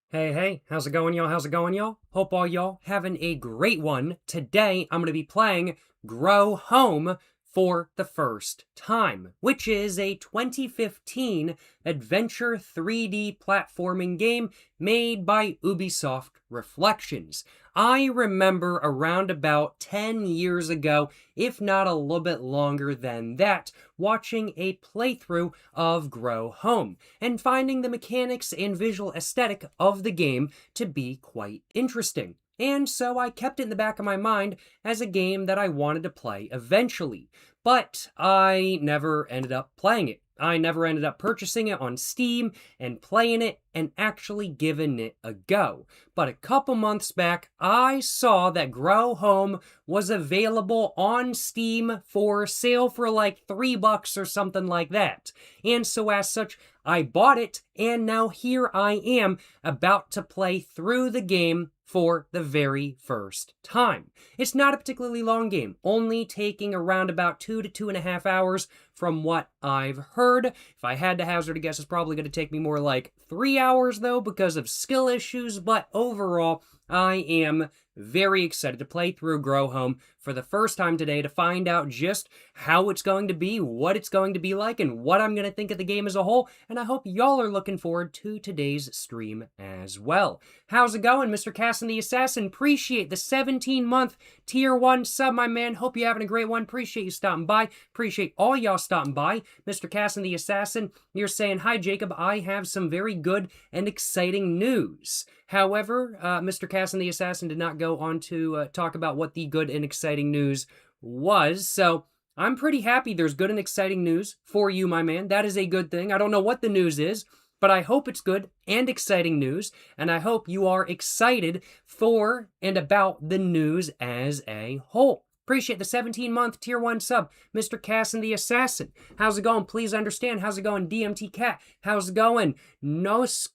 Hey, how's it going, y'all? How's it going, y'all? Hope all y'all having a great one. Today, I'm going to be playing Grow Home for the first time, which is a 2015 adventure 3D platforming game made by Ubisoft Reflections. I remember around about 10 years ago, if not a little bit longer than that, watching a playthrough of Grow Home and finding the mechanics and visual aesthetic of the game to be quite interesting. And so I kept it in the back of my mind as a game that I wanted to play eventually. But I never ended up playing it. I never ended up purchasing it on Steam and playing it and actually giving it a go. But a couple months back, I saw that Grow Home was available on Steam for sale for like $3 or something like that. And so as such, I bought it, and now here I am about to play through the game for the very first time. It's not a particularly long game, only taking around about 2 to 2.5 hours from what I've heard. If I had to hazard a guess, it's probably going to take me more like 3 hours though because of skill issues, but overall, I am very excited to play through Grow Home for the first time today to find out just how it's going to be, what it's going to be like, and what I'm going to think of the game as a whole, and I hope y'all are looking forward to today's stream as well. How's it going, Mr. Casson the Assassin? Appreciate the 17-month Tier 1 sub, my man. Hope you're having a great one. Appreciate you stopping by. Appreciate all y'all stopping by. Mr. Casson the Assassin, you're saying, "Hi, Jacob. I have some very good and exciting news." However, Mr. Casson the Assassin did not go on to talk about what the good and exciting news was, so I'm pretty happy there's good and exciting news for you, my man. That is a good thing. I don't know what the news is, but I hope it's good and exciting news, and I hope you are excited for and about the news as a whole. Appreciate the 17-month Tier 1 sub, Mr. Casson the Assassin. How's it going? Please understand. How's it going, DMT Cat? How's it going, Nosq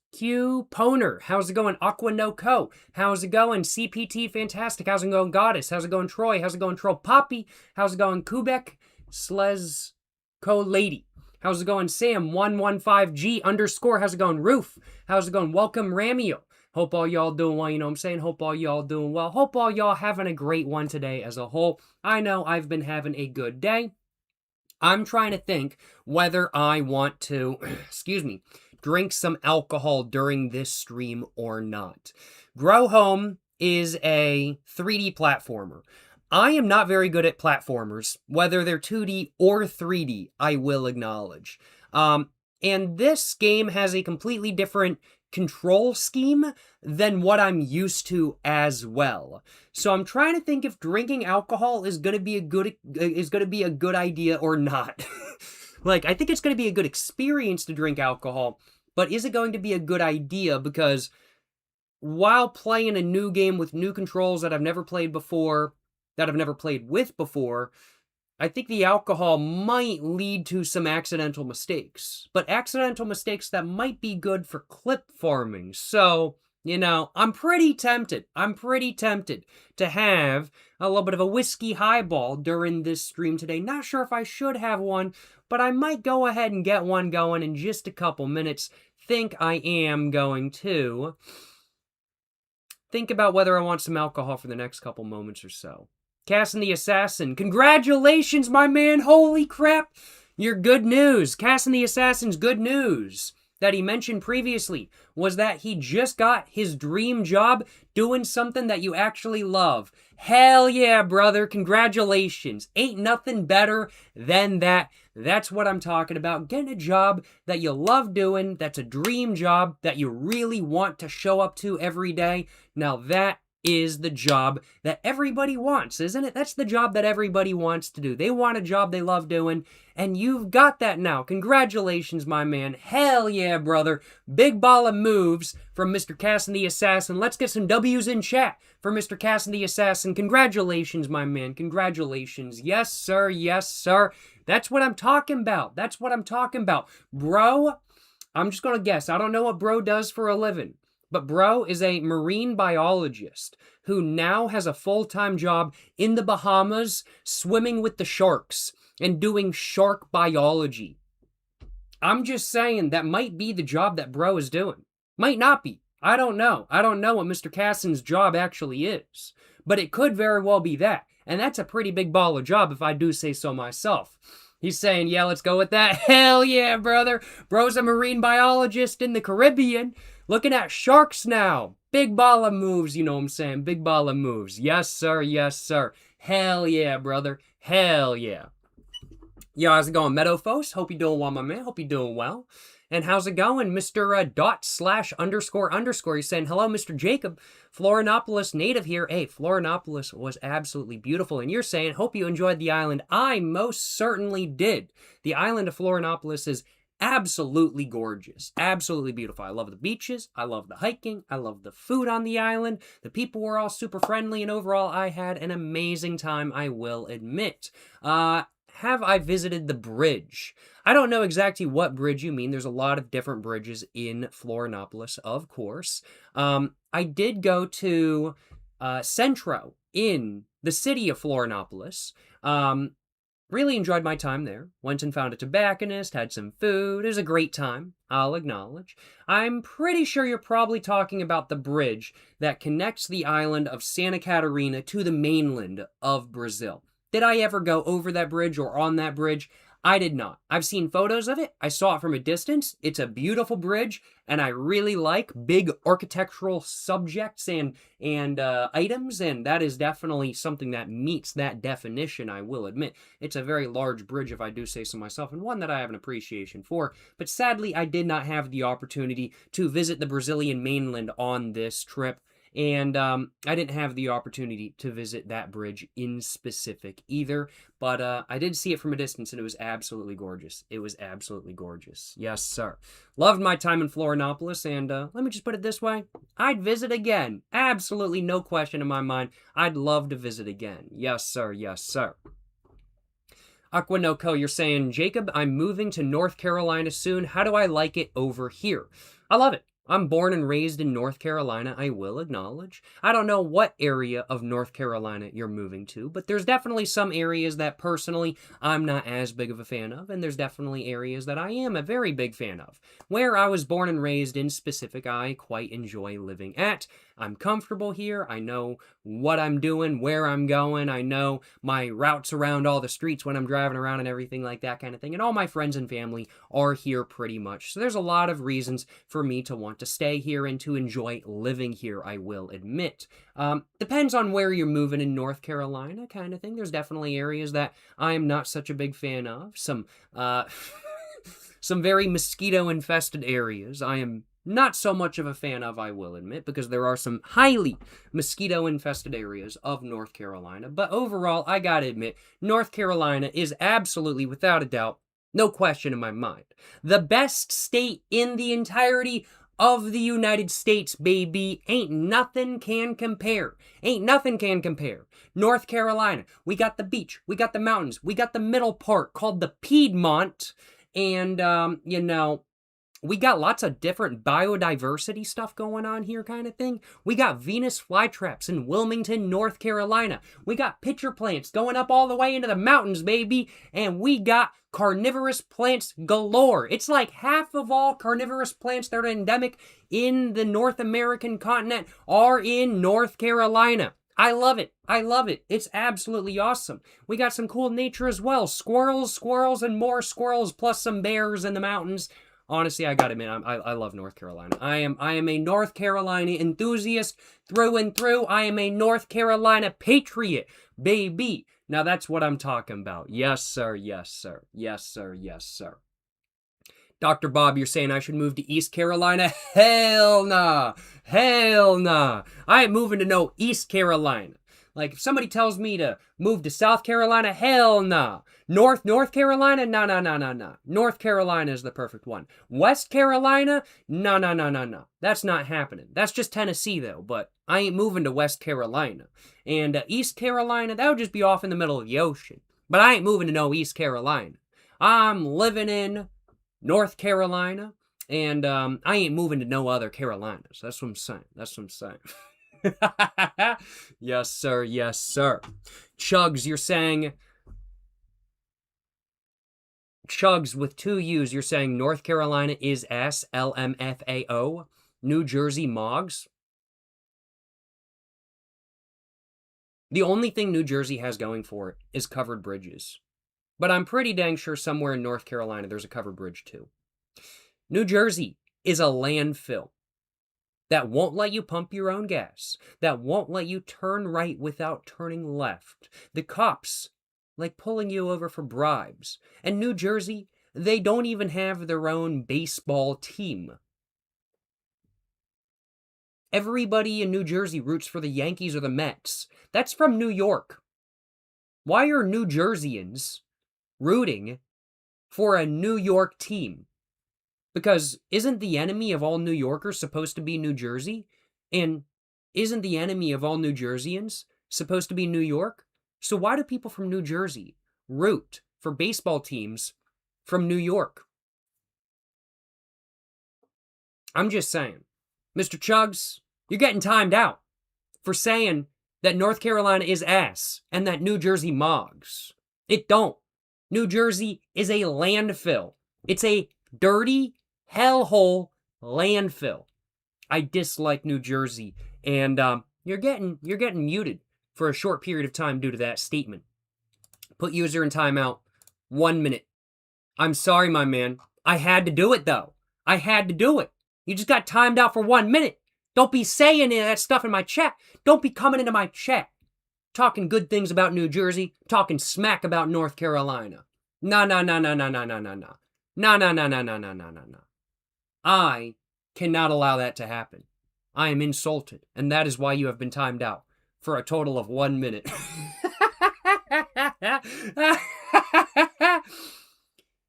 Poner? How's it going, Aqua No Co? How's it going, CPT Fantastic? How's it going, Goddess? How's it going, Troy? How's it going, Troll Poppy? How's it going, Kubek Slez Co Lady? How's it going, Sam115G _? How's it going, Roof? How's it going, Welcome Ramio? Hope all y'all doing well, you know what I'm saying? Hope all y'all doing well. Hope all y'all having a great one today as a whole. I know I've been having a good day. I'm trying to think whether I want to, drink some alcohol during this stream or not. Grow Home is a 3D platformer. I am not very good at platformers, whether they're 2D or 3D, I will acknowledge. And this game has a completely different control scheme than what I'm used to as well. So I'm trying to think if drinking alcohol is going to be a good idea or not. Like, I think it's going to be a good experience to drink alcohol, but is it going to be a good idea? Because while playing a new game with new controls that I've never played before, that I've never played with before, I think the alcohol might lead to some accidental mistakes. But accidental mistakes that might be good for clip farming. So, you know, I'm pretty tempted. To have a little bit of a whiskey highball during this stream today. Not sure if I should have one, but I might go ahead and get one going in just a couple minutes. Think I am going to think about whether I want some alcohol for the next couple moments or so. Casson the Assassin, congratulations, my man. Holy crap. Your good news. Casson the Assassin's good news that he mentioned previously was that he just got his dream job doing something that you actually love. Hell yeah, brother. Congratulations. Ain't nothing better than that. That's what I'm talking about. Getting a job that you love doing, that's a dream job that you really want to show up to every day. Now that is the job that everybody wants, isn't it? That's the job that everybody wants to do. They want a job they love doing, and you've got that now. Congratulations, my man. Hell yeah, brother. Big ball of moves from Mr. Casson the Assassin. Let's get some W's in chat for Mr. Casson the Assassin. Congratulations, my man. Congratulations. Yes, sir. Yes, sir. That's what I'm talking about. That's what I'm talking about. Bro, I'm just going to guess. I don't know what bro does for a living. But bro is a marine biologist who now has a full-time job in the Bahamas swimming with the sharks and doing shark biology. I'm just saying that might be the job that bro is doing. Might not be. I don't know. I don't know what Mr. Cassin's job actually is. But it could very well be that. And that's a pretty big baller job if I do say so myself. He's saying, yeah, let's go with that. Hell yeah, brother. Bro's a marine biologist in the Caribbean. Looking at sharks now. Big baller moves, you know what I'm saying? Big baller moves. Yes, sir. Yes, sir. Hell yeah, brother. Hell yeah. Yo, how's it going, Meadowfos? Hope you're doing well, my man. Hope you're doing well. And how's it going, Mr. ___? He's saying, hello, Mr. Jacob, Florianopolis native here. Hey, Florianopolis was absolutely beautiful. And you're saying, hope you enjoyed the island. I most certainly did. The island of Florianopolis is absolutely gorgeous. Absolutely beautiful. I love the beaches. I love the hiking. I love the food on the island. The people were all super friendly. And overall, I had an amazing time, I will admit. Have I visited the bridge? I don't know exactly what bridge you mean. There's a lot of different bridges in Florianopolis, of course. I did go to Centro in the city of Florianopolis. Really enjoyed my time there. Went and found a tobacconist, had some food. It was a great time, I'll acknowledge. I'm pretty sure you're probably talking about the bridge that connects the island of Santa Catarina to the mainland of Brazil. Did I ever go over that bridge or on that bridge? I did not. I've seen photos of it. I saw it from a distance. It's a beautiful bridge, and I really like big architectural subjects and items, and that is definitely something that meets that definition, I will admit. It's a very large bridge, if I do say so myself, and one that I have an appreciation for. But sadly, I did not have the opportunity to visit the Brazilian mainland on this trip. And I didn't have the opportunity to visit that bridge in specific either, but I did see it from a distance, and it was absolutely gorgeous. It was absolutely gorgeous. Yes, sir. Loved my time in Florianopolis, and let me just put it this way. I'd visit again. Absolutely no question in my mind. I'd love to visit again. Yes, sir. Yes, sir. Aquanoco, you're saying, Jacob, I'm moving to North Carolina soon. How do I like it over here? I love it. I'm born and raised in North Carolina, I will acknowledge. I don't know what area of North Carolina you're moving to, but there's definitely some areas that personally I'm not as big of a fan of, and there's definitely areas that I am a very big fan of. Where I was born and raised in specific, I quite enjoy living at. I'm comfortable here. I know what I'm doing, where I'm going. I know my routes around all the streets when I'm driving around and everything like that kind of thing. And all my friends and family are here pretty much. So there's a lot of reasons for me to want to stay here and to enjoy living here, I will admit. Depends on where you're moving in North Carolina kind of thing. There's definitely areas that I am not such a big fan of. Some very mosquito-infested areas I am not so much of a fan of, I will admit, because there are some highly mosquito-infested areas of North Carolina. But overall, I gotta admit, North Carolina is absolutely, without a doubt, no question in my mind, the best state in the entirety of the United States, baby. Ain't nothing can compare. Ain't nothing can compare. North Carolina, we got the beach, we got the mountains, we got the middle part called the Piedmont, and, we got lots of different biodiversity stuff going on here kind of thing. We got Venus flytraps in Wilmington, North Carolina. We got pitcher plants going up all the way into the mountains, baby. And we got carnivorous plants galore. It's like half of all carnivorous plants that are endemic in the North American continent are in North Carolina. I love it. I love it. It's absolutely awesome. We got some cool nature as well. Squirrels, and more squirrels, plus some bears in the mountains. Honestly, I gotta admit, I love North Carolina. I am a North Carolina enthusiast through and through. I am a North Carolina patriot, baby. Now that's what I'm talking about. Yes, sir. Yes, sir. Yes, sir. Yes, sir. Dr. Bob, you're saying I should move to East Carolina? Hell nah. Hell nah. I ain't moving to no East Carolina. Like, if somebody tells me to move to South Carolina, hell nah. North Carolina? Nah. North Carolina is the perfect one. West Carolina? No. That's not happening. That's just Tennessee, though, but I ain't moving to West Carolina. And East Carolina, that would just be off in the middle of the ocean. But I ain't moving to no East Carolina. I'm living in North Carolina, and I ain't moving to no other Carolinas. That's what I'm saying. Yes, sir. Yes, sir. Chugs, you're saying... Chugs with two U's, you're saying North Carolina is S, LMFAO? New Jersey Mogs. The only thing New Jersey has going for it is covered bridges. But I'm pretty dang sure somewhere in North Carolina there's a covered bridge too. New Jersey is a landfill that won't let you pump your own gas, that won't let you turn right without turning left. The cops like pulling you over for bribes. And New Jersey, they don't even have their own baseball team. Everybody in New Jersey roots for the Yankees or the Mets. That's from New York. Why are New Jerseyans rooting for a New York team? Because isn't the enemy of all New Yorkers supposed to be New Jersey? And isn't the enemy of all New Jerseyans supposed to be New York? So why do people from New Jersey root for baseball teams from New York? I'm just saying. Mr. Chugs, you're getting timed out for saying that North Carolina is ass and that New Jersey mogs. It don't. New Jersey is a landfill. It's a dirty hellhole landfill. I dislike New Jersey, and you're getting muted for a short period of time due to that statement. Put user in timeout. 1 minute. I'm sorry, my man. I had to do it, though. I had to do it. You just got timed out for 1 minute. Don't be saying any of that stuff in my chat. Don't be coming into my chat talking good things about New Jersey, talking smack about North Carolina. No. I cannot allow that to happen. I am insulted, and that is why you have been timed out for a total of 1 minute.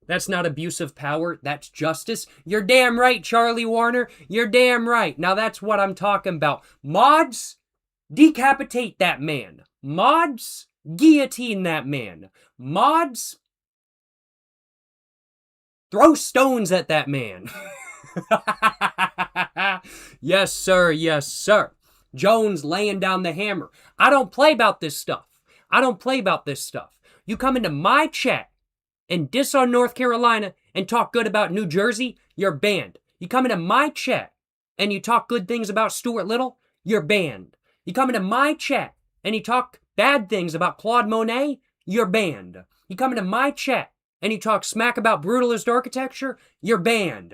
That's not abuse of power, that's justice. You're damn right, Charlie Warner. You're damn right. Now that's what I'm talking about. Mods, decapitate that man. Mods, guillotine that man. Mods, throw stones at that man. Yes, sir. Yes, sir. Jones laying down the hammer. I don't play about this stuff. You come into my chat and diss on North Carolina and talk good about New Jersey, you're banned. You come into my chat and you talk good things about Stuart Little, you're banned. You come into my chat and you talk bad things about Claude Monet, you're banned. You come into my chat and you talk smack about brutalist architecture, you're banned.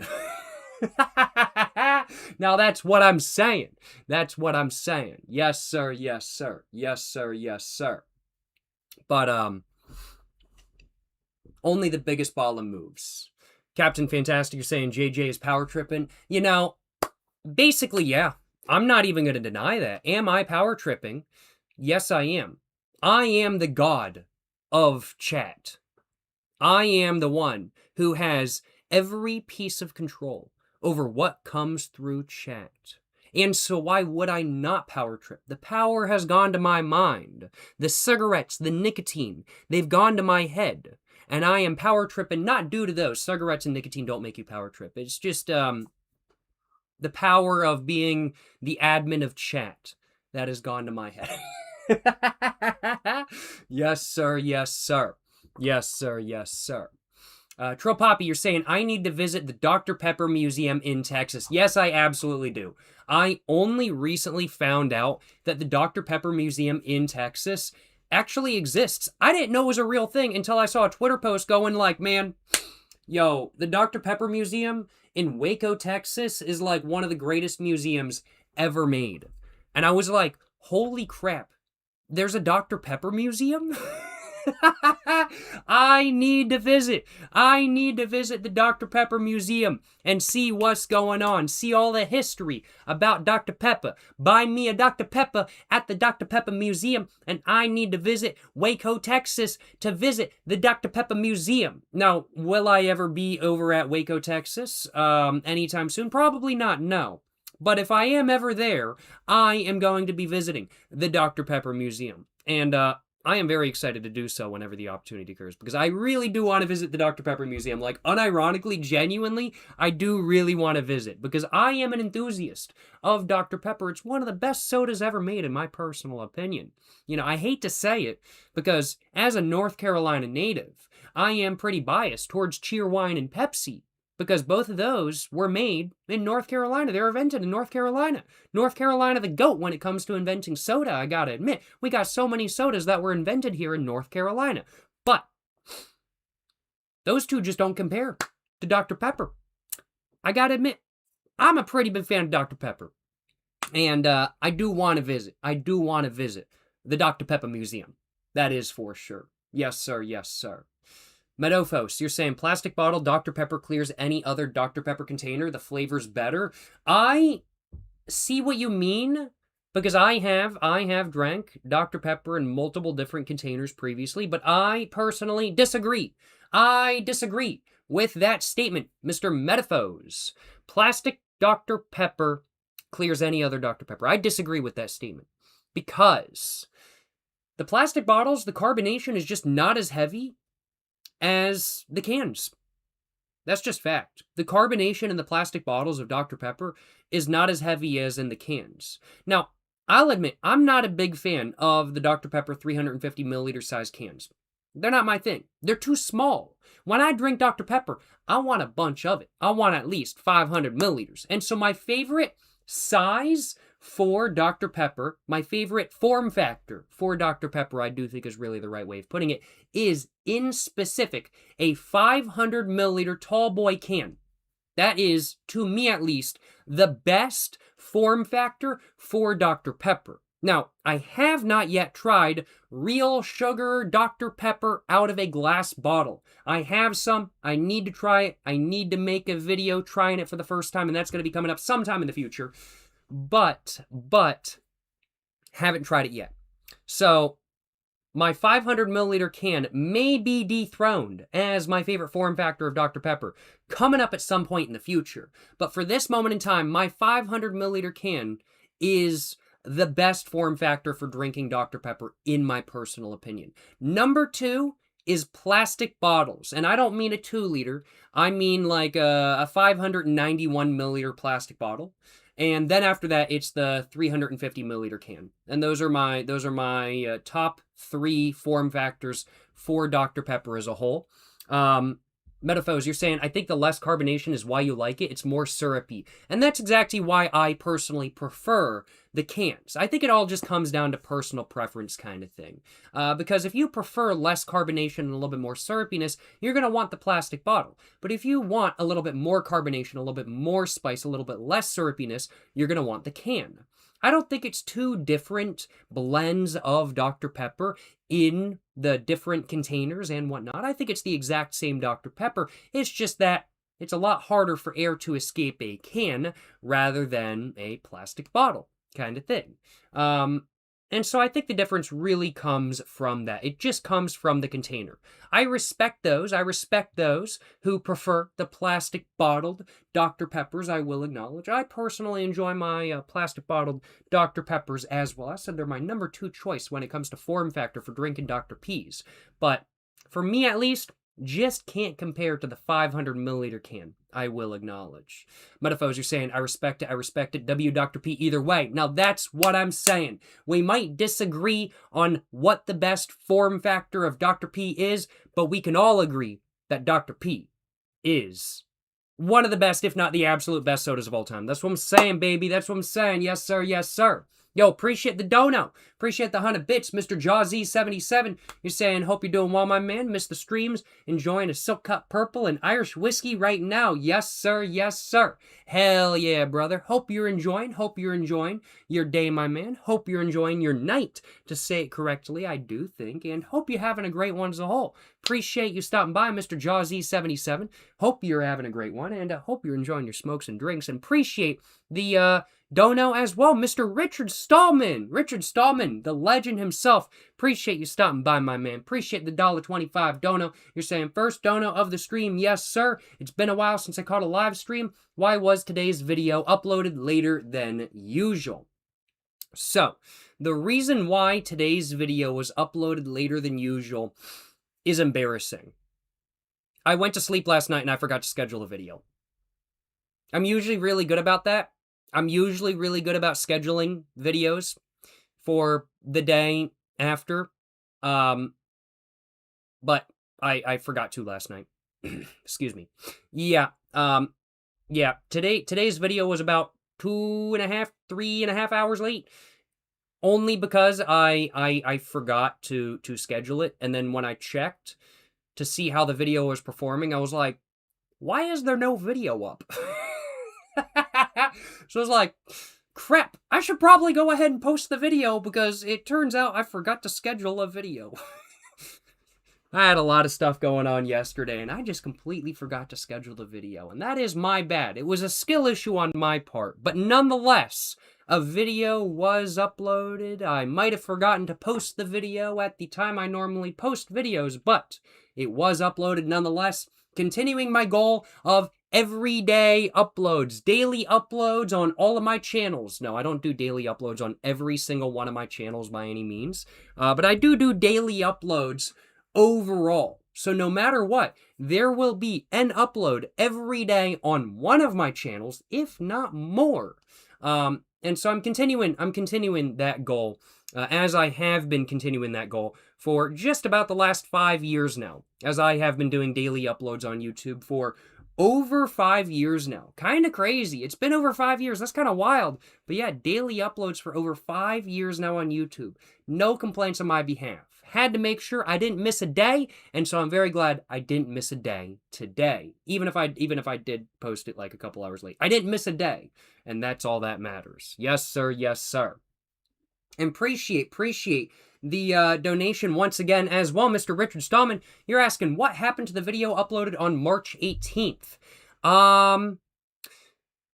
Now that's what I'm saying. Yes, sir. But, only the biggest baller moves. Captain Fantastic, you're saying JJ is power tripping? You know, basically, yeah. I'm not even going to deny that. Am I power tripping? Yes, I am. I am the god of chat. I am the one who has every piece of control over what comes through chat. And so why would I not power trip? The power has gone to my mind. The cigarettes, the nicotine, they've gone to my head. And I am power tripping not due to those. Cigarettes and nicotine don't make you power trip. It's just the power of being the admin of chat that has gone to my head. Yes, sir. Trill Poppy, you're saying, I need to visit the Dr. Pepper Museum in Texas. Yes, I absolutely do. I only recently found out that the Dr. Pepper Museum in Texas actually exists. I didn't know it was a real thing until I saw a Twitter post going like, man, yo, the Dr. Pepper Museum in Waco, Texas is like one of the greatest museums ever made. And I was like, holy crap, there's a Dr. Pepper Museum? I need to visit the Dr. Pepper Museum and see what's going on. See all the history about Dr. Pepper. Buy me a Dr. Pepper at the Dr. Pepper Museum, and I need to visit Waco, Texas to visit the Dr. Pepper Museum. Now, will I ever be over at Waco, Texas anytime soon? Probably not, no. But if I am ever there, I am going to be visiting the Dr. Pepper Museum. And I am very excited to do so whenever the opportunity occurs, because I really do want to visit the Dr. Pepper Museum. Like, unironically, genuinely, I do really want to visit, because I am an enthusiast of Dr. Pepper. It's one of the best sodas ever made, in my personal opinion. You know, I hate to say it, because as a North Carolina native, I am pretty biased towards Cheerwine and Pepsi. because both of those were made in North Carolina. They were invented in North Carolina. North Carolina, the GOAT when it comes to inventing soda, I gotta admit. We got so many sodas that were invented here in North Carolina. But those two just don't compare to Dr. Pepper. I gotta admit, I'm a pretty big fan of Dr. Pepper. And I do want to visit. I do want to visit the Dr. Pepper Museum. That is for sure. Yes, sir. Yes, sir. Meadowfos, you're saying plastic bottle Dr. Pepper clears any other Dr. Pepper container. The flavor's better. I see what you mean, because I have drank Dr. Pepper in multiple different containers previously, but I personally disagree. I disagree with that statement, Mr. Meadowfos. Plastic Dr. Pepper clears any other Dr. Pepper. I disagree with that statement, because the plastic bottles, the carbonation is just not as heavy as the cans. That's just fact. The carbonation in the plastic bottles of Dr. Pepper is not as heavy as in the cans. Now, I'll admit, I'm not a big fan of the Dr. Pepper 350 milliliter size cans. They're not my thing. They're too small. When I drink Dr. Pepper, I want a bunch of it. I want at least 500 milliliters. And so my favorite size for Dr. Pepper, my favorite form factor for Dr. Pepper, I do think is really the right way of putting it, is in specific a 500 milliliter tall boy can. That is, to me at least, the best form factor for Dr. Pepper. Now, I have not yet tried real sugar Dr. Pepper out of a glass bottle. I have some. I need to try it. I need to make a video trying it for the first time, and that's going to be coming up sometime in the future. But, haven't tried it yet. So, my 500 milliliter can may be dethroned as my favorite form factor of Dr. Pepper coming up at some point in the future. But for this moment in time, my 500 milliliter can is the best form factor for drinking Dr. Pepper, in my personal opinion. Number 2 is plastic bottles. And I don't mean a 2-liter. I mean like a 591 milliliter plastic bottle. And then after that, it's the 350 milliliter can. And those are my top 3 form factors for Dr. Pepper as a whole. Meadowfos, you're saying, I think the less carbonation is why you like it. It's more syrupy. And that's exactly why I personally prefer the cans. I think it all just comes down to personal preference kind of thing. Because if you prefer less carbonation and a little bit more syrupiness, you're going to want the plastic bottle. But if you want a little bit more carbonation, a little bit more spice, a little bit less syrupiness, you're going to want the can. I don't think it's two different blends of Dr. Pepper in the different containers and whatnot. I think it's the exact same Dr. Pepper. It's just that it's a lot harder for air to escape a can rather than a plastic bottle kind of thing. And so I think the difference really comes from that. It just comes from the container. I respect those. I respect those who prefer the plastic bottled Dr. Peppers, I will acknowledge. I personally enjoy my plastic bottled Dr. Peppers as well. I said they're my number 2 choice when it comes to form factor for drinking Dr. P's. But for me at least, just can't compare to the 500 milliliter can, I will acknowledge. Meadowfos, you're saying, I respect it, W Dr. P either way. Now that's what I'm saying. We might disagree on what the best form factor of Dr. P is, but we can all agree that Dr. P is one of the best, if not the absolute best sodas of all time. That's what I'm saying, baby. That's what I'm saying. Yes, sir. Yes, sir. Yo, appreciate the dono. Appreciate the 100 bits, Mr. Jawzy77. You're saying, hope you're doing well, my man. Missed the streams. Enjoying a Silk Cut Purple and Irish whiskey right now. Yes, sir. Yes, sir. Hell yeah, brother. Hope you're enjoying. Hope you're enjoying your day, my man. Hope you're enjoying your night, to say it correctly, I do think. And hope you're having a great one as a whole. Appreciate you stopping by, Mr. Jawzy77. Hope you're having a great one. And hope you're enjoying your smokes and drinks. And appreciate the, dono as well, Mr. Richard Stallman. Richard Stallman, the legend himself. Appreciate you stopping by, my man. Appreciate the $1.25 dono. You're saying, first dono of the stream. Yes, sir. It's been a while since I caught a live stream. Why was today's video uploaded later than usual? So, the reason why today's video was uploaded later than usual is embarrassing. I went to sleep last night and I forgot to schedule a video. I'm usually really good about that. I'm usually really good about scheduling videos for the day after. But I forgot to last night. Excuse me. Yeah, yeah, today's video was about 2.5, 3.5 hours late. Only because I forgot to schedule it, and then when I checked to see how the video was performing, I was like, why is there no video up? So I was like, crap, I should probably go ahead and post the video because it turns out I forgot to schedule a video. I had a lot of stuff going on yesterday, and I just completely forgot to schedule the video, and that is my bad. It was a skill issue on my part, but nonetheless, a video was uploaded. I might have forgotten to post the video at the time I normally post videos, but it was uploaded nonetheless, continuing my goal of everyday uploads, daily uploads on all of my channels. No, I don't do daily uploads on every single one of my channels by any means, but I do daily uploads overall. So no matter what, there will be an upload every day on one of my channels, if not more. And so I'm continuing that goal, as I have been continuing that goal for just about the last 5 years now, as I have been doing daily uploads on YouTube for over 5 years now. Kind of crazy. It's been over 5 years. That's kind of wild. But yeah, daily uploads for over 5 years now on YouTube. No complaints on my behalf. Had to make sure I didn't miss a day, and so I'm very glad I didn't miss a day today. Even if I did post it like a couple hours late. I didn't miss a day, and that's all that matters. Yes, sir. Yes, sir. And appreciate the donation once again as well, Mr. Richard Stallman. You're asking, what happened to the video uploaded on March 18th?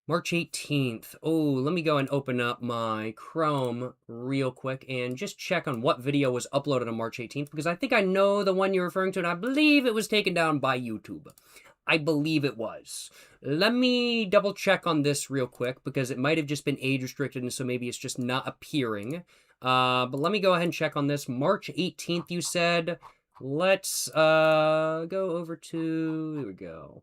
March 18th. Oh, let me go and open up my Chrome real quick and just check on what video was uploaded on March 18th, because I think I know the one you're referring to, and I believe it was taken down by YouTube. I believe it was. Let me double check on this real quick, because it might have just been age restricted, and so maybe it's just not appearing. But let me go ahead and check on this. March 18th, you said. Let's go over to... Here we go.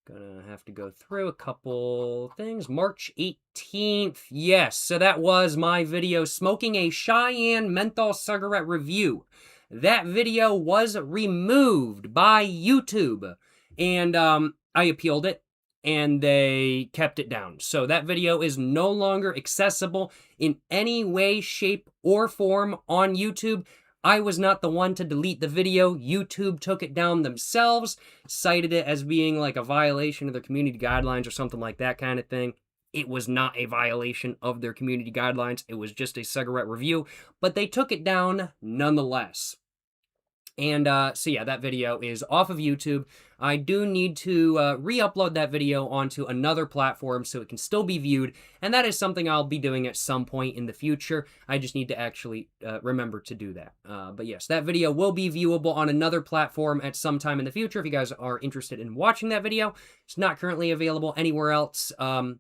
Gonna have to go through a couple things. March 18th. Yes, so that was my video, Smoking a Cheyenne Menthol Cigarette Review. That video was removed by YouTube. And I appealed it, and they kept it down. So that video is no longer accessible in any way, shape, or form on YouTube. I was not the one to delete the video. YouTube took it down themselves, cited it as being like a violation of their community guidelines or something like that kind of thing. It was not a violation of their community guidelines. It was just a cigarette review, but they took it down nonetheless. And so yeah, that video is off of YouTube. I do need to re-upload that video onto another platform so it can still be viewed, and that is something I'll be doing at some point in the future. I just need to actually remember to do that. But yes, that video will be viewable on another platform at some time in the future if you guys are interested in watching that video. It's not currently available anywhere else. I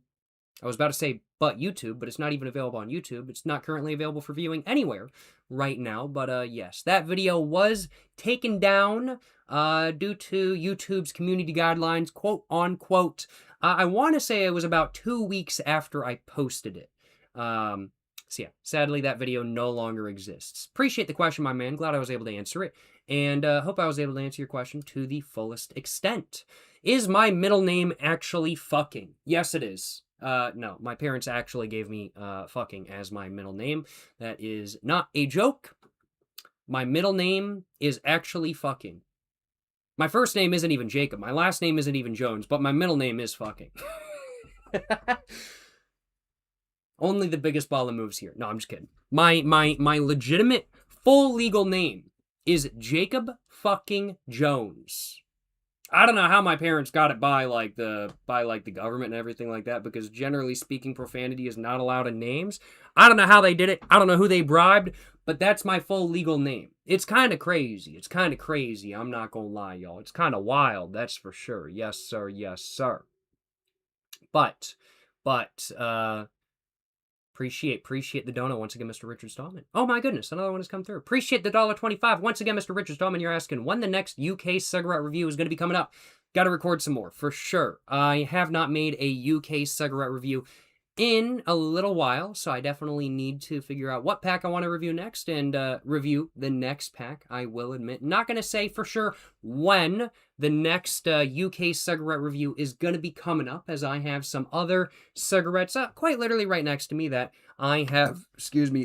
was about to say but YouTube, but it's not even available on YouTube. It's not currently available for viewing anywhere right now. But yes, that video was taken down due to YouTube's community guidelines, quote unquote. I want to say it was about 2 weeks after I posted it. So yeah, sadly that video no longer exists. Appreciate the question, my man. Glad I was able to answer it. And hope I was able to answer your question to the fullest extent. Is my middle name actually fucking? Yes, it is. No, my parents actually gave me fucking as my middle name. That is not a joke. My middle name is actually fucking. My first name isn't even Jacob. My last name isn't even Jones, but my middle name is fucking. Only the biggest ball of moves here. No, I'm just kidding. My legitimate full legal name is Jacob fucking Jones. I don't know how my parents got it by the government and everything like that, because generally speaking, profanity is not allowed in names. I don't know how they did it. I don't know who they bribed, but that's my full legal name. It's kind of crazy. It's kind of crazy. I'm not gonna lie, y'all. It's kind of wild, that's for sure. Yes, sir. Yes, sir. But appreciate the donut once again, Mr. Richard Stallman. Oh my goodness, another one has come through. Appreciate the $1.25 once again, Mr. Richard Stallman. You're asking when the next UK cigarette review is going to be coming up. Got to record some more for sure. I have not made a UK cigarette review in a little while, so I definitely need to figure out what pack I want to review next and review the next pack, I will admit. Not going to say for sure when the next UK cigarette review is going to be coming up, as I have some other cigarettes quite literally right next to me that I have,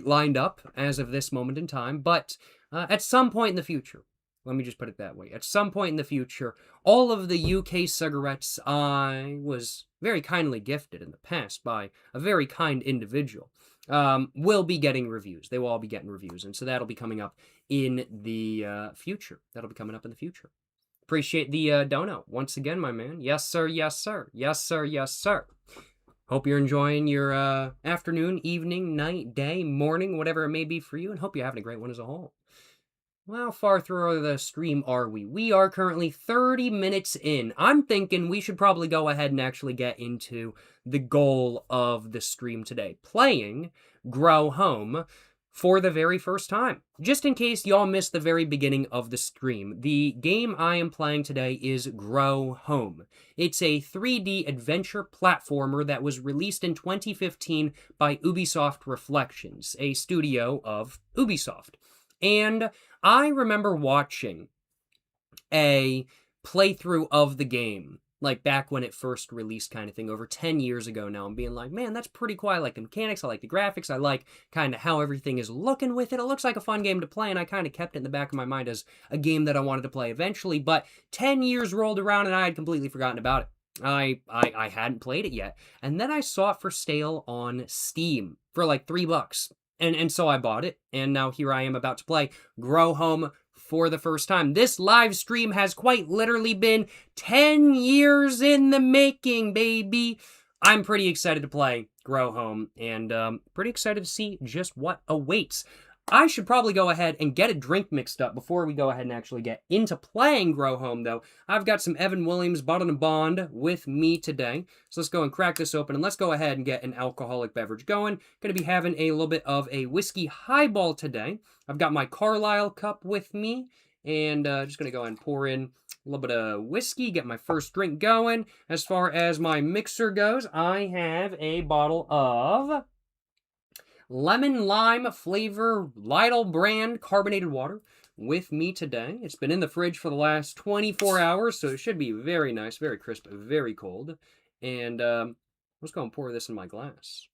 lined up as of this moment in time, but at some point in the future. Let me just put it that way. At some point in the future, all of the UK cigarettes I was very kindly gifted in the past by a very kind individual will be getting reviews. They will all be getting reviews, and so that'll be coming up in the future. That'll be coming up in the future. Appreciate the dono once again, my man. Yes, sir. Yes, sir. Yes, sir. Yes, sir. Hope you're enjoying your afternoon, evening, night, day, morning, whatever it may be for you, and hope you're having a great one as a whole. How far through the stream are we? We are currently 30 minutes in. I'm thinking we should probably go ahead and actually get into the goal of the stream today. Playing Grow Home for the very first time. Just in case y'all missed the very beginning of the stream, the game I am playing today is Grow Home. It's a 3D adventure platformer that was released in 2015 by Ubisoft Reflections, a studio of Ubisoft. And I remember watching a playthrough of the game, like back when it first released kind of thing, over 10 years ago now, and being like, man, that's pretty cool. I like the mechanics, I like the graphics, I like kind of how everything is looking with it. It looks like a fun game to play, and I kind of kept it in the back of my mind as a game that I wanted to play eventually, but 10 years rolled around and I had completely forgotten about it. I hadn't played it yet, and then I saw it for sale on Steam for like $3. And so I bought it, and now here I am about to play Grow Home for the first time. This live stream has quite literally been 10 years in the making, baby. I'm pretty excited to play Grow Home, and pretty excited to see just what awaits. I should probably go ahead and get a drink mixed up before we go ahead and actually get into playing Grow Home, though. I've got some Evan Williams Bottled and Bond with me today. So let's go and crack this open, and let's go ahead and get an alcoholic beverage going. Going to be having a little bit of a whiskey highball today. I've got my Carlisle cup with me, and just going to go ahead and pour in a little bit of whiskey, get my first drink going. As far as my mixer goes, I have a bottle of lemon lime flavor Lidl brand carbonated water with me today. It's been in the fridge for the last 24 hours, so it should be very nice, very crisp, very cold. And let's go and pour this in my glass.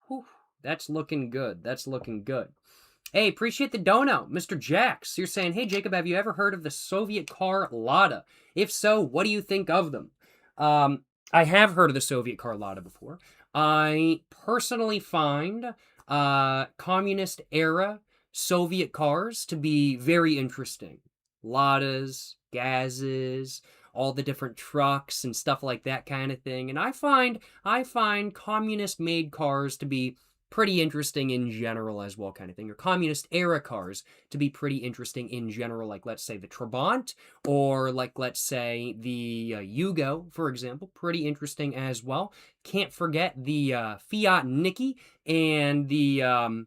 Whew, that's looking good. That's looking good. Hey, appreciate the dono, Mr. Jax. You're saying, hey, Jacob, have you ever heard of the Soviet car Lada? If so, what do you think of them? I have heard of the Soviet car Lada before. I personally find communist-era Soviet cars to be very interesting. Ladas, Gazes, all the different trucks and stuff like that kind of thing. And I find communist-made cars to be pretty interesting in general as well, kind of thing, or communist era cars to be pretty interesting in general, like let's say the Trabant, or like let's say the Yugo, for example, pretty interesting as well. Can't forget the Fiat Nicky and the oh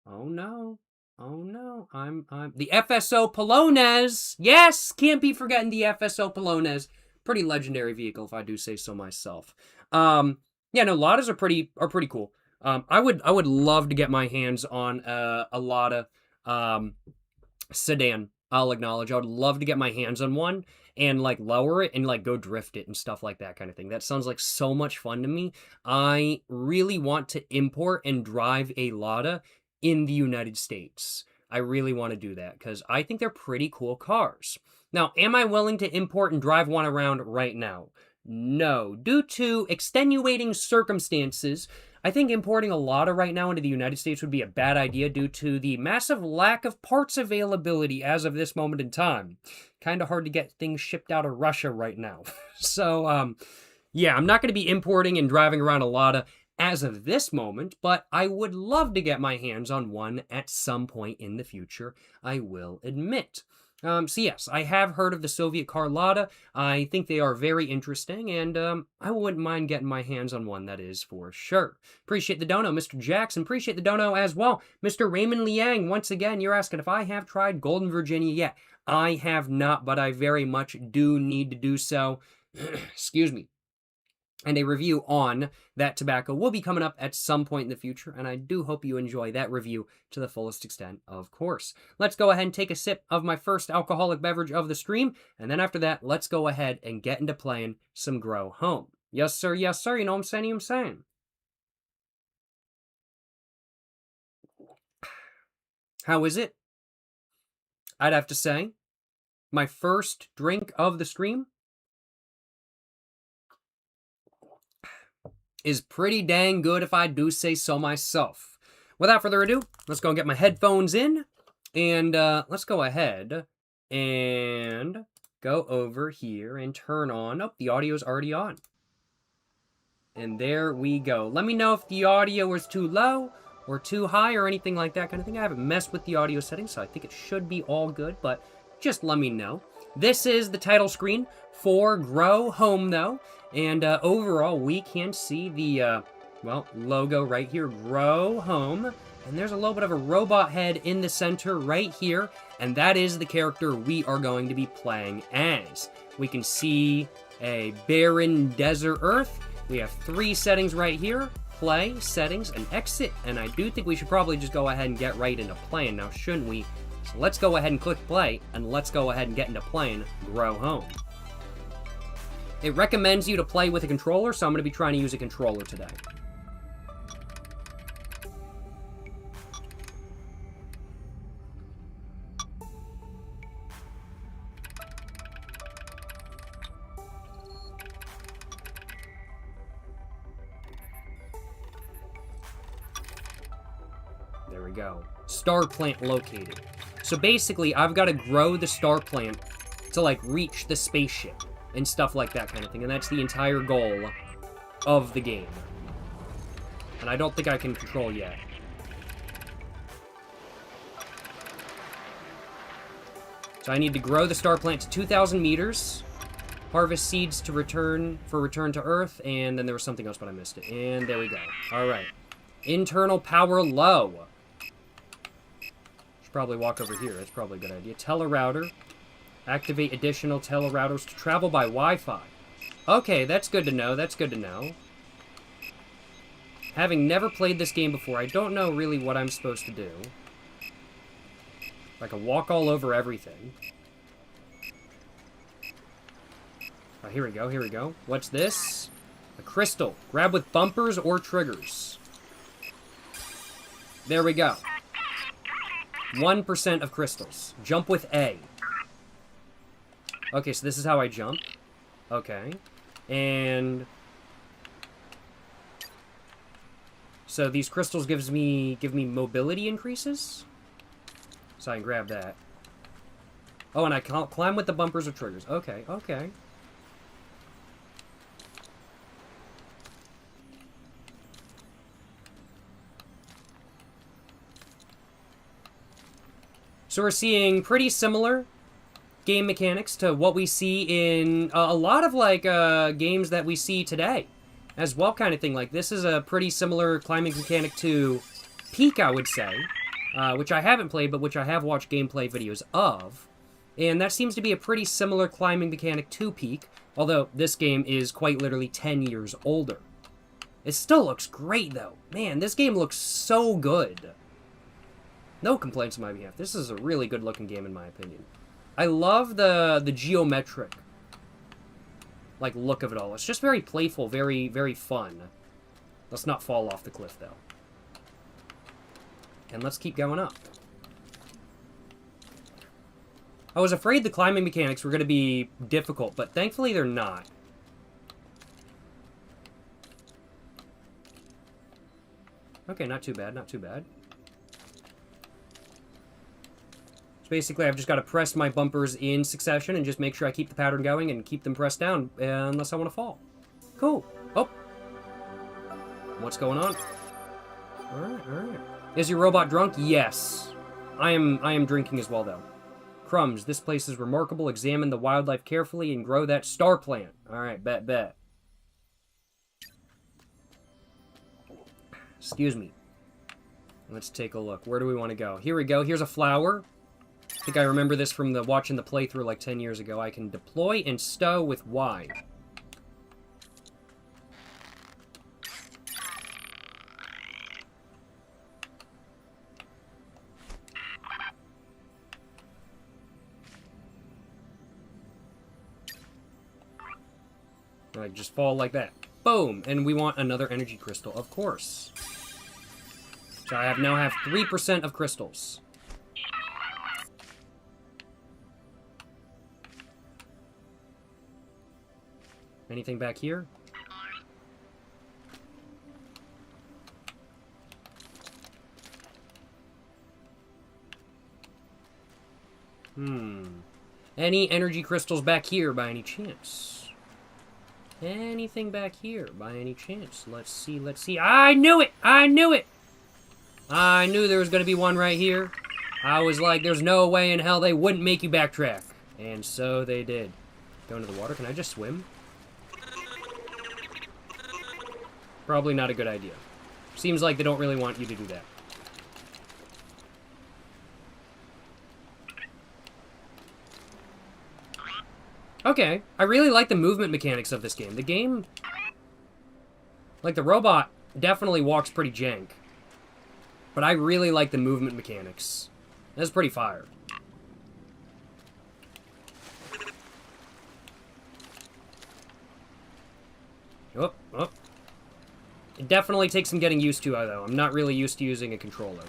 no, I'm the FSO Polonez. Yes, can't be forgetting the FSO Polonez. Pretty legendary vehicle, if I do say so myself. Yeah, no, Ladas are pretty cool. I would love to get my hands on a Lada sedan. I'll acknowledge. I would love to get my hands on one and like lower it and like go drift it and stuff like that kind of thing. That sounds like so much fun to me. I really want to import and drive a Lada in the United States. I really want to do that because I think they're pretty cool cars. Now, am I willing to import and drive one around right now? No. Due to extenuating circumstances, I think importing a Lada right now into the United States would be a bad idea due to the massive lack of parts availability as of this moment in time. Kind of hard to get things shipped out of Russia right now. So, yeah, I'm not going to be importing and driving around a Lada as of this moment, but I would love to get my hands on one at some point in the future, I will admit. So yes, I have heard of the Soviet Carlotta. I think they are very interesting, and I wouldn't mind getting my hands on one, that is for sure. Appreciate the dono, Mr. Jackson. Appreciate the dono as well. Mr. Raymond Liang, once again, you're asking if I have tried Golden Virginia yet. I have not, but I very much do need to do so. Excuse me. And a review on that tobacco will be coming up at some point in the future, and I do hope you enjoy that review to the fullest extent, of course. Let's go ahead and take a sip of my first alcoholic beverage of the stream, and then after that, let's go ahead and get into playing some Grow Home. Yes, sir, you know what I'm saying? How is it? I'd have to say, my first drink of the stream is pretty dang good if I do say so myself. Without further ado, let's go and get my headphones in, and let's go ahead and go over here and turn on... Oh, the audio's already on. And there we go. Let me know if the audio is too low or too high or anything like that kind of thing. I haven't messed with the audio settings, so I think it should be all good, but just let me know. This is the title screen for Grow Home, though. And overall, we can see the, well, logo right here, Grow Home. And there's a little bit of a robot head in the center right here. And that is the character we are going to be playing as. We can see a barren desert earth. We have 3 settings right here. Play, settings, and exit. And I do think we should probably just go ahead and get right into playing now, shouldn't we? So let's go ahead and click play, and let's go ahead and get into playing Grow Home. It recommends you to play with a controller, so I'm going to be trying to use a controller today. There we go. Star plant located. So basically, I've got to grow the star plant to, like, reach the spaceship and stuff like that kind of thing. And that's the entire goal of the game. And I don't think I can control yet. So I need to grow the star plant to 2,000 meters. Harvest seeds to return to Earth. And then there was something else, but I missed it. And there we go. All right. Internal power low. Should probably walk over here. That's probably a good idea. Telerouter. Activate additional telerouters to travel by Wi-Fi. Okay, that's good to know. That's good to know. Having never played this game before, I don't know really what I'm supposed to do. I can walk all over everything. Oh, here we go, here we go. What's this? A crystal. Grab with bumpers or triggers. There we go. 1% of crystals. Jump with A. Okay, so this is how I jump. Okay. And... so these crystals give me mobility increases? So I can grab that. Oh, and I can climb with the bumpers or triggers. Okay, okay. So we're seeing pretty similar game mechanics to what we see in a lot of, like, games that we see today as well, kind of thing. Like, this is a pretty similar climbing mechanic to Peak, I would say, which I haven't played, but which I have watched gameplay videos of. And that seems to be a pretty similar climbing mechanic to Peak, although this game is quite literally 10 years older. It still looks great, though. Man, this game looks so good. No complaints on my behalf. This is a really good-looking game, in my opinion. I love the geometric, like, look of it all. It's just very playful, very, very fun. Let's not fall off the cliff, though. And let's keep going up. I was afraid the climbing mechanics were going to be difficult, but thankfully they're not. Okay, not too bad, not too bad. Basically, I've just got to press my bumpers in succession and just make sure I keep the pattern going and keep them pressed down unless I want to fall. Cool. Oh. What's going on? Alright, alright. Is your robot drunk? Yes. I am drinking as well, though. Crumbs. This place is remarkable. Examine the wildlife carefully and grow that star plant. Alright, bet. Excuse me. Let's take a look. Where do we want to go? Here we go. Here's a flower. I think I remember this from watching the playthrough like 10 years ago. I can deploy and stow with Y. Like, just fall like that. Boom! And we want another energy crystal, of course. So I now have 3% of crystals. Anything back here? Any energy crystals back here by any chance? Anything back here by any chance? Let's see. I knew it! I knew there was going to be one right here. I was like, there's no way in hell they wouldn't make you backtrack. And so they did. Go into the water. Can I just swim? Probably not a good idea. Seems like they don't really want you to do that. Okay, I really like the movement mechanics of this game. The game... Like, the robot definitely walks pretty jank. But I really like the movement mechanics. That's pretty fire. Oh. It definitely takes some getting used to, though. I'm not really used to using a controller.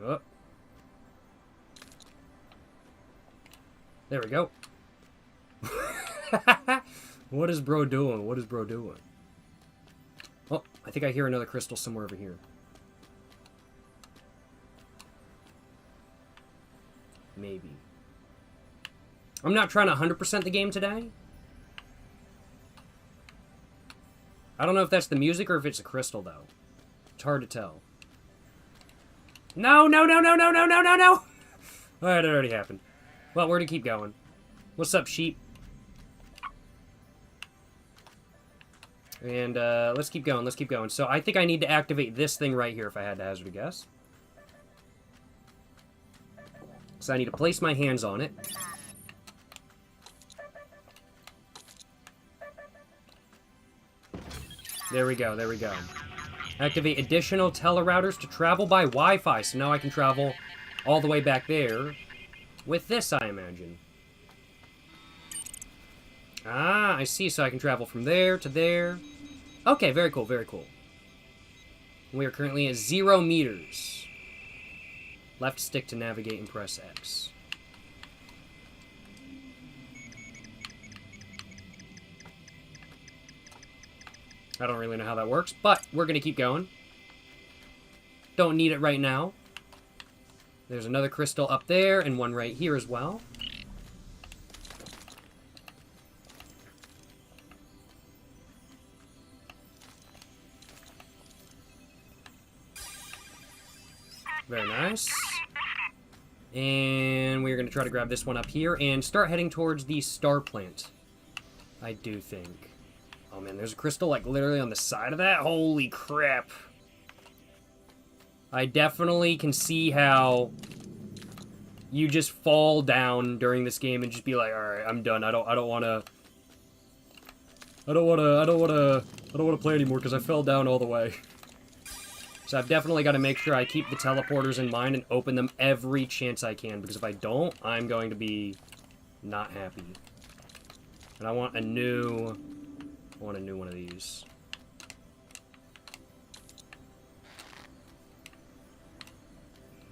Oh. There we go. What is bro doing? What is bro doing? Oh, I think I hear another crystal somewhere over here. Maybe. I'm not trying to 100% the game today. I don't know if that's the music or if it's a crystal, though. It's hard to tell. No! Alright, it already happened. Well, where to keep going? What's up, sheep? And, let's keep going. So, I think I need to activate this thing right here, if I had to hazard a guess. So, I need to place my hands on it. There we go. Activate additional telerouters to travel by Wi-Fi. So now I can travel all the way back there with this, I imagine. Ah, I see. So I can travel from there to there. Okay, very cool. We are currently at 0 meters. Left stick to navigate and press X. I don't really know how that works, but we're going to keep going. Don't need it right now. There's another crystal up there and one right here as well. Very nice. And we're going to try to grab this one up here and start heading towards the star plant, I do think. Oh man, there's a crystal like literally on the side of that? Holy crap. I definitely can see how you just fall down during this game and just be like, alright, I'm done. I don't wanna play anymore because I fell down all the way. So I've definitely got to make sure I keep the teleporters in mind and open them every chance I can, because if I don't, I'm going to be not happy. And I want a new one of these.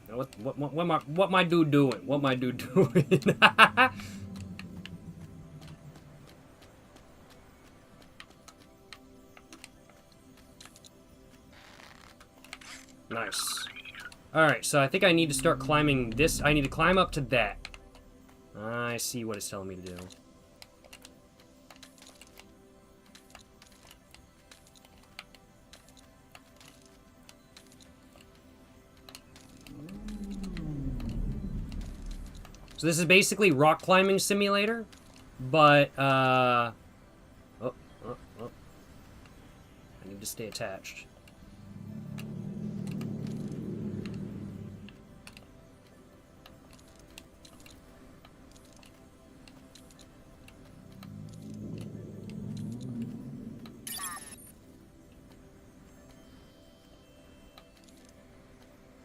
Now what my dude doing? What my dude doing? Nice. Alright, so I think I need to start climbing this. I need to climb up to that. I see what it's telling me to do. So this is basically rock climbing simulator, but, I need to stay attached.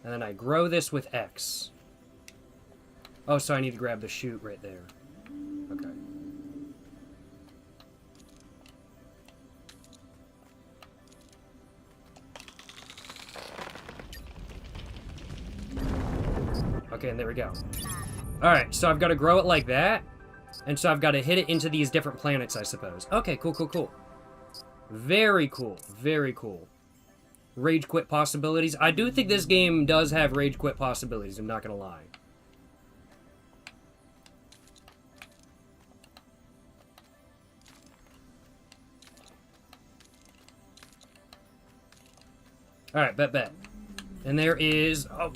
And then I grow this with X. Oh, so I need to grab the chute right there. Okay. Okay, and there we go. Alright, so I've got to grow it like that. And so I've got to hit it into these different planets, I suppose. Okay, cool, cool, cool. Very cool. Very cool. Rage quit possibilities. I do think this game does have rage quit possibilities, I'm not going to lie. Alright, bet. And there is... Oh.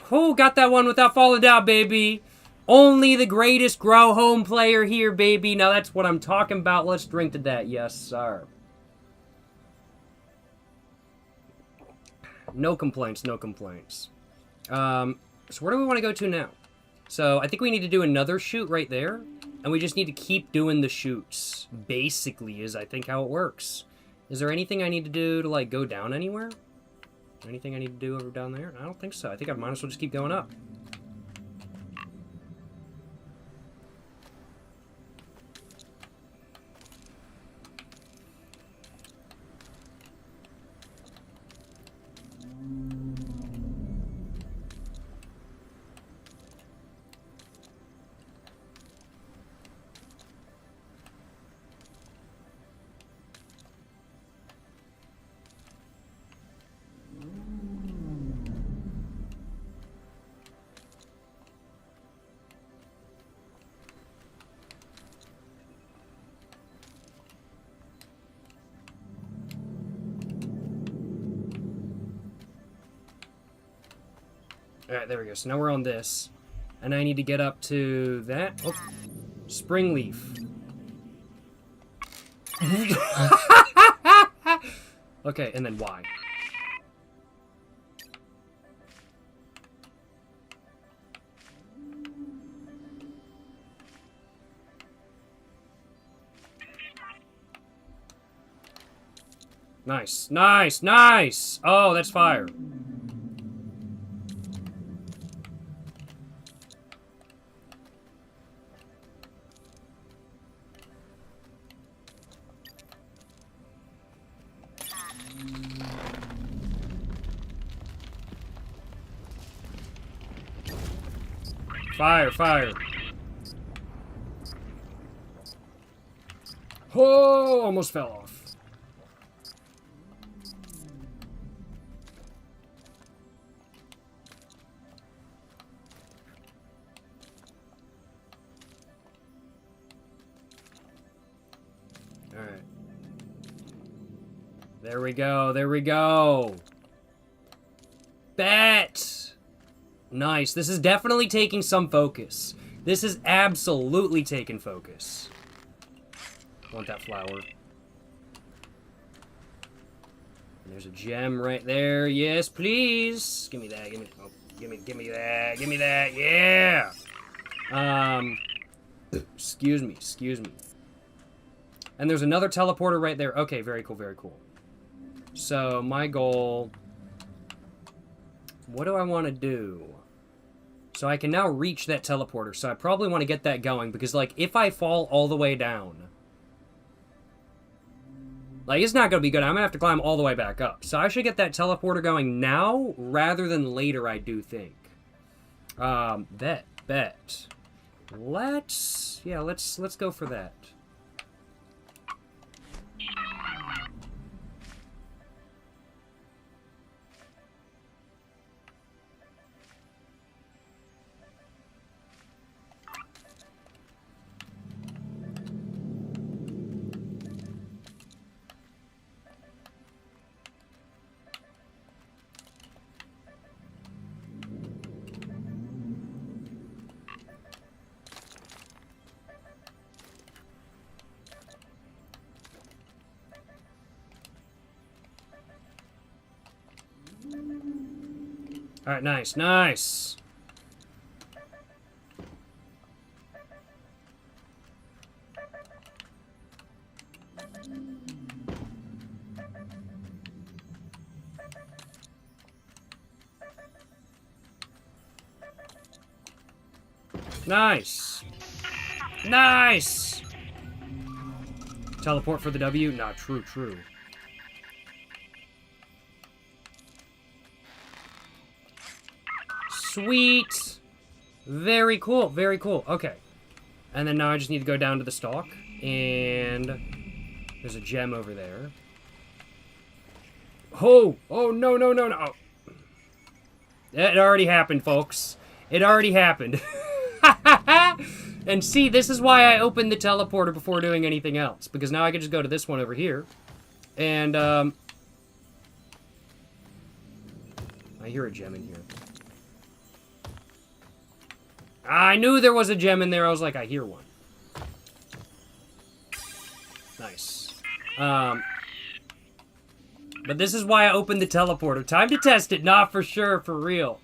Who got that one without falling down, baby? Only the greatest grow home player here, baby. Now that's what I'm talking about. Let's drink to that. Yes, sir. No complaints, no complaints. So where do we want to go to now? So I think we need to do another shoot right there. And we just need to keep doing the shoots. Basically is, I think, how it works. Is there anything I need to do to, like, go down anywhere? Anything I need to do over down there? I don't think so. I think I might as well just keep going up. Alright, there we go. So now we're on this. And I need to get up to that. Oh, spring leaf. Okay, and then Y. Nice, nice, nice! Oh, that's fire. Fire, fire. Oh, almost fell off. All right. There we go, there we go. Bet. Nice. This is definitely taking some focus. This is absolutely taking focus. Want that flower. And there's a gem right there. Yes, please. Give me that. Give me that. Give me that. Yeah. Excuse me. Excuse me. And there's another teleporter right there. Okay, very cool, very cool. So, my goal... What do I want to do? So I can now reach that teleporter, so I probably want to get that going, because, like, if I fall all the way down, like, it's not going to be good. I'm going to have to climb all the way back up. So I should get that teleporter going now, rather than later, I do think. Bet. Let's go for that. Alright, nice, nice. Nice. Nice! Teleport for the W? Nah, true, true. Sweet! Very cool, very cool. Okay. And then now I just need to go down to the stalk. And there's a gem over there. Oh! Oh, no, no, no, no! It already happened, folks. It already happened. And see, this is why I opened the teleporter before doing anything else. Because now I can just go to this one over here. And, I hear a gem in here. I knew there was a gem in there. I was like, I hear one. Nice. But this is why I opened the teleporter. Time to test it. Not for sure. For real.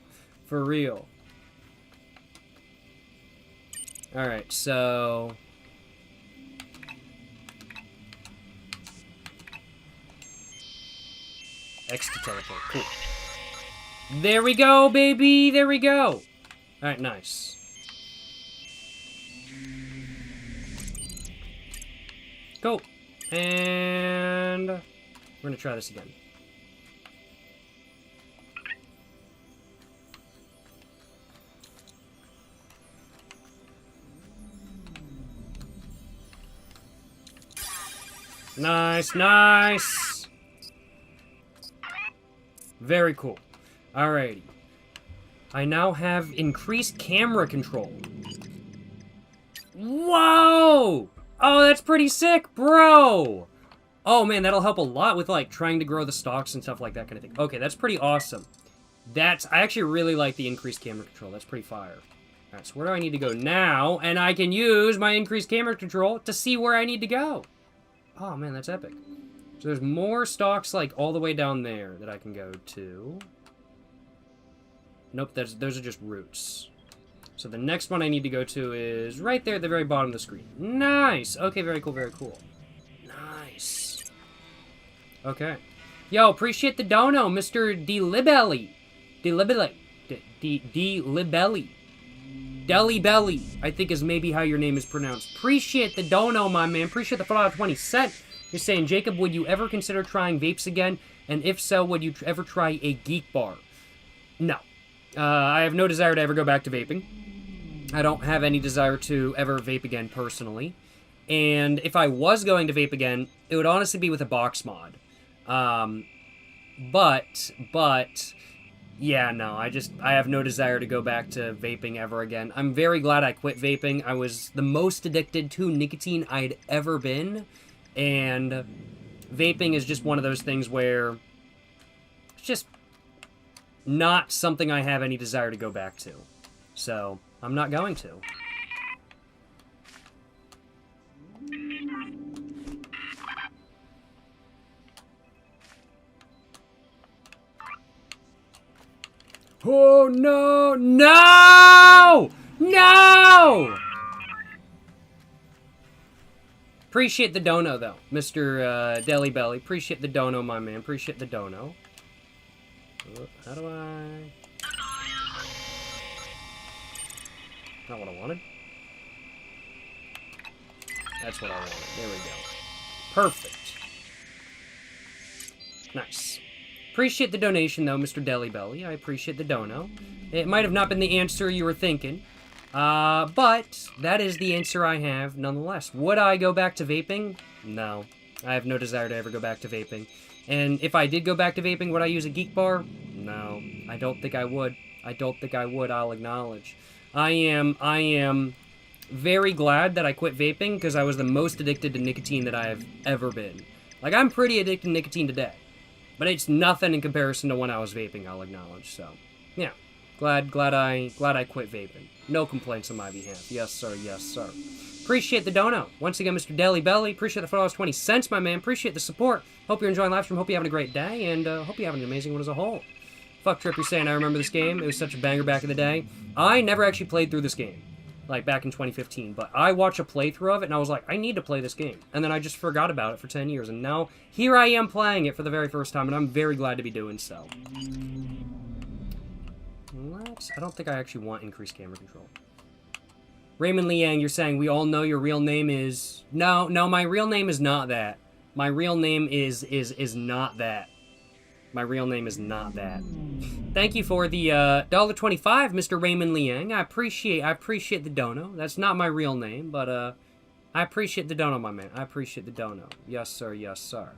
For real. Alright, so... X to teleport. Cool. There we go, baby! There we go! Alright, nice. Go! And... we're gonna try this again. Nice, nice! Very cool. Alrighty. I now have increased camera control. Whoa! Oh, that's pretty sick, bro! Oh, man, that'll help a lot with, like, trying to grow the stalks and stuff like that kind of thing. Okay, that's pretty awesome. I actually really like the increased camera control. That's pretty fire. Alright, so where do I need to go now? And I can use my increased camera control to see where I need to go. Oh, man, that's epic. So there's more stalks, like, all the way down there that I can go to. Nope, those are just roots. So the next one I need to go to is right there at the very bottom of the screen. Nice! Okay, very cool, very cool. Nice. Okay. Yo, appreciate the dono, Mr. D-Libelly. D-Libelly. D-Libelly. Deli Belly, I think is maybe how your name is pronounced. Appreciate the dono, my man. Appreciate the $4.20 cent. You're saying, Jacob, would you ever consider trying vapes again? And if so, would you ever try a geek bar? No. I have no desire to ever go back to vaping. I don't have any desire to ever vape again, personally. And if I was going to vape again, it would honestly be with a box mod. But... yeah, no, I have no desire to go back to vaping ever again. I'm very glad I quit vaping. I was the most addicted to nicotine I'd ever been. And vaping is just one of those things where it's just not something I have any desire to go back to. So, I'm not going to. Oh, no! No! No! Appreciate the dono, though, Mr. Deli Belly. Appreciate the dono, my man. Appreciate the dono. How do I... Not what I wanted. That's what I wanted. There we go. Perfect. Nice. Appreciate the donation, though, Mr. Deli Belly. I appreciate the dono. It might have not been the answer you were thinking, but that is the answer I have, nonetheless. Would I go back to vaping? No. I have no desire to ever go back to vaping. And if I did go back to vaping, would I use a geek bar? No. I don't think I would. I don't think I would, I'll acknowledge. I am very glad that I quit vaping, because I was the most addicted to nicotine that I have ever been. Like, I'm pretty addicted to nicotine today. But it's nothing in comparison to when I was vaping, I'll acknowledge, so. Yeah. Glad I quit vaping. No complaints on my behalf. Yes, sir, yes, sir. Appreciate the dono. Once again, Mr. Deli Belly, appreciate the $4.20, my man. Appreciate the support. Hope you're enjoying live stream. Hope you're having a great day, and hope you're having an amazing one as a whole. Fuck Trip, you're saying I remember this game. It was such a banger back in the day. I never actually played through this game, like back in 2015, but I watched a playthrough of it, and I was like, I need to play this game. And then I just forgot about it for 10 years, and now here I am playing it for the very first time, and I'm very glad to be doing so. I don't think I actually want increased camera control. Raymond Liang, you're saying we all know your real name is... No, my real name is not that. My real name is not that. My real name is not that. Thank you for the $1.25, Mr. Raymond Liang. I appreciate the dono. That's not my real name, but I appreciate the dono, my man. I appreciate the dono. Yes, sir. Yes, sir.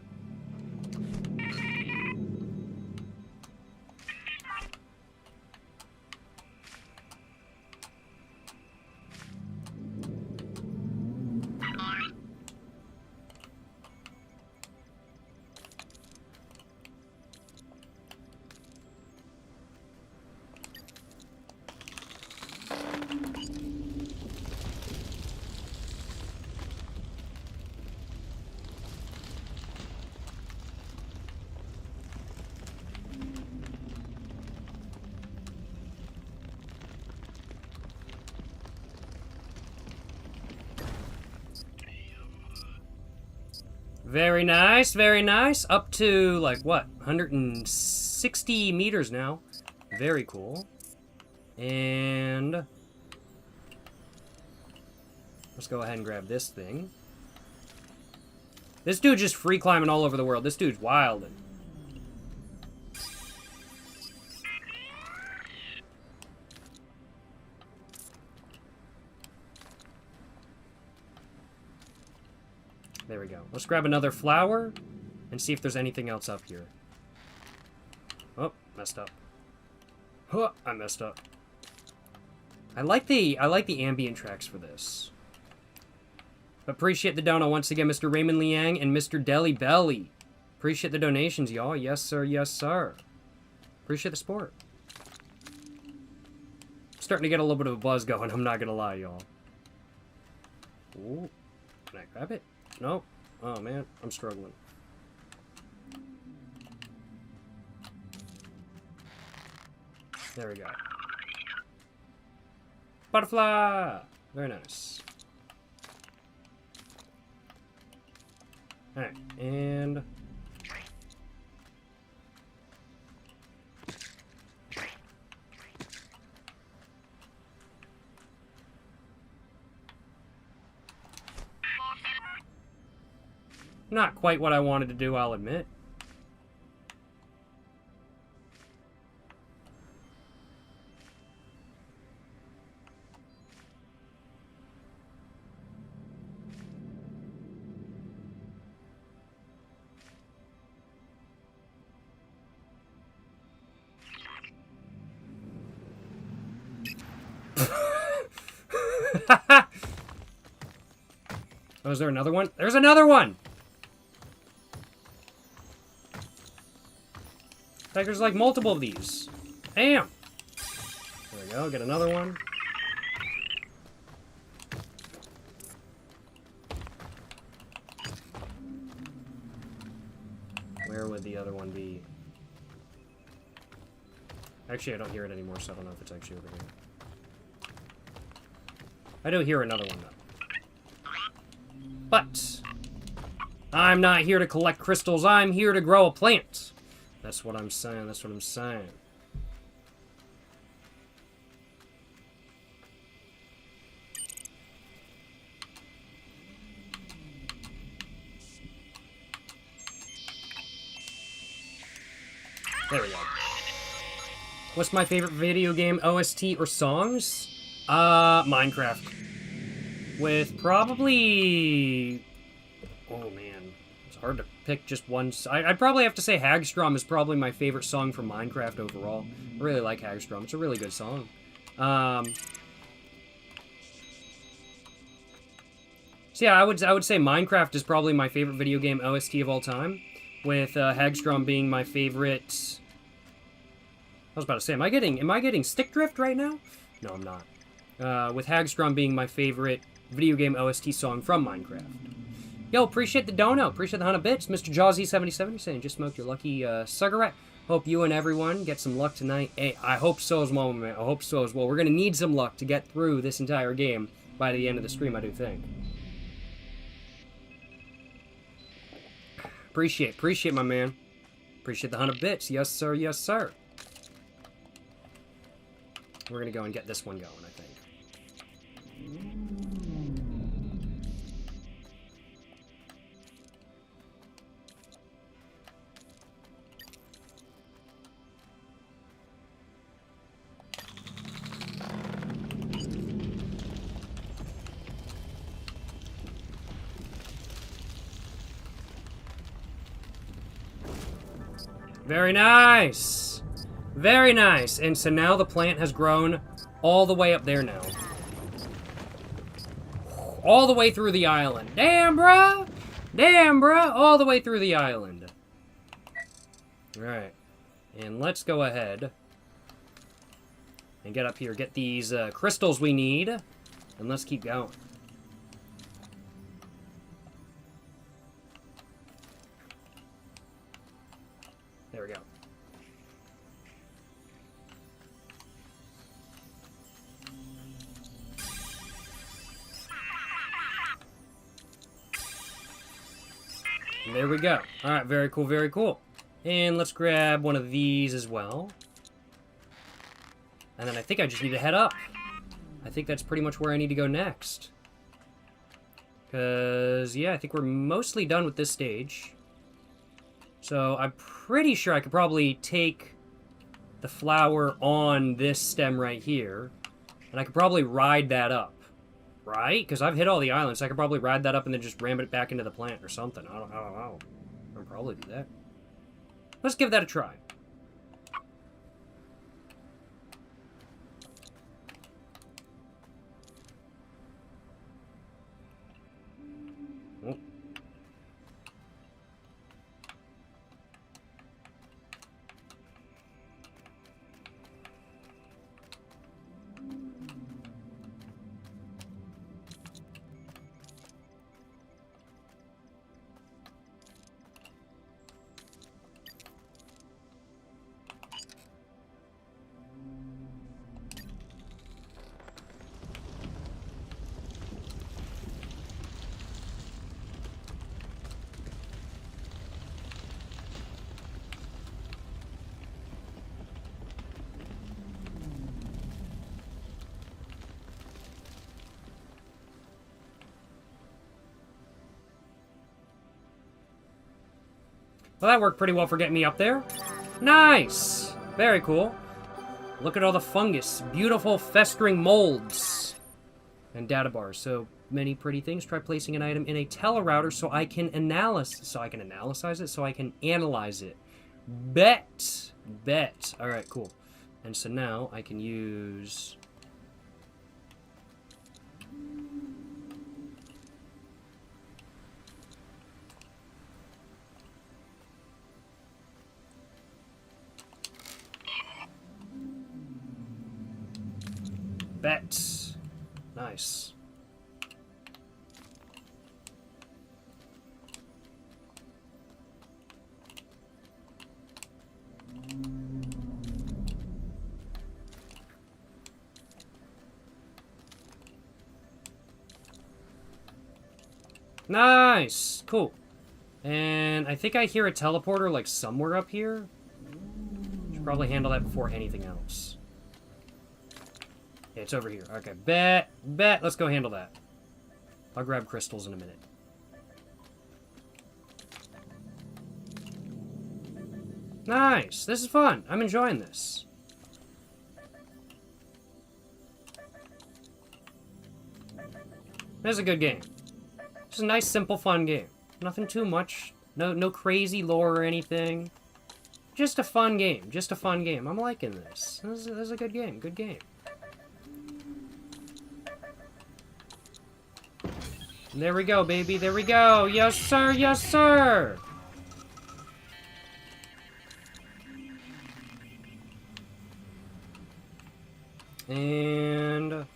Very nice, very nice. Up to, like, what? 160 meters now. Very cool. And... let's go ahead and grab this thing. This dude just free climbing all over the world. This dude's wild. There we go. Let's grab another flower and see if there's anything else up here. Oh, messed up. Oh, I messed up. I like the ambient tracks for this. Appreciate the dono once again, Mr. Raymond Liang and Mr. Deli Belly. Appreciate the donations, y'all. Yes, sir. Yes, sir. Appreciate the support. Starting to get a little bit of a buzz going, I'm not gonna lie, y'all. Ooh. Can I grab it? No. Oh, man. I'm struggling. There we go. Butterfly! Very nice. Alright, and... not quite what I wanted to do, I'll admit. Oh, is there another one? There's another one! Like there's like multiple of these. Damn! There we go, get another one. Where would the other one be? Actually, I don't hear it anymore, so I don't know if it's actually over here. I do hear another one, though. But I'm not here to collect crystals. I'm here to grow a plant. That's what I'm saying. That's what I'm saying. There we go. What's my favorite video game OST or songs? Minecraft. With probably... oh, man. It's hard to pick just one... I'd probably have to say Hagstrom is probably my favorite song from Minecraft overall. I really like Hagstrom. It's a really good song. So yeah, I would say Minecraft is probably my favorite video game OST of all time. With Hagstrom being my favorite... I was about to say, am I getting stick drift right now? No, I'm not. With Hagstrom being my favorite video game OST song from Minecraft. Yo, appreciate the dono. Appreciate the 100 bits. Mr. Jawsy77 saying, just smoked your lucky cigarette. Hope you and everyone get some luck tonight. Hey, I hope so as well, man. I hope so as well. We're going to need some luck to get through this entire game by the end of the stream, I do think. Appreciate my man. Appreciate the 100 bits. Yes, sir, yes, sir. We're going to go and get this one going, I think. Very nice! Very nice! And so now the plant has grown all the way up there now. All the way through the island. Damn, bruh! Damn, bruh! All the way through the island. Alright. And let's go ahead and get up here. Get these crystals we need. And let's keep going. There we go. And there we go. Alright, very cool, very cool. And let's grab one of these as well. And then I think I just need to head up. I think that's pretty much where I need to go next. Because, yeah, I think we're mostly done with this stage. So I'm pretty sure I could probably take the flower on this stem right here. And I could probably ride that up. Right? Because I've hit all the islands, so I could probably ride that up and then just ram it back into the plant or something. I don't know. I'll probably do that. Let's give that a try. Oh. Well, that worked pretty well for getting me up there. Nice! Very cool. Look at all the fungus. Beautiful festering molds. And data bars. So many pretty things. Try placing an item in a telerouter so I can analyze it. So I can analyze it. Bet. Alright, cool. And so now I can use... Bet. Nice. Nice! Cool. And I think I hear a teleporter, like, somewhere up here. Should probably handle that before anything else. Yeah, it's over here. Okay, bet. Let's go handle that. I'll grab crystals in a minute. Nice! This is fun. I'm enjoying this. This is a good game. Just a nice, simple, fun game. Nothing too much. No crazy lore or anything. Just a fun game. Just a fun game. I'm liking this. This is a good game. Good game. There we go, baby. There we go. Yes, sir. Yes, sir. And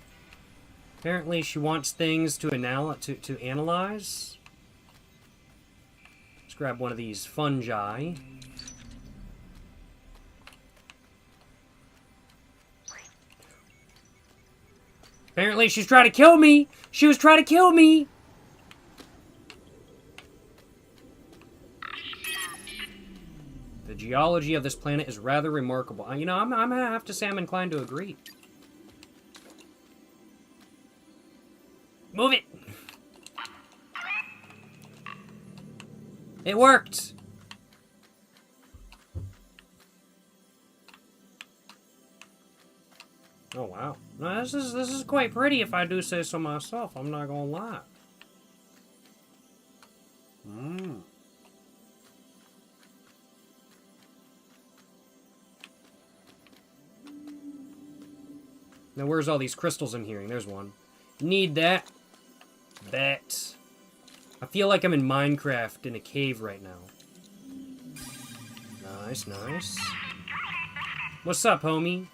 apparently she wants things to analyze. Let's grab one of these fungi. Apparently she's trying to kill me. She was trying to kill me. The geology of this planet is rather remarkable. You know, I'm gonna have to say I'm inclined to agree. Move it. It worked. Oh wow. No, this is quite pretty if I do say so myself. I'm not gonna lie. Now where's all these crystals I'm hearing? There's one. Need that. Bet. I feel like I'm in Minecraft in a cave right now. Nice, nice. What's up, homie?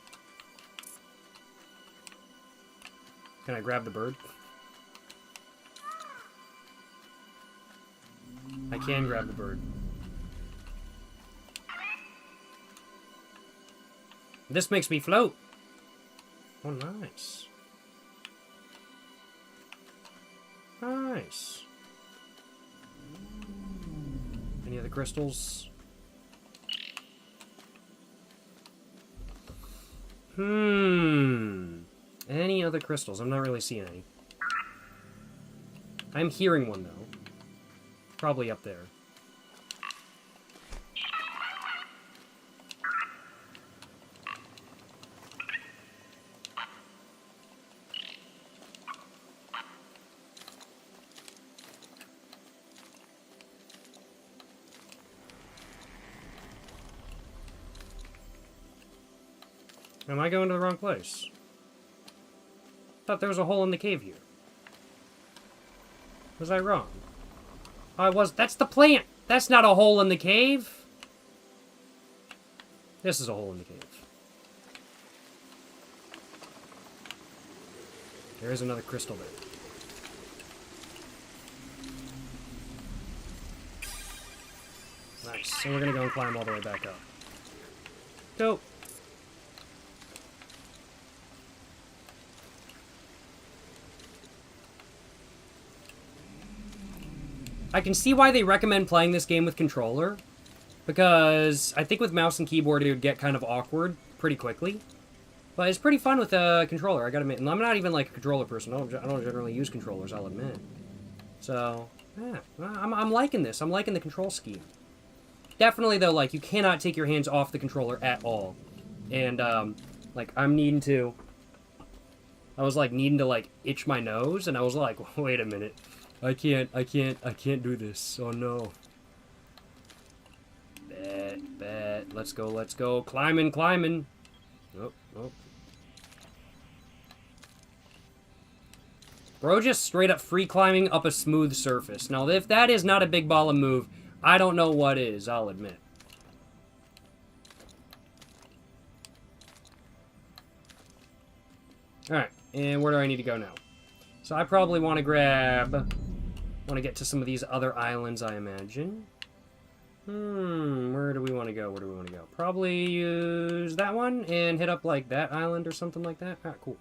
Can I grab the bird? I can grab the bird. This makes me float. Oh, nice. Nice. Any other crystals? Any other crystals? I'm not really seeing any. I'm hearing one, though. Probably up there. Am I going to the wrong place? Thought there was a hole in the cave here. Was I wrong? I was. That's the plant! That's not a hole in the cave! This is a hole in the cave. There is another crystal there. Nice. So we're gonna go and climb all the way back up. Go! I can see why they recommend playing this game with controller, because I think with mouse and keyboard it would get kind of awkward pretty quickly. But it's pretty fun with a controller, I gotta admit. And I'm not even like a controller person. I don't generally use controllers, I'll admit. So, yeah, I'm liking this. I'm liking the control scheme. Definitely, though, like, you cannot take your hands off the controller at all. And, like, I'm needing to... I was, like, needing to, like, itch my nose, and I was like, wait a minute. I can't do this. Oh, no. Bet. Let's go. Climbing. Oh. Bro just straight up free climbing up a smooth surface. Now, if that is not a big baller move, I don't know what is, I'll admit. Alright, and where do I need to go now? So I probably want to get to some of these other islands, I imagine. Where do we want to go? Probably use that one and hit up, like, that island or something like that. Alright, cool.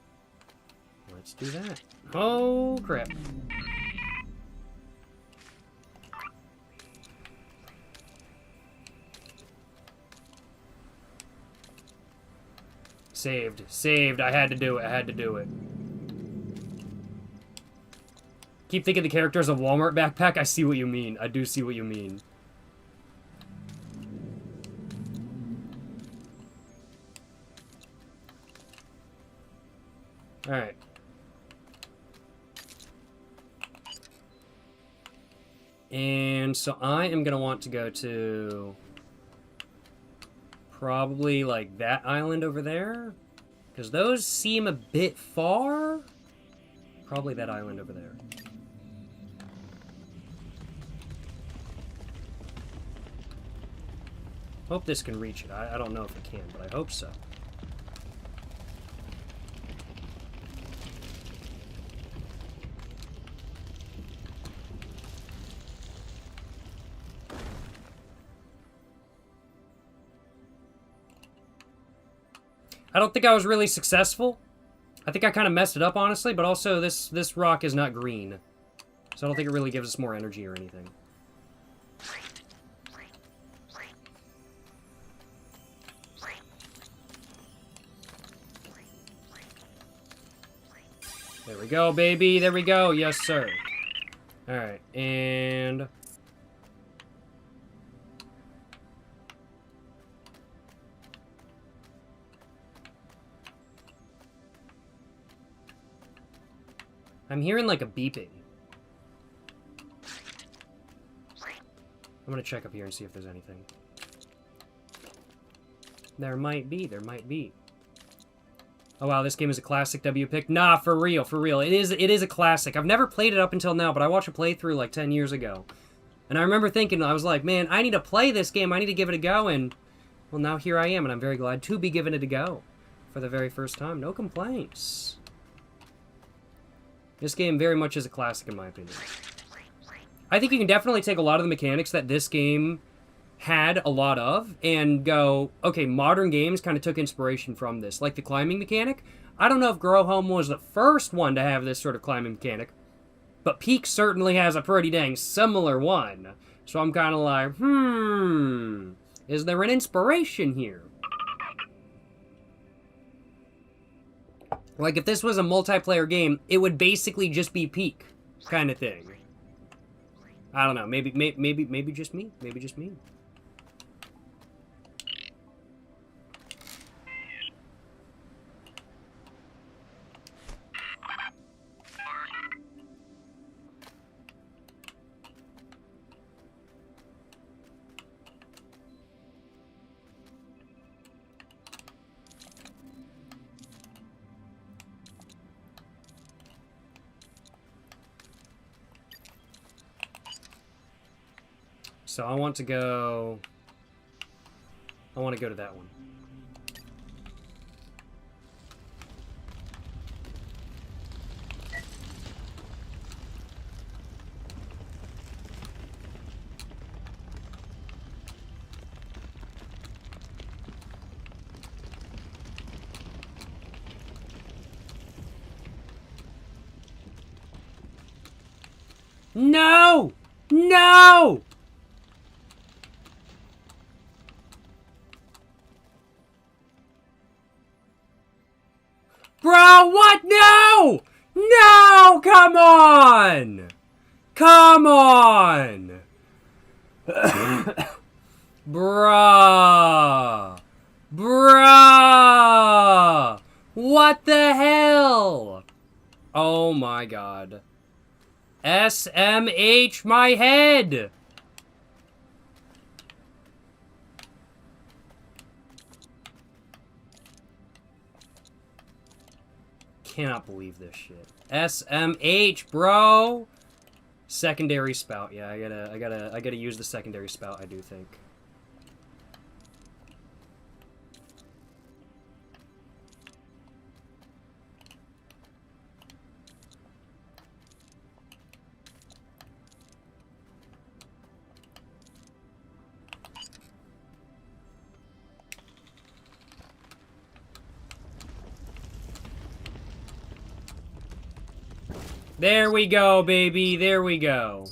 Let's do that. Oh, crap. Saved. I had to do it. Keep thinking the character is a Walmart backpack. I see what you mean. I do see what you mean. Alright. And so I am going to want to go to probably like that island over there. Because those seem a bit far. Probably that island over there. Hope this can reach it. I don't know if it can, but I hope so. I don't think I was really successful. I think I kind of messed it up, honestly, but also this rock is not green. So I don't think it really gives us more energy or anything. There we go, baby. There we go. Yes, sir. Alright, and... I'm hearing, like, a beeping. I'm gonna check up here and see if there's anything. There might be. There might be. Oh, wow, this game is a classic W pick. Nah, for real, for real. It is a classic. I've never played it up until now, but I watched a playthrough like 10 years ago. And I remember thinking, I was like, man, I need to play this game. I need to give it a go. And, well, now here I am, and I'm very glad to be giving it a go for the very first time. No complaints. This game very much is a classic, in my opinion. I think you can definitely take a lot of the mechanics that this game had a lot of and go, okay, modern games kind of took inspiration from this. Like the climbing mechanic. I don't know if Grow Home was the first one to have this sort of climbing mechanic, but Peak certainly has a pretty dang similar one. So I'm kind of like, is there an inspiration here? Like if this was a multiplayer game, it would basically just be Peak kind of thing. I don't know. Maybe just me. Maybe just me. So I want to go to that one. No! No! Bro, what? No! No! Come on! Come on! Bruh! Bruh! What the hell? Oh my god. SMH my head! Cannot believe this shit. SMH, bro. Secondary spout. Yeah, I gotta use the secondary spout, I do think. There we go, baby. There we go.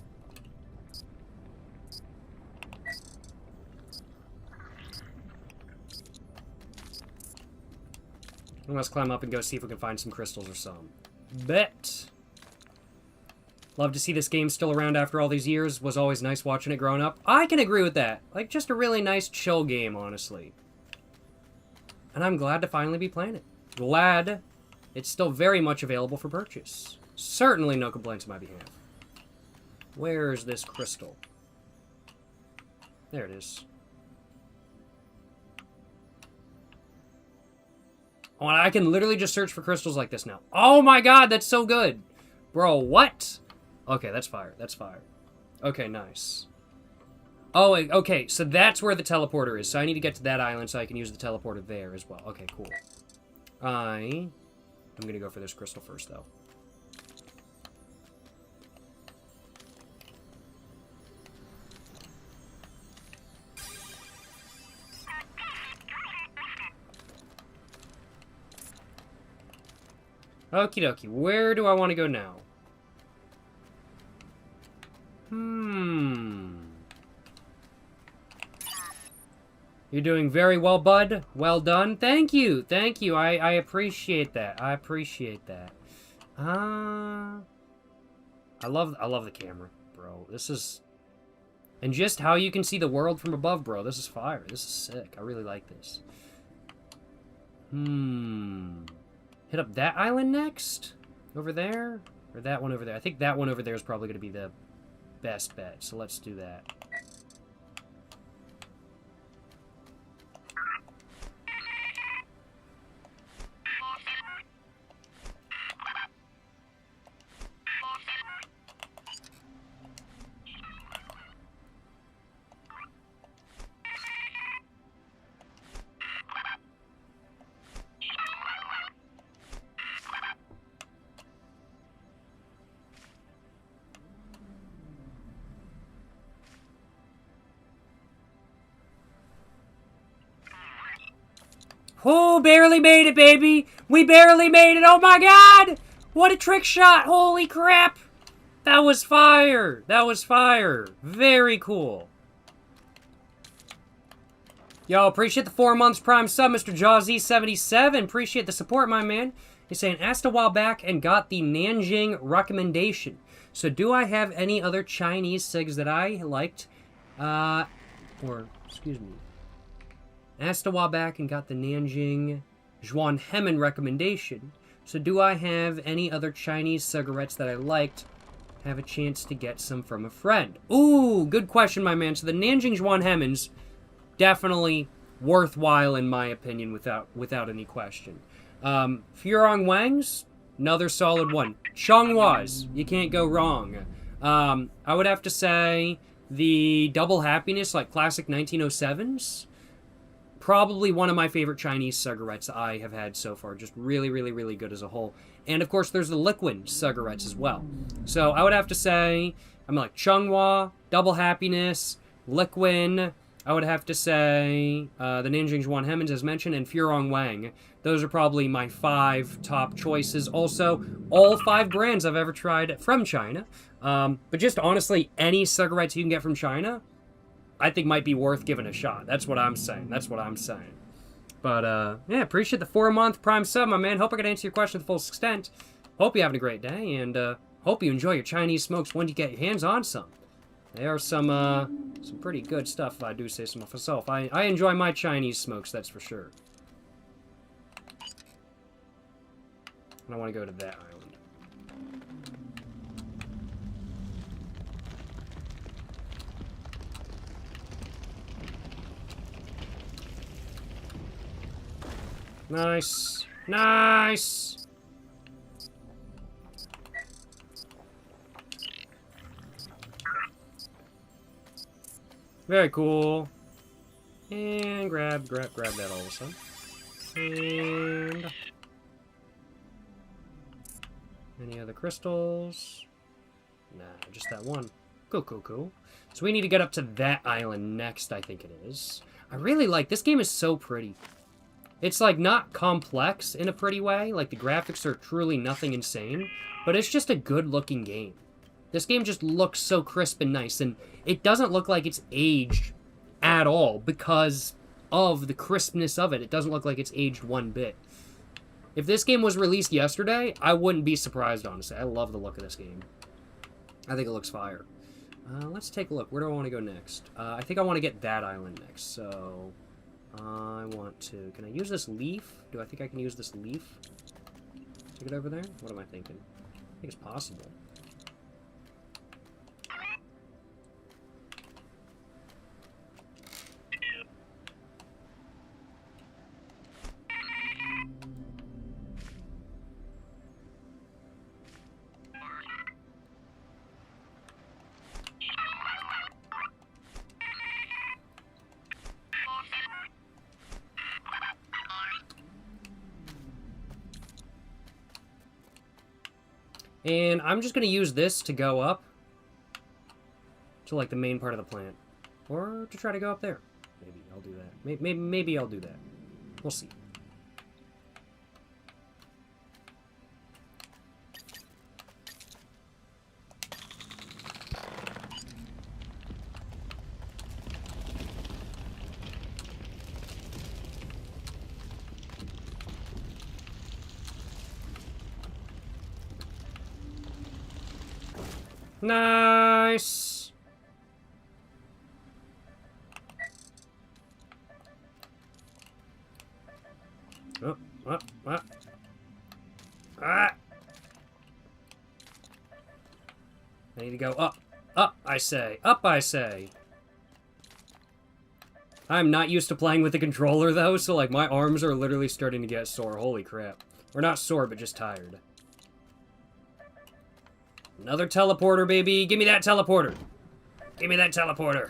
Let's climb up and go see if we can find some crystals or some. Bet. Love to see this game still around after all these years. Was always nice watching it growing up. I can agree with that. Like, just a really nice, chill game, honestly. And I'm glad to finally be playing it. Glad it's still very much available for purchase. Certainly no complaints on my behalf. Where's this crystal? There it is. Oh, and I can literally just search for crystals like this now. Oh my god, that's so good! Bro, what? Okay, that's fire. That's fire. Okay, nice. Oh, wait, okay, so that's where the teleporter is. So I need to get to that island so I can use the teleporter there as well. Okay, cool. I'm gonna go for this crystal first, though. Okie dokie. Where do I want to go now? You're doing very well, bud. Well done. Thank you. Thank you. I appreciate that. I appreciate that. I love the camera, bro. This is... And just how you can see the world from above, bro. This is fire. This is sick. I really like this. Hit up that island next? Over there? Or that one over there? I think that one over there is probably going to be the best bet. So let's do that. Oh, barely made it, baby! We barely made it! Oh my god! What a trick shot! Holy crap! That was fire! That was fire! Very cool. Yo, appreciate the 4 months Prime sub, Mr. Jawsy77. Appreciate the support, my man. He's saying, asked a while back and got the Nanjing recommendation. So do I have any other Chinese SIGs that I liked? Excuse me. Asked a while back and got the Nanjing Zhuanghemen recommendation. So do I have any other Chinese cigarettes that I liked? Have a chance to get some from a friend. Ooh, good question, my man. So the Nanjing Zhuanghemens, definitely worthwhile in my opinion, without any question. Furong Wangs, another solid one. Chonghua's, you can't go wrong. I would have to say the Double Happiness, like classic 1907s. Probably one of my favorite Chinese cigarettes I have had so far. Just really, really, really good as a whole. And of course, there's the Liquid cigarettes as well. So I would have to say, I'm like Chonghua, Double Happiness, Liquid. I would have to say the Nanjing Zhuanghemens, as mentioned, and Furong Wang. Those are probably my 5 top choices. Also, all 5 brands I've ever tried from China. But just honestly, any cigarettes you can get from China, I think might be worth giving a shot. That's what I'm saying. That's what I'm saying. But, yeah, appreciate the 4-month Prime sub, my man. Hope I could answer your question to the full extent. Hope you're having a great day, and hope you enjoy your Chinese smokes when you get your hands on some. They are some pretty good stuff, if I do say so myself. I enjoy my Chinese smokes, that's for sure. And I want to go to that island. Nice. Nice! Very cool. And grab that also. And any other crystals? Nah, just that one. Cool. So we need to get up to that island next, I think it is. I really like, this game is so pretty. It's, like, not complex in a pretty way. Like, the graphics are truly nothing insane. But it's just a good-looking game. This game just looks so crisp and nice. And it doesn't look like it's aged at all because of the crispness of it. It doesn't look like it's aged one bit. If this game was released yesterday, I wouldn't be surprised, honestly. I love the look of this game. I think it looks fire. Let's take a look. Where do I want to go next? I think I want to get that island next, so... I want to... Can I use this leaf? Do I think I can use this leaf to get over there? What am I thinking? I think it's possible. And I'm just going to use this to go up to, like, the main part of the plant. Or to try to go up there. Maybe I'll do that. Maybe I'll do that. We'll see. Nice. Oh, oh, oh. Ah! I need to go up. Up, I say. Up, I say. I'm not used to playing with the controller, though, so, like, my arms are literally starting to get sore. Holy crap. Or not sore, but just tired. Another teleporter, baby. Give me that teleporter. Give me that teleporter.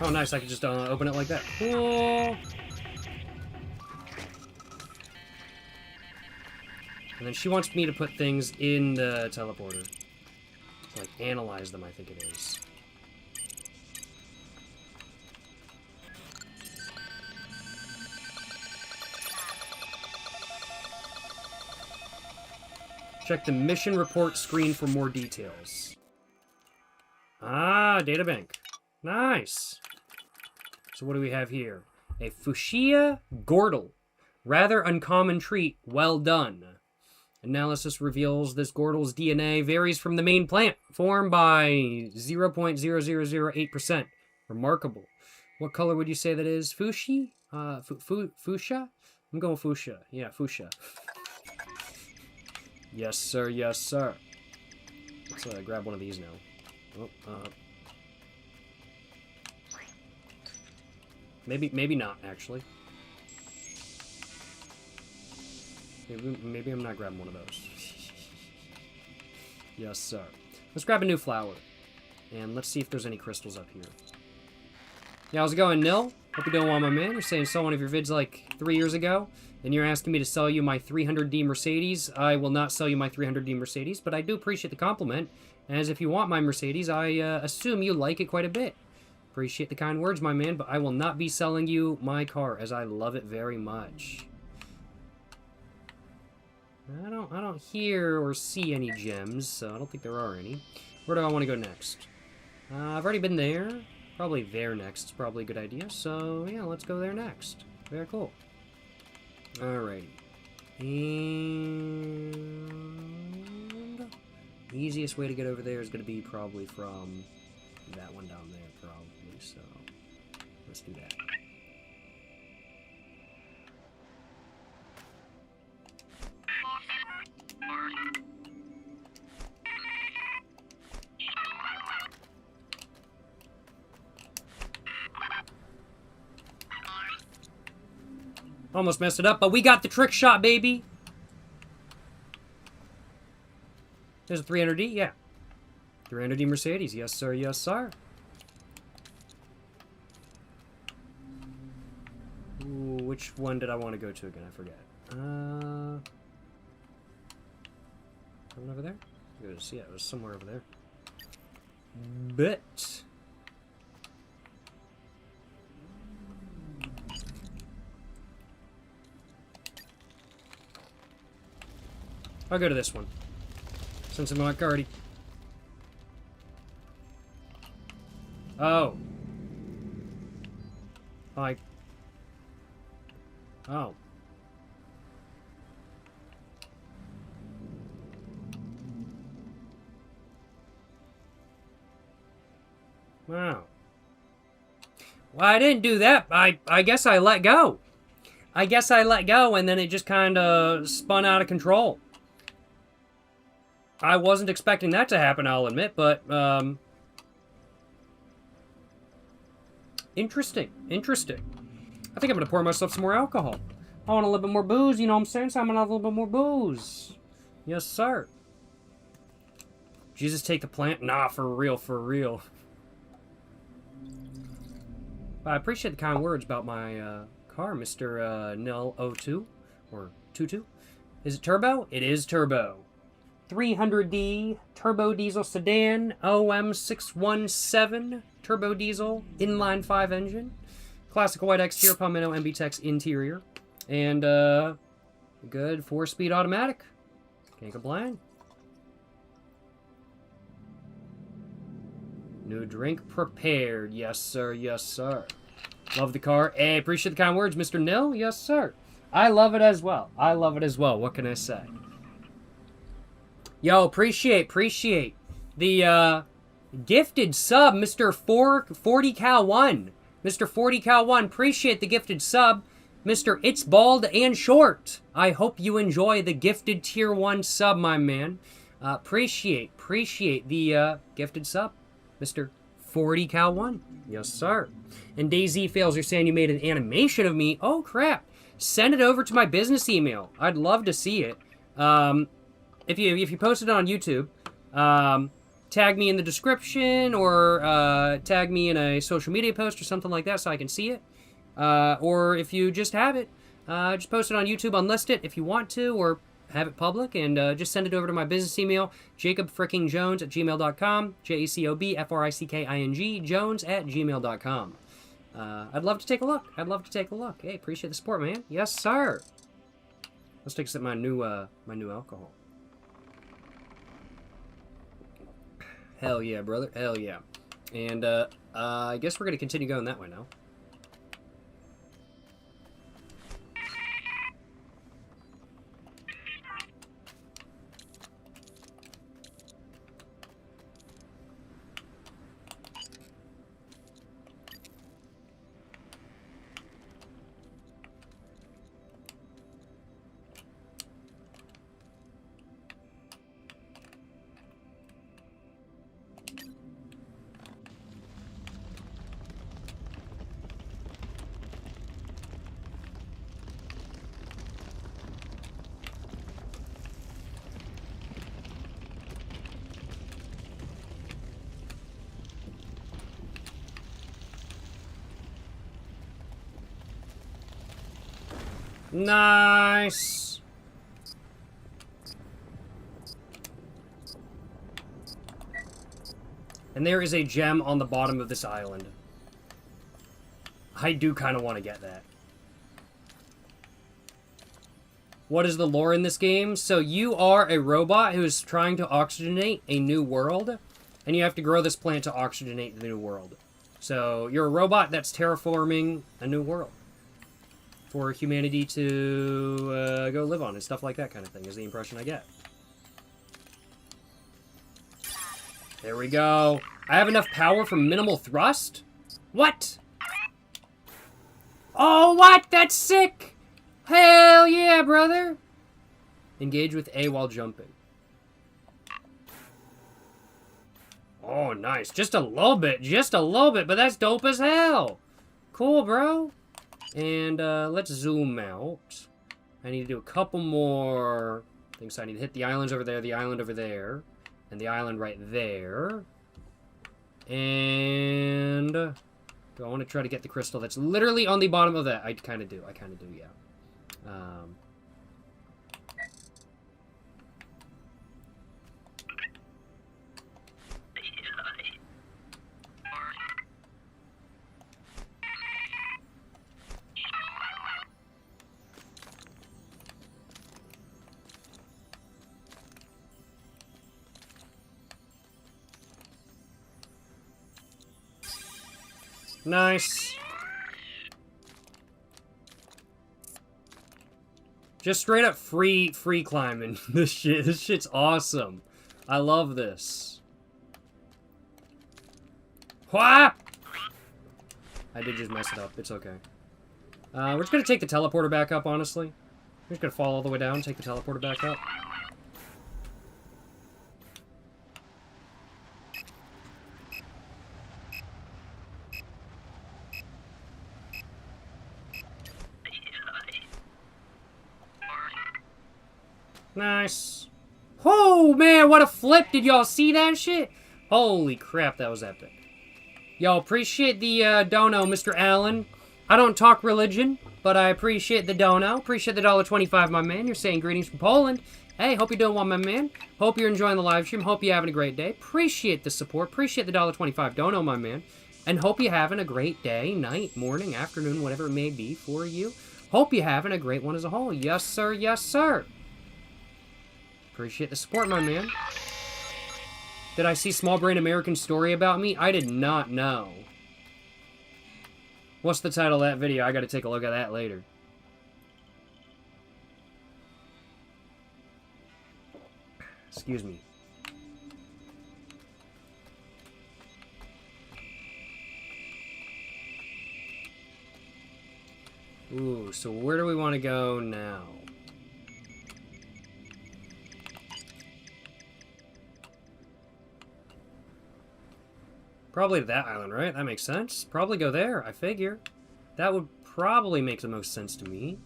Oh, nice. I can just open it like that. Cool. And then she wants me to put things in the teleporter. To, like, analyze them, I think it is. Check the mission report screen for more details. Ah, databank. Nice. So what do we have here? A fuchsia gordle. Rather uncommon treat. Well done. Analysis reveals this gordle's DNA varies from the main plant, formed by 0.0008%. Remarkable. What color would you say that is? Fuchsia? Fuchsia? I'm going fuchsia. Yeah, fuchsia. Yes, sir. Yes, sir. Let's grab one of these now. Oh, maybe not, actually. Maybe I'm not grabbing one of those. Yes, sir. Let's grab a new flower. And let's see if there's any crystals up here. Yeah, how's it going, Nil? Hope you're doing well, my man. You're saying saw one of your vids like 3 years ago, and you're asking me to sell you my 300D Mercedes. I will not sell you my 300D Mercedes, but I do appreciate the compliment. As if you want my Mercedes, I assume you like it quite a bit. Appreciate the kind words, my man, but I will not be selling you my car, as I love it very much. I don't hear or see any gems, so I don't think there are any. Where do I want to go next? I've already been there. Probably there next is probably a good idea, so yeah, let's go there next. Very cool. Alrighty. And the easiest way to get over there is going to be probably from that one down there, probably, so let's do that. Almost messed it up, but we got the trick shot, baby. There's a 300D, yeah. 300D Mercedes, yes sir, yes sir. Ooh, which one did I want to go to again? I forget. One over there? Yeah, it was somewhere over there. But I'll go to this one. Since I'm like already. Oh. Like. Oh. Wow. Well, I didn't do that. I guess I let go. I guess I let go and then it just kind of spun out of control. I wasn't expecting that to happen, I'll admit, but, interesting. Interesting. I think I'm going to pour myself some more alcohol. I want a little bit more booze, you know what I'm saying? So I'm going to have a little bit more booze. Yes, sir. Jesus, take the plant? Nah, for real, for real. I appreciate the kind words about my, car, Mr. Nil02, or 22. Is it turbo? It is turbo. 300D turbo diesel sedan, OM617 turbo diesel, inline 5 engine, classic white exterior, Palmetto MB-Tex interior, and good 4-speed automatic. Can't complain. New drink prepared. Yes, sir. Yes, sir. Love the car. Hey, appreciate the kind words, Mr. Nil. Yes, sir. I love it as well. I love it as well. What can I say? Yo, appreciate the gifted sub, Mr. 40cal1. Mr. 40cal1, appreciate the gifted sub. Mr. It's Bald and Short, I hope you enjoy the gifted tier 1 sub, my man. Appreciate the gifted sub, Mr. 40cal1. Yes, sir. And DayZ Fails, you're saying you made an animation of me. Oh, crap. Send it over to my business email. I'd love to see it. If you post it on YouTube, tag me in the description or tag me in a social media post or something like that so I can see it. Or if you just have it, just post it on YouTube, unlist it if you want to, or have it public, and just send it over to my business email, jacobjones@gmail.com, jacobfricking jones@gmail.com. I'd love to take a look. Hey, appreciate the support, man. Yes, sir. Let's take a sip of my new alcohol. Hell yeah, brother. Hell yeah. And I guess we're gonna continue going that way now. Nice. And there is a gem on the bottom of this island. I do kind of want to get that. What is the lore in this game? So you are a robot who is trying to oxygenate a new world, and you have to grow this plant to oxygenate the new world. So you're a robot that's terraforming a new world for humanity to go live on and stuff like that kind of thing is the impression I get. There we go. I have enough power for minimal thrust? What? Oh, what? That's sick! Hell yeah, brother! Engage with A while jumping. Oh, nice. Just a little bit, but that's dope as hell. Cool, bro. And let's zoom out. I need to do a couple more things. I need to hit the islands over there, the island over there, and the island right there. And do I want to try to get the crystal that's literally on the bottom of that? I kind of do, yeah. Nice. Just straight up free climbing. This shit's awesome. I love this. Whap! I did just mess it up. It's okay. We're just gonna take the teleporter back up, honestly. We're just gonna fall all the way down, take the teleporter back up. Nice. Oh, man, what a flip. Did y'all see that shit? Holy crap, that was epic. Yo, appreciate the dono, Mr. Allen. I don't talk religion, but I appreciate the dono. Appreciate the $1.25, my man. You're saying greetings from Poland. Hey, hope you're doing well, my man. Hope you're enjoying the live stream. Hope you're having a great day. Appreciate the support. Appreciate the $1.25 dono, my man. And hope you're having a great day, night, morning, afternoon, whatever it may be for you. Hope you're having a great one as a whole. Yes, sir. Yes, sir. Appreciate the support, my man. Did I see Small Brain American Story about me? I did not know. What's the title of that video? I gotta take a look at that later. Excuse me. Ooh, so where do we want to go now? Probably that island, right? That makes sense. Probably go there, I figure. That would probably make the most sense to me.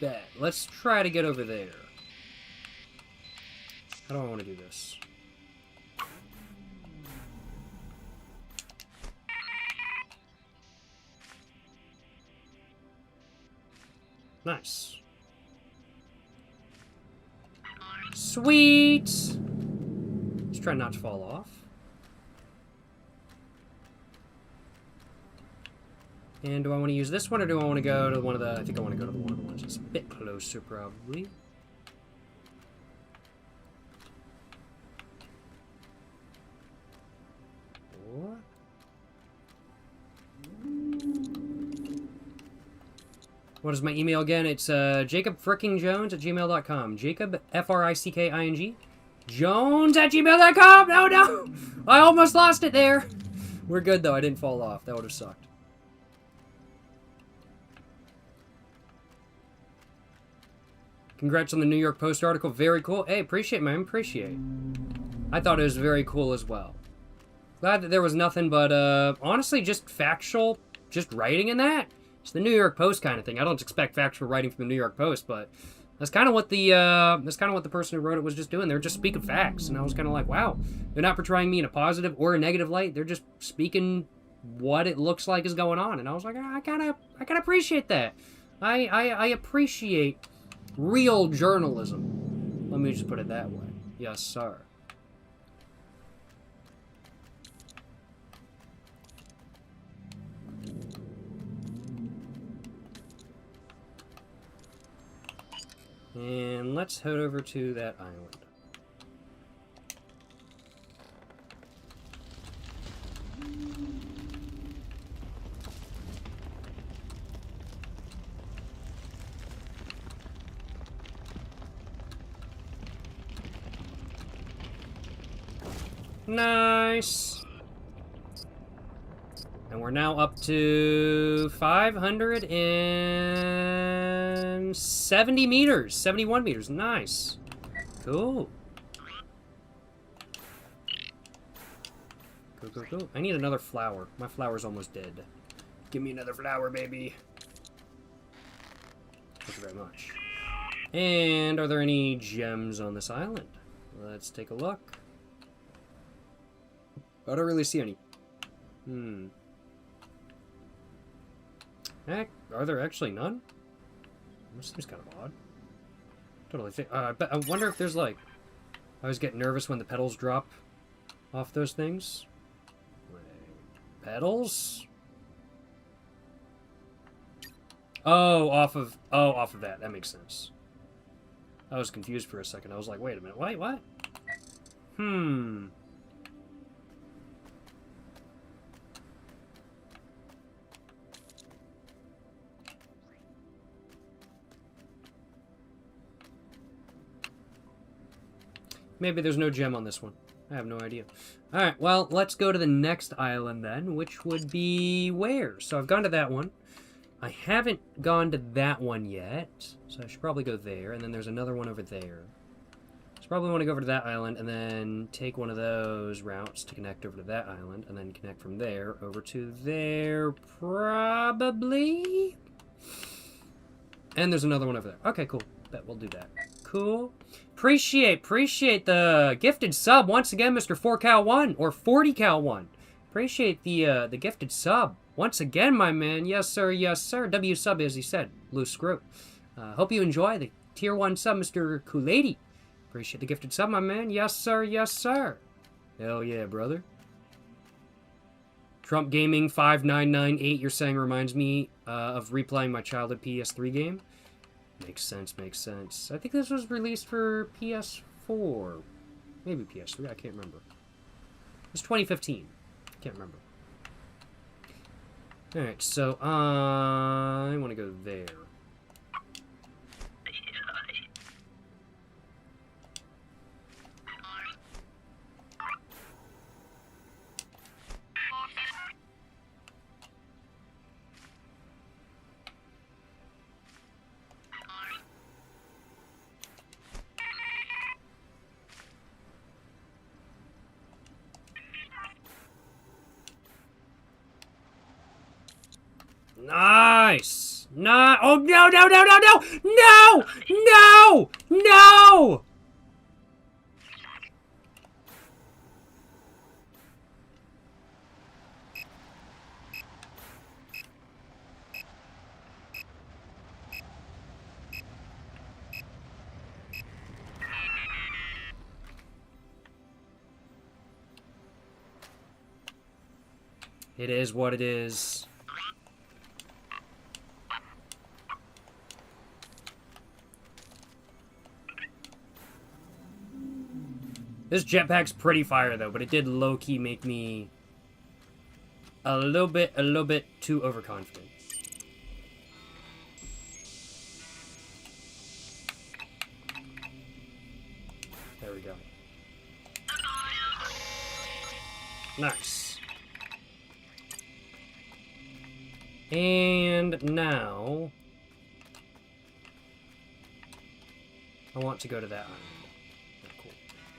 Bet. Let's try to get over there. How do I want to do this? Nice. Sweet! Let's try not to fall off. And do I want to use this one, or do I want to go to one of the... I think I want to go to one of the ones that's a bit closer, probably. What is my email again? It's jacobjones@gmail.com. Jacob, F-R-I-C-K-I-N-G. Jones@gmail.com! No, no! I almost lost it there! We're good, though. I didn't fall off. That would have sucked. Congrats on the New York Post article. Very cool. Hey, appreciate, man. Appreciate. I thought it was very cool as well. Glad that there was nothing but, honestly, just factual, just writing in that. It's the New York Post kind of thing. I don't expect factual writing from the New York Post, but that's kind of what the person who wrote it was just doing. They're just speaking facts, and I was kind of like, wow, they're not portraying me in a positive or a negative light. They're just speaking what it looks like is going on, and I was like, I gotta appreciate that. I appreciate real journalism. Let me just put it that way. Yes, sir. And let's head over to that island. Nice. And we're now up to 570 meters. 71 meters. Nice. Cool. Go, go, go. I need another flower. My flower's almost dead. Give me another flower, baby. Thank you very much. And are there any gems on this island? Let's take a look. I don't really see any. Heck, are there actually none? This seems kind of odd. Totally think. I wonder if there's like. I always get nervous when the petals drop off those things. Wait, petals? Oh, off of that. That makes sense. I was confused for a second. I was like, wait a minute. Wait, what? Maybe there's no gem on this one. I have no idea. Alright, well, let's go to the next island then, which would be where? So I've gone to that one. I haven't gone to that one yet, so I should probably go there, and then there's another one over there. So probably want to go over to that island, and then take one of those routes to connect over to that island, and then connect from there over to there, probably? And there's another one over there. Okay, cool. Bet we'll do that. Cool. Appreciate the gifted sub once again, Mr. 4Cal1 or 40Cal1. Appreciate the gifted sub once again, my man. Yes, sir. Yes, sir. W sub, as he said. Loose screw. Hope you enjoy the tier 1 sub, Mr. Koolady. Appreciate the gifted sub, my man. Yes, sir. Yes, sir. Hell yeah, brother. Trump Gaming 5998, you're saying reminds me of replaying my childhood PS3 game. Makes sense, makes sense. I think this was released for PS4. Maybe PS3, I can't remember. It's 2015. Can't remember. Alright, so, I want to go there. Nice! No! Oh, no, no, no, no, no! No! No! No! It is what it is. This jetpack's pretty fire, though, but it did low-key make me a little bit too overconfident. There we go. Nice. And now I want to go to that island.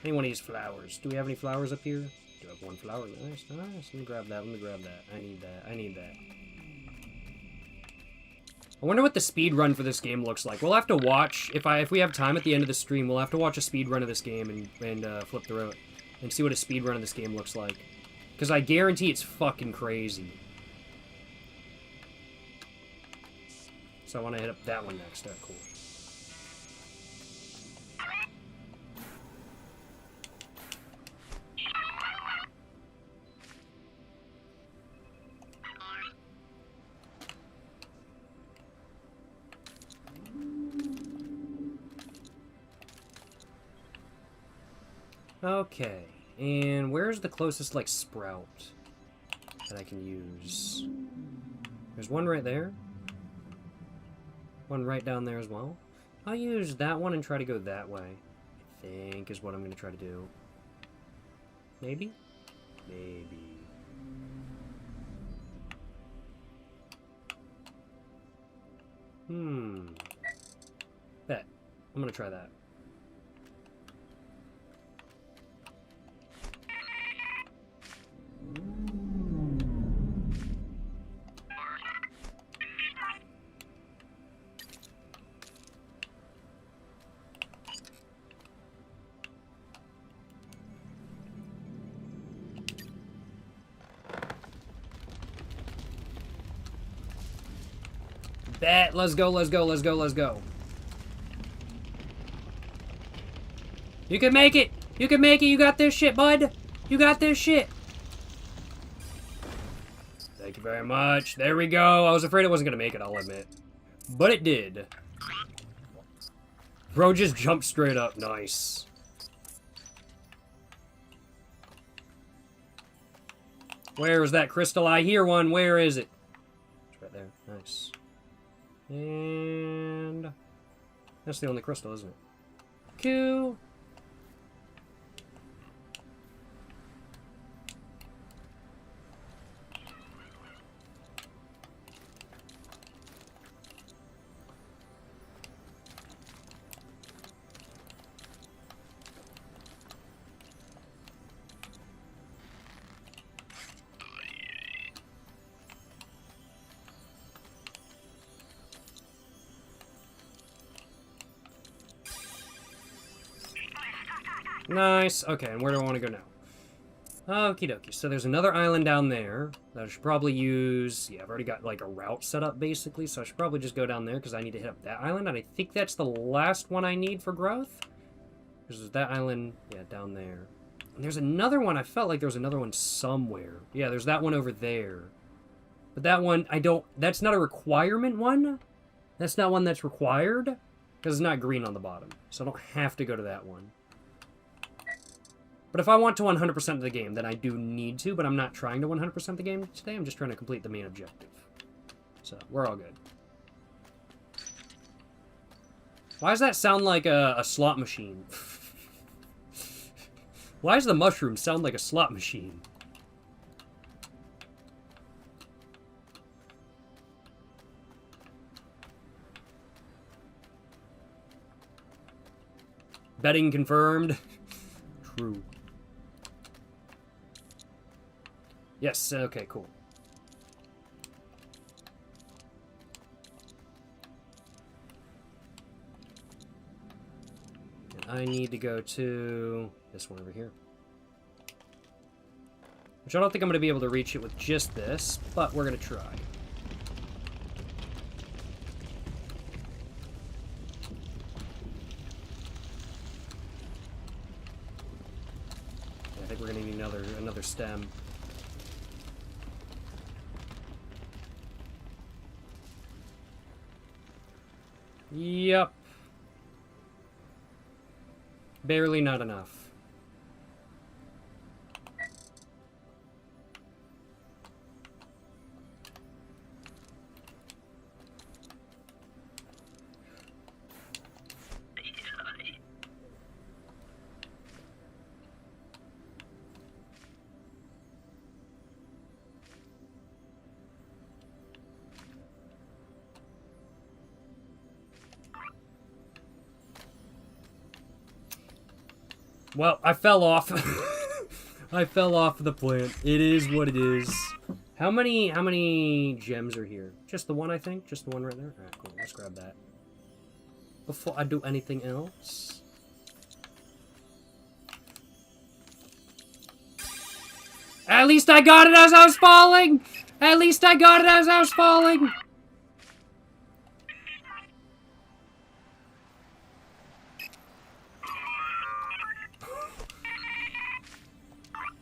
Any one of these flowers. Do we have any flowers up here? Do I have one flower? Nice, nice. Let me grab that. Let me grab that. I need that. I need that. I wonder what the speed run for this game looks like. We'll have to watch, if we have time at the end of the stream, we'll have to watch a speed run of this game and flip through it and see what a speed run of this game looks like. Because I guarantee it's fucking crazy. So I want to hit up that one next. Alright, cool. Okay, and where's the closest, like, sprout that I can use? There's one right there. One right down there as well. I'll use that one and try to go that way, I think is what I'm going to try to do. Maybe? Maybe. Bet. I'm going to try that. Bet. Let's go, let's go, let's go, let's go. You can make it! You can make it! You got this shit, bud! You got this shit! Thank you very much. There we go. I was afraid it wasn't gonna make it, I'll admit. But it did. Bro just jumped straight up. Nice. Where is that crystal? I hear one. Where is it? It's right there. Nice. And that's the only crystal, isn't it? Cool. Nice. Okay, and where do I want to go now? Okie dokie. So there's another island down there that I should probably use. Yeah, I've already got like a route set up basically, so I should probably just go down there because I need to hit up that island, and I think that's the last one I need for growth. There's that island, yeah, down there. And there's another one. I felt like there was another one somewhere. Yeah, there's that one over there. But that one, that's not a requirement one. That's not one that's required because it's not green on the bottom. So I don't have to go to that one. But if I want to 100% the game, then I do need to, but I'm not trying to 100% the game today. I'm just trying to complete the main objective. So, we're all good. Why does that sound like a slot machine? Why does the mushroom sound like a slot machine? Betting confirmed. True. Yes, okay, cool. And I need to go to this one over here. Which I don't think I'm going to be able to reach it with just this, but we're going to try. I think we're going to need another stem. Yep. Barely not enough. Well, I fell off. I fell off the plant. It is what it is. How many gems are here? Just the one, I think? Just the one right there? Alright, cool. Let's grab that. Before I do anything else. At least I got it as I was falling! At least I got it as I was falling!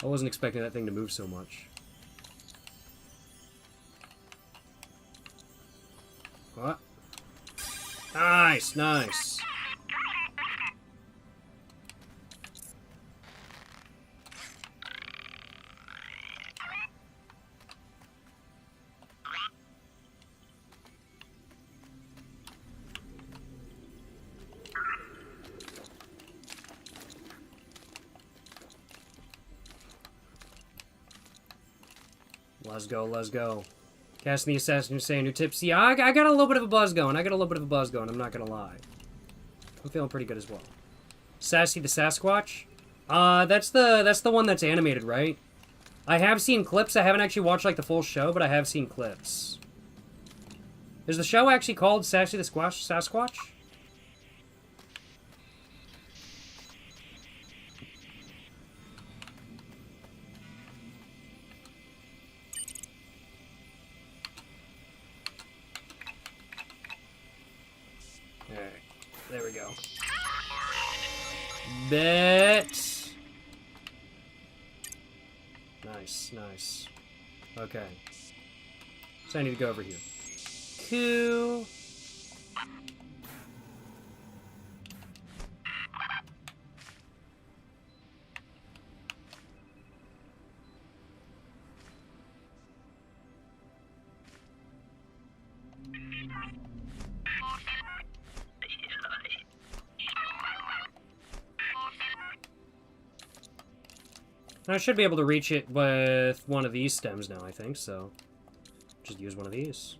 I wasn't expecting that thing to move so much. What? Nice, nice. Let's go, let's go. Casting the assassin who's saying your tips. Yeah, I got a little bit of a buzz going. I'm not gonna lie. I'm feeling pretty good as well. Sassy the Sasquatch? That's the one that's animated, right? I have seen clips. I haven't actually watched, like, the full show, but I have seen clips. Is the show actually called Sassy the Sasquatch? There we go. Bet. Nice, nice. Okay. So I need to go over here. Cool. I should be able to reach it with one of these stems now, I think, so just use one of these.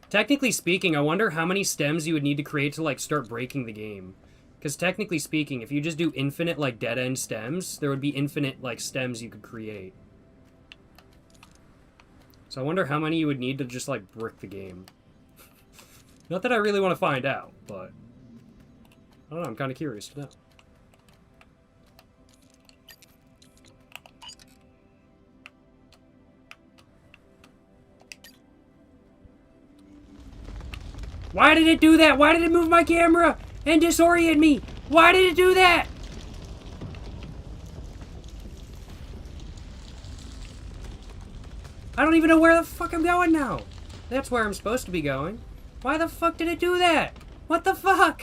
Technically speaking, I wonder how many stems you would need to create to, like, start breaking the game. Because technically speaking, if you just do infinite, like, dead-end stems, there would be infinite, like, stems you could create. So I wonder how many you would need to just, like, brick the game. Not that I really want to find out, but I don't know, I'm kind of curious to know. Why did it do that? Why did it move my camera and disorient me? Why did it do that? I don't even know where the fuck I'm going now. That's where I'm supposed to be going. Why the fuck did it do that? What the fuck?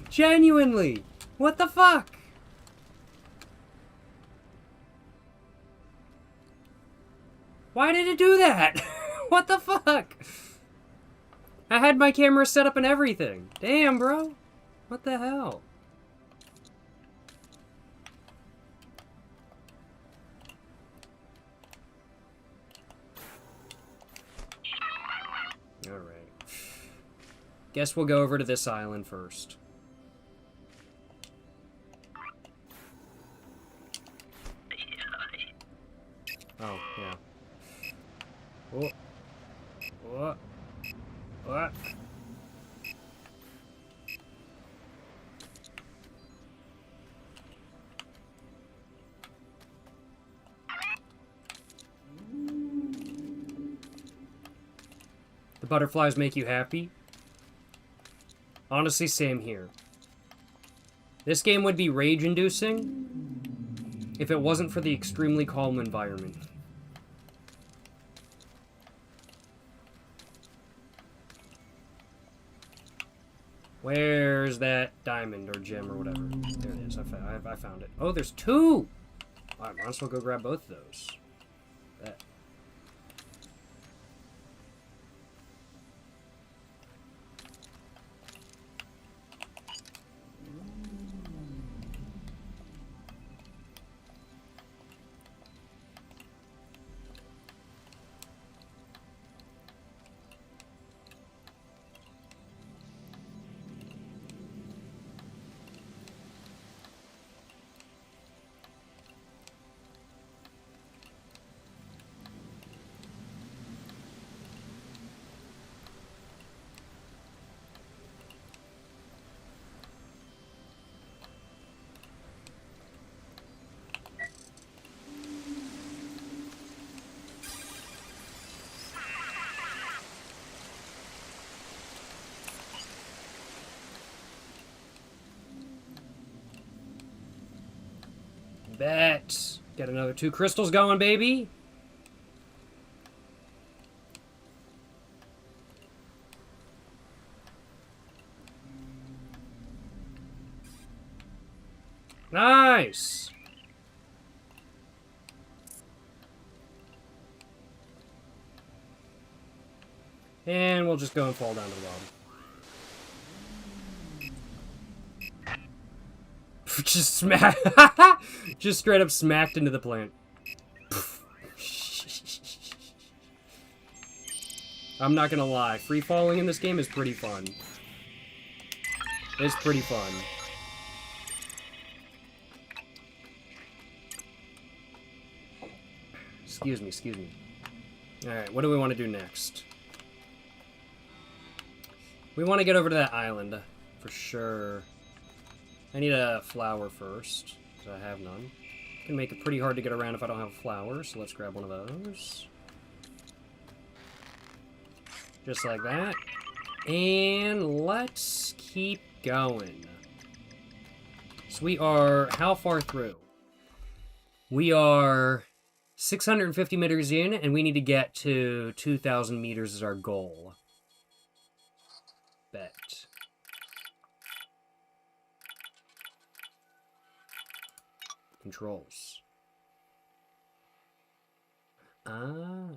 Genuinely. What the fuck? Why did it do that? What the fuck? I had my camera set up and everything. Damn, bro. What the hell? Alright. Guess we'll go over to this island first. Oh, yeah. Oh. What? What? The butterflies make you happy? Honestly, same here. This game would be rage-inducing if it wasn't for the extremely calm environment. Where's that diamond or gem or whatever? There it is. I found it. Oh, there's two! I might as well go grab both of those. Bet. Bet. Get another 2 crystals going, baby. Nice. And we'll just go and fall down to the bottom. Just smack. Just straight up smacked into the plant. I'm not gonna lie. Free falling in this game is pretty fun. It's pretty fun. Excuse me, excuse me. Alright, what do we want to do next? We want to get over to that island, for sure. I need a flower first, because I have none. Can make it pretty hard to get around if I don't have a flower, so let's grab one of those. Just like that. And let's keep going. So we are how far through? We are 650 meters in, and we need to get to 2,000 meters as our goal. Bet. Controls.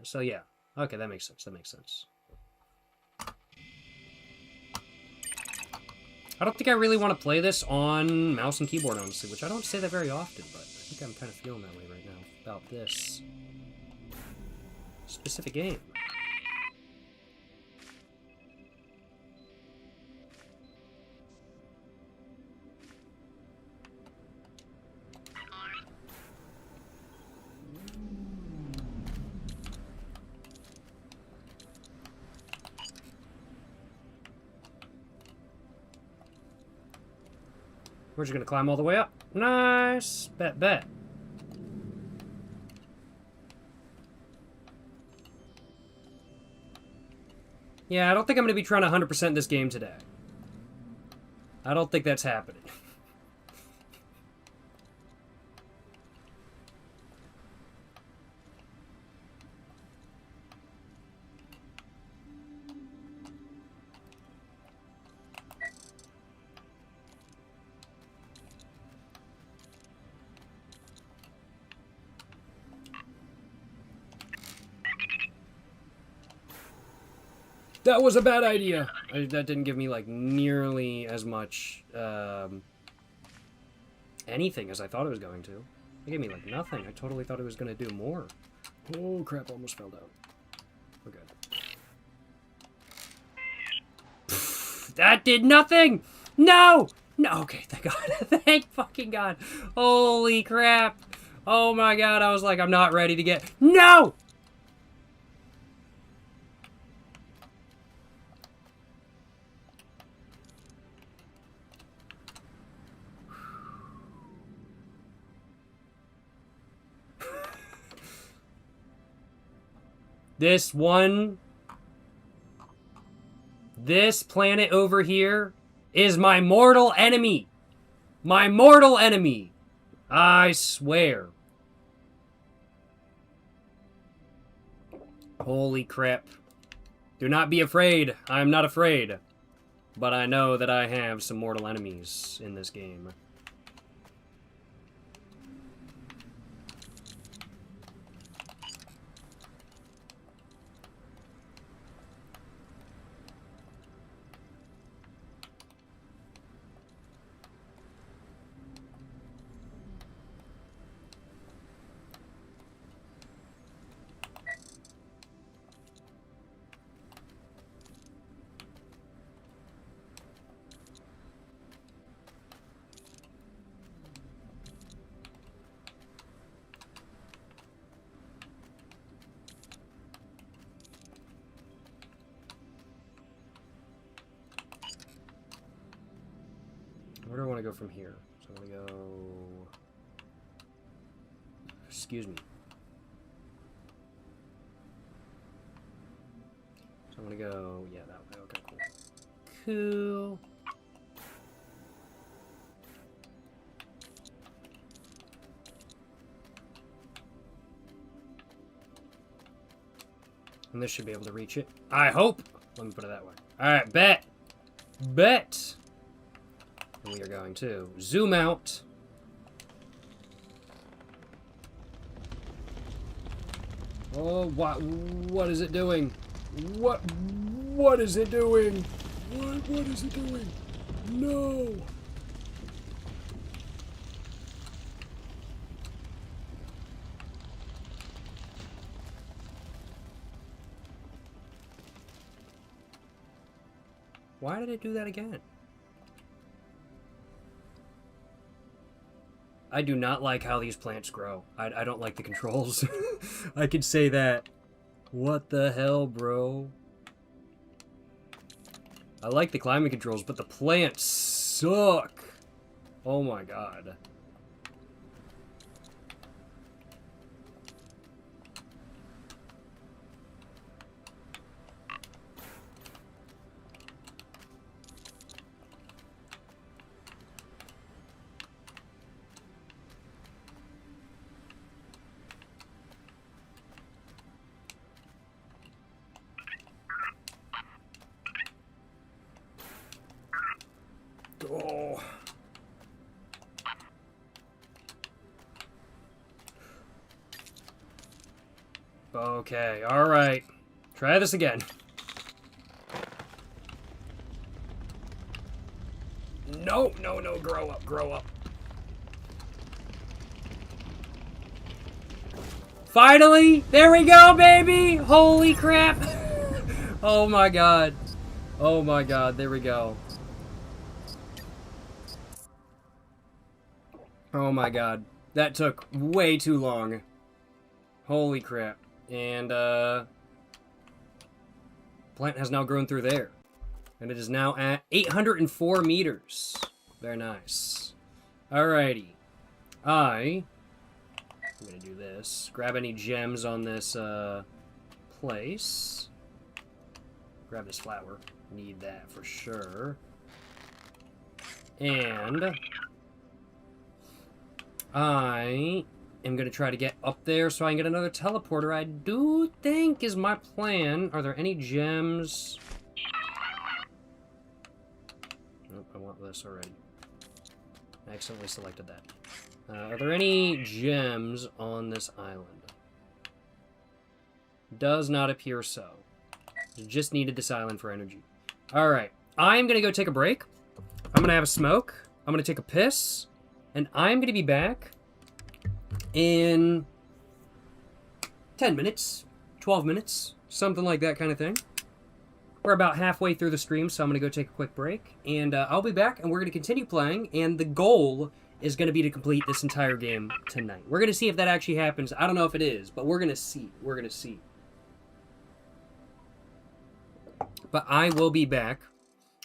So yeah. Okay, that makes sense. That makes sense. I don't think I really want to play this on mouse and keyboard, honestly, which I don't say that very often, but I think I'm kind of feeling that way right now about this specific game. We're just gonna climb all the way up. Nice. Bet, bet. Yeah, I don't think I'm gonna be trying to 100% this game today. I don't think that's happening. That was a bad idea. That didn't give me, like, nearly as much, anything as I thought it was going to. It gave me, like, nothing. I totally thought it was going to do more. Oh, crap, almost fell down. We're good. That did nothing! No! No, okay, thank God. Thank fucking God. Holy crap. Oh my God, I was like, I'm not ready to get... No! This planet over here is my mortal enemy. My mortal enemy. I swear. Holy crap. Do not be afraid. I'm not afraid. But I know that I have some mortal enemies in this game. Where do I want to go from here? So I'm going to go... Excuse me. So I'm going to go... Yeah, that way. Okay, cool. Cool. And this should be able to reach it. I hope! Let me put it that way. Alright, bet! Bet! And we are going to zoom out. Oh, what is it doing? What is it doing? What is it doing? No! Why did it do that again? I do not like how these plants grow. I don't like the controls. I could say that. What the hell, bro? I like the climate controls, but the plants suck. Oh my God. Oh. Okay, alright. Try this again. No, no, no, grow up, grow up. Finally! There we go, baby! Holy crap! Oh my God. Oh my God, there we go. Oh my God. That took way too long. Holy crap. And, plant has now grown through there. And it is now at 804 meters. Very nice. Alrighty. I'm gonna do this. Grab any gems on this, place. Grab this flower. Need that for sure. And I am going to try to get up there so I can get another teleporter. I do think is my plan. Are there any gems? Nope, I want this already. I accidentally selected that. Are there any gems on this island? Does not appear so. Just needed this island for energy. All right. I'm going to go take a break. I'm going to have a smoke. I'm going to take a piss. And I'm going to be back in 10 minutes, 12 minutes, something like that kind of thing. We're about halfway through the stream, so I'm going to go take a quick break. And I'll be back, and we're going to continue playing. And the goal is going to be to complete this entire game tonight. We're going to see if that actually happens. I don't know if it is, but we're going to see. We're going to see. But I will be back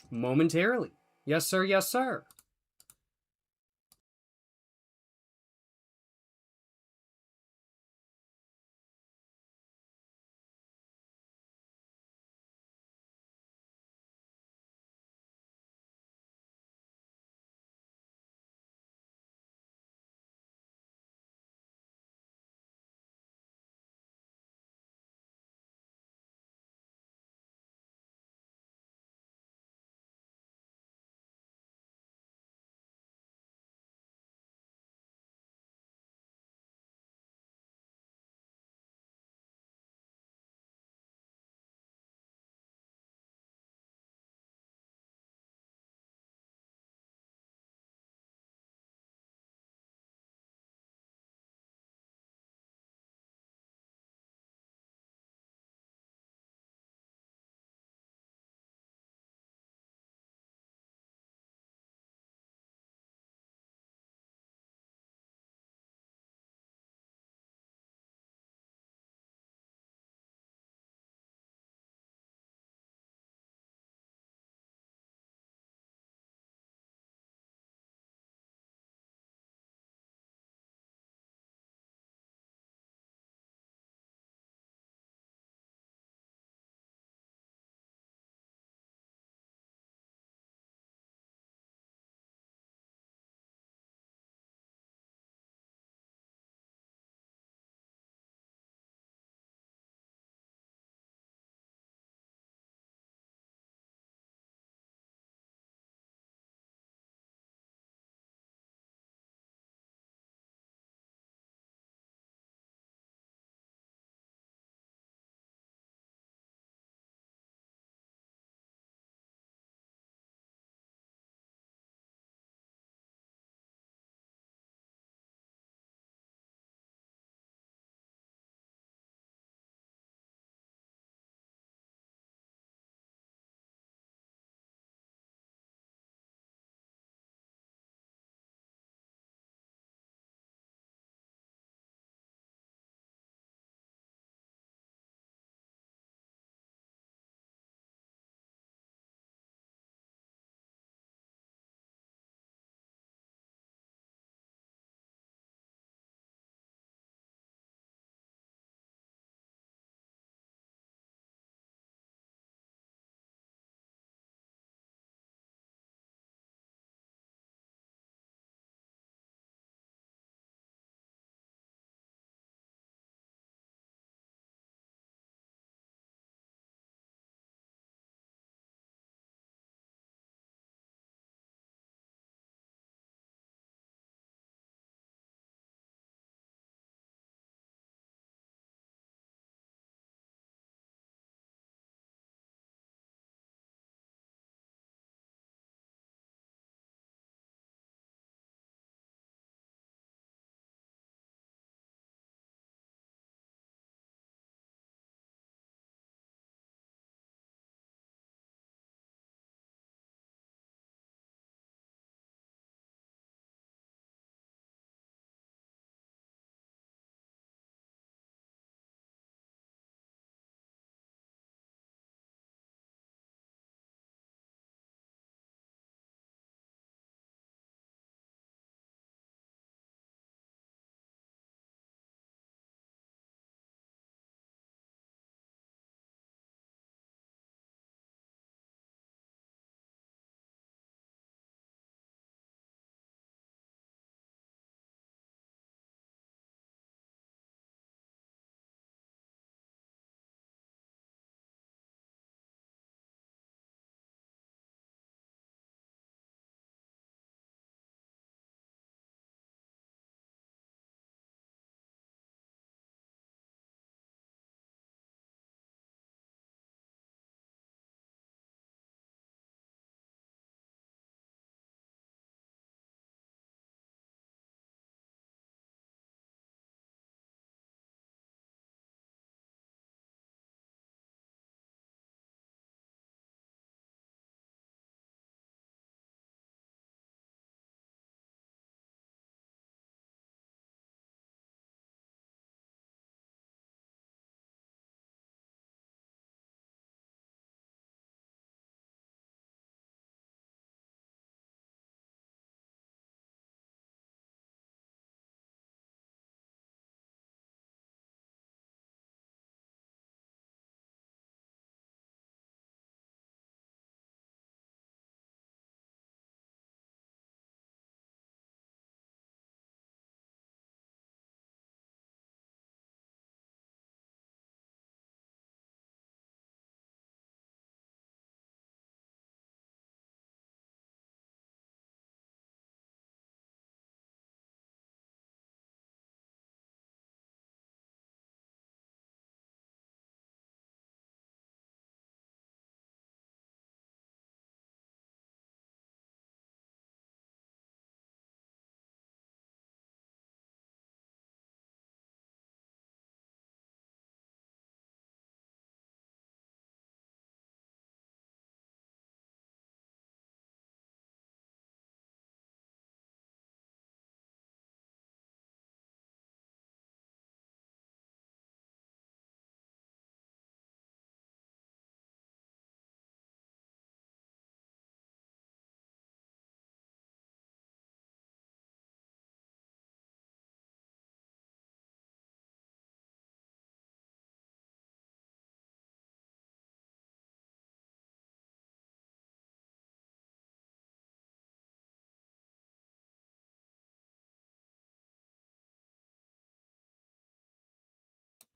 momentarily. Yes, sir. Yes, sir.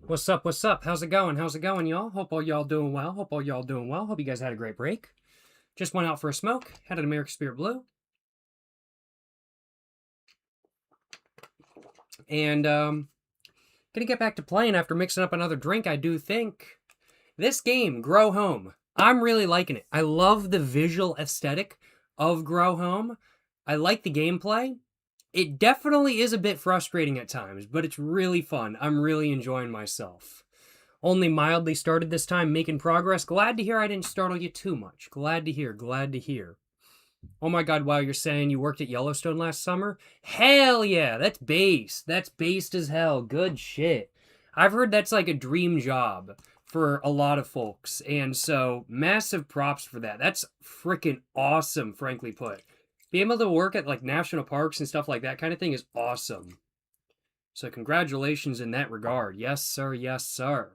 What's up? What's up? How's it going? How's it going, y'all? Hope all y'all doing well. Hope all y'all doing well. Hope you guys had a great break. Just went out for a smoke. Had an American Spirit Blue. And, gonna get back to playing after mixing up another drink, I do think. This game, Grow Home, I'm really liking it. I love the visual aesthetic of Grow Home. I like the gameplay. It definitely is a bit frustrating at times, but it's really fun. I'm really enjoying myself. Only mildly started this time, making progress. Glad to hear I didn't startle you too much. Glad to hear, glad to hear. Oh my god, wow, you're saying you worked at Yellowstone last summer? Hell yeah, that's based. That's based as hell. Good shit. I've heard that's like a dream job for a lot of folks, and so massive props for that. That's freaking awesome, frankly put. Being able to work at like national parks and stuff like that kind of thing is awesome. So congratulations in that regard. Yes, sir. Yes, sir.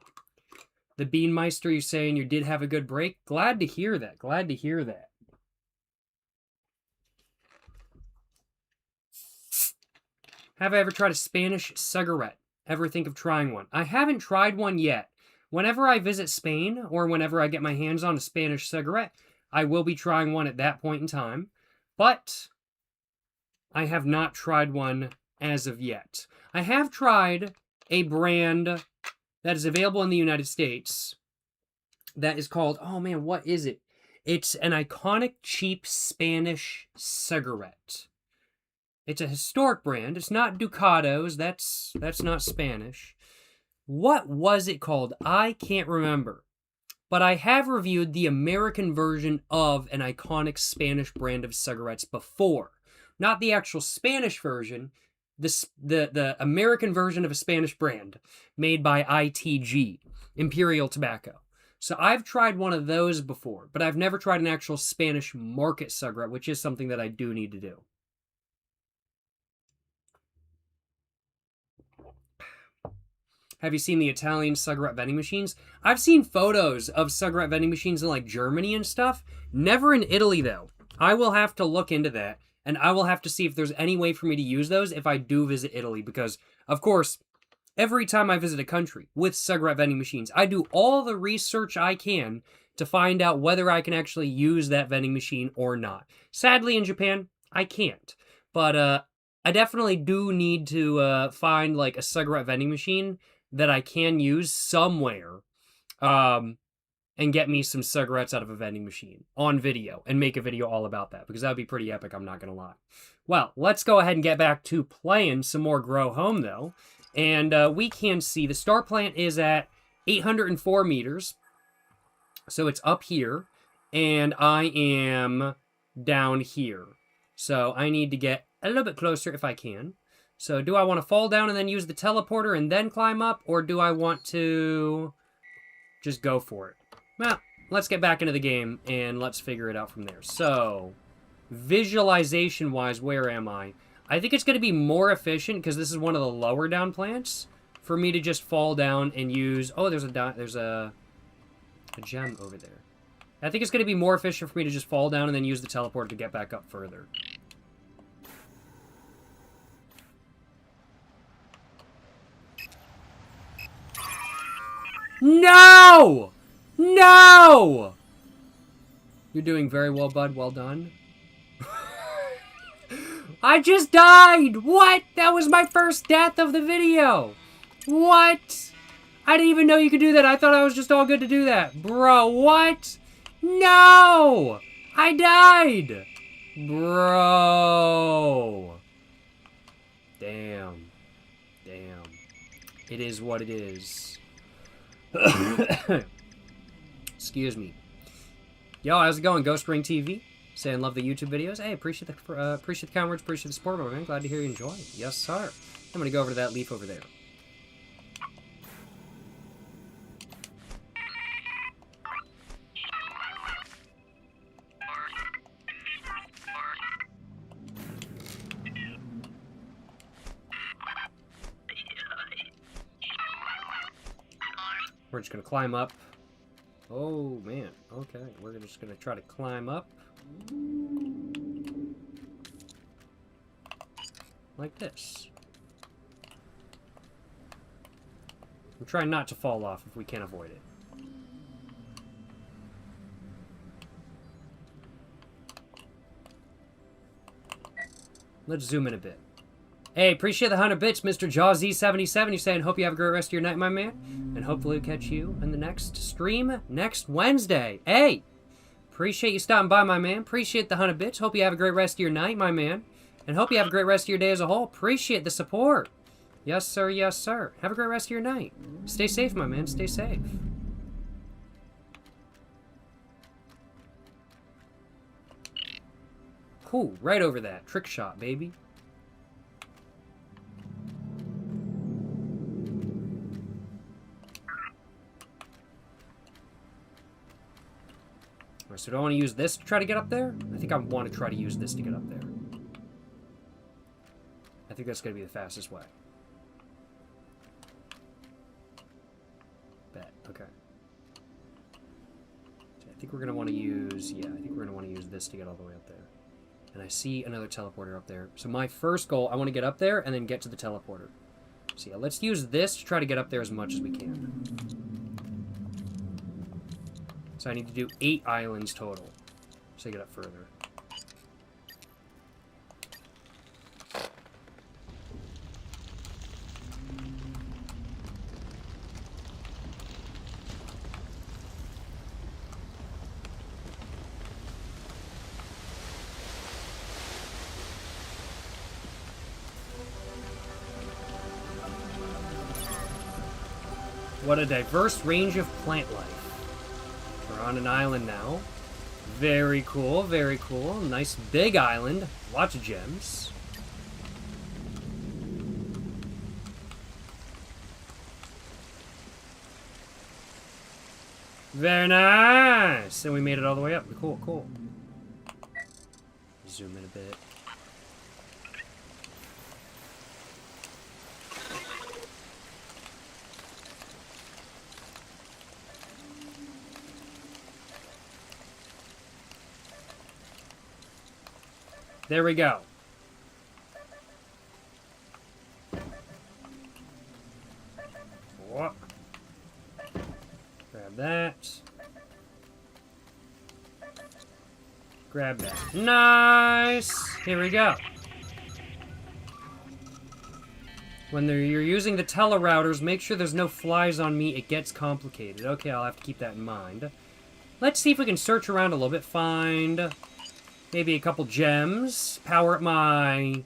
The Beanmeister, you're saying you did have a good break? Glad to hear that. Glad to hear that. Have I ever tried a Spanish cigarette? Ever think of trying one? I haven't tried one yet. Whenever I visit Spain, or whenever I get my hands on a Spanish cigarette, I will be trying one at that point in time. But I have not tried one as of yet. I have tried a brand that is available in the United States that is called, oh man, what is it? It's an iconic cheap Spanish cigarette. It's a historic brand. It's not Ducados. That's not Spanish. What was it called? I can't remember. But I have reviewed the American version of an iconic Spanish brand of cigarettes before. Not the actual Spanish version, the American version of a Spanish brand made by ITG, Imperial Tobacco. So I've tried one of those before, but I've never tried an actual Spanish market cigarette, which is something that I do need to do. Have you seen the Italian cigarette vending machines? I've seen photos of cigarette vending machines in like Germany and stuff. Never in Italy though. I will have to look into that, and I will have to see if there's any way for me to use those if I do visit Italy, because of course, every time I visit a country with cigarette vending machines, I do all the research I can to find out whether I can actually use that vending machine or not. Sadly, in Japan, I can't. But I definitely do need to find like a cigarette vending machine that I can use somewhere, and get me some cigarettes out of a vending machine on video and make a video all about that, because that would be pretty epic, I'm not going to lie. Well, let's go ahead and get back to playing some more Grow Home, though. And we can see the star plant is at 804 meters. So it's up here, and I am down here. So I need to get a little bit closer if I can. So do I want to fall down and then use the teleporter and then climb up, or do I want to just go for it? Well, let's get back into the game and let's figure it out from there. So, visualization-wise, where am I? I think it's going to be more efficient, because this is one of the lower down plants, for me to just fall down and use... Oh, there's a gem over there. I think it's going to be more efficient for me to just fall down and then use the teleporter to get back up further. No! No! You're doing very well, bud. Well done. I just died! What? That was my first death of the video! What? I didn't even know you could do that. I thought I was just all good to do that. Bro, what? No! I died! Bro. Damn. Damn. It is what it is. Excuse me. Yo, how's it going? Ghost Ring TV saying love the YouTube videos. Hey, appreciate the kind words, appreciate the support, man. Glad to hear you enjoy it. Yes, sir. I'm gonna go over to that leaf over there. We're just gonna climb up. Oh, man. Okay, we're just gonna try to climb up. Like this. I'm trying not to fall off if we can avoid it. Let's zoom in a bit. Hey, appreciate the 100 bits, Mr. Jawzy77. You're saying, hope you have a great rest of your night, my man. And hopefully we'll catch you in the next stream next Wednesday. Hey, appreciate you stopping by, my man. Appreciate the 100 bits. Hope you have a great rest of your night, my man. And hope you have a great rest of your day as a whole. Appreciate the support. Yes, sir. Yes, sir. Have a great rest of your night. Stay safe, my man. Stay safe. Cool. Right over that. Trick shot, baby. Alright, so do I want to use this to try to get up there? I think I want to try to use this to get up there. I think that's going to be the fastest way. Bet. Okay. So I think we're going to want to use... Yeah, I think we're going to want to use this to get all the way up there. And I see another teleporter up there. So my first goal, I want to get up there and then get to the teleporter. So yeah, let's use this to try to get up there as much as we can. So I need to do 8 islands total to get up further. What a diverse range of plant life. We're on an island now. Very cool, very cool. Nice big island. Lots of gems. Very nice! And we made it all the way up. Cool, cool. Zoom in a bit. There we go. What? Grab that. Grab that. Nice! Here we go. When you're using the telerouters, make sure there's no flies on me. It gets complicated. Okay, I'll have to keep that in mind. Let's see if we can search around a little bit. Find... maybe a couple gems. Power up my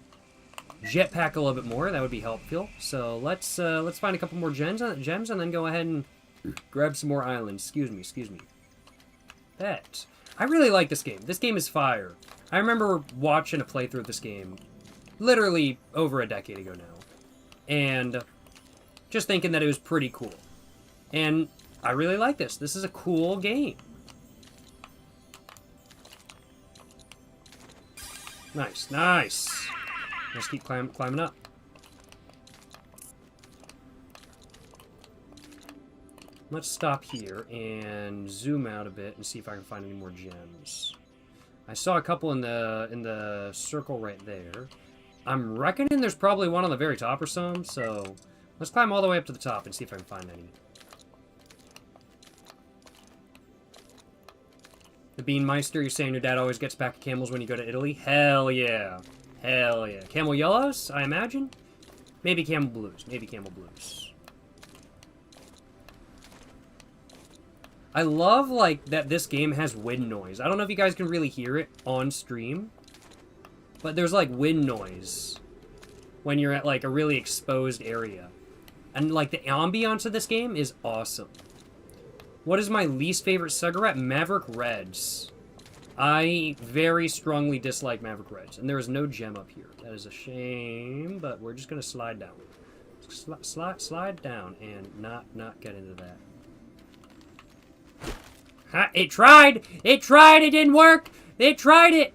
jetpack a little bit more. That would be helpful. So let's find a couple more gems and then go ahead and grab some more islands. Excuse me. Bet. I really like this game. This game is fire. I remember watching a playthrough of this game literally over a decade ago now. And just thinking that it was pretty cool. And I really like this. This is a cool game. Nice, nice. Let's keep climbing up. Let's stop here and zoom out a bit and see if I can find any more gems. I saw a couple in the circle right there. I'm reckoning there's probably one on the very top or some, so let's climb all the way up to the top and see if I can find any. The Beanmeister, you're saying your dad always gets back camels when you go to Italy? Hell yeah. Hell yeah. Camel yellows, I imagine? Maybe camel blues. Maybe camel blues. I love, like, that this game has wind noise. I don't know if you guys can really hear it on stream, but there's, like, wind noise when you're at, like, a really exposed area. And, like, the ambiance of this game is awesome. What is my least favorite cigarette? Maverick Reds. I very strongly dislike Maverick Reds. And there is no gem up here. That is a shame, but we're just going to slide down. Slide down and not get into that. Ha, it tried! It tried! It didn't work! It tried it!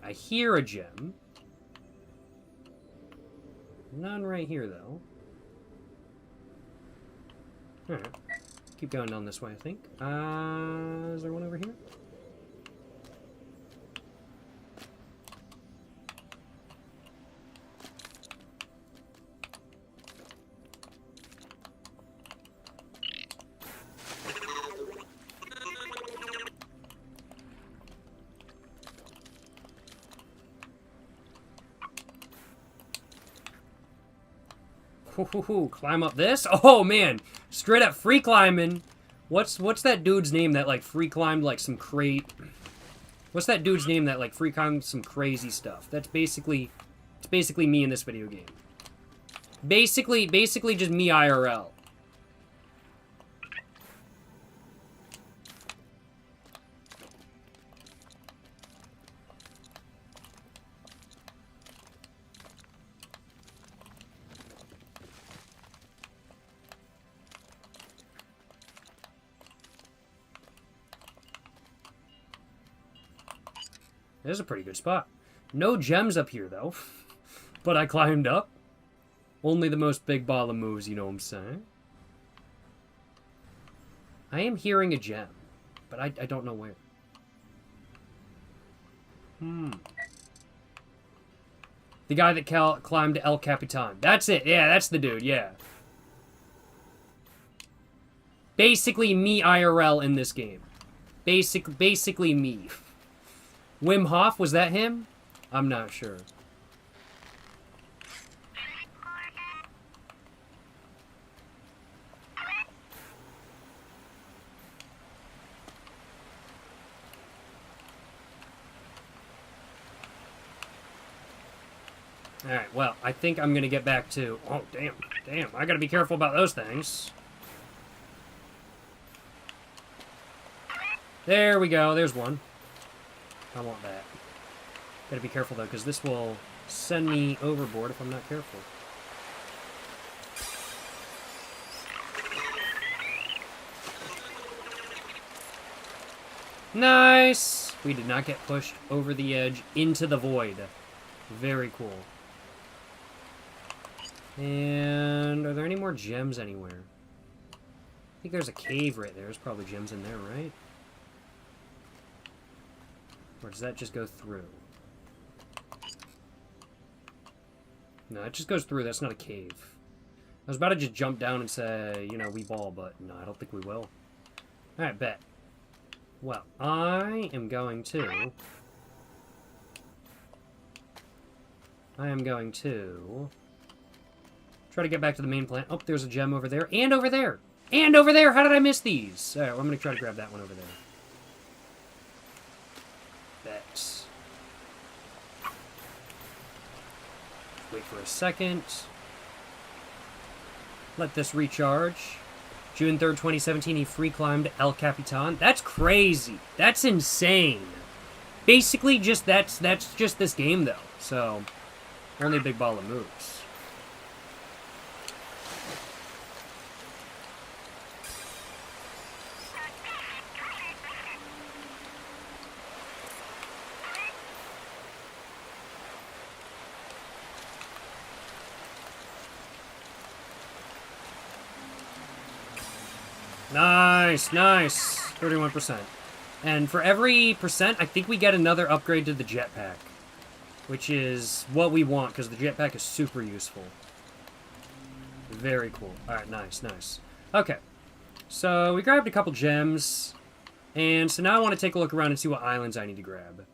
I hear a gem. None right here, though. Alright. Keep going down this way, I think. Is there one over here? Climb up this. Oh, man. Straight up free climbing. What's that dude's name that, like, free climbed, like, some What's that dude's name that, like, free climbed some crazy stuff? It's basically me in this video game. Basically just me IRL. This is a pretty good spot. No gems up here, though. But I climbed up. Only the most big ball of moves, you know what I'm saying? I am hearing a gem, but I don't know where. The guy that climbed El Capitan. That's it. Yeah, that's the dude. Yeah. Basically me IRL in this game. Basically me. Wim Hof, was that him? I'm not sure. Alright, well, I think I'm gonna get back to... Oh, damn. I gotta be careful about those things. There we go, there's one. I want that. Gotta be careful, though, because this will send me overboard if I'm not careful. Nice! We did not get pushed over the edge into the void. Very cool. And are there any more gems anywhere? I think there's a cave right there. There's probably gems in there, right? Or does that just go through? No, it just goes through. That's not a cave. I was about to just jump down and say, you know, we ball, but no, I don't think we will. Alright, bet. Well, I am going to try to get back to the main plant. Oh, there's a gem over there. And over there! And over there! How did I miss these? Alright, well, I'm going to try to grab that one over there. Bet. Wait for a second. Let this recharge. June 3rd, 2017, he free climbed El Capitan. That's crazy. That's insane. Basically, that's just this game, though. So, only a big ball of moves. Nice. 31%. And for every percent, I think we get another upgrade to the jetpack. Which is what we want, because the jetpack is super useful. Very cool. Alright, nice. Okay. So, we grabbed a couple gems. And so now I want to take a look around and see what islands I need to grab.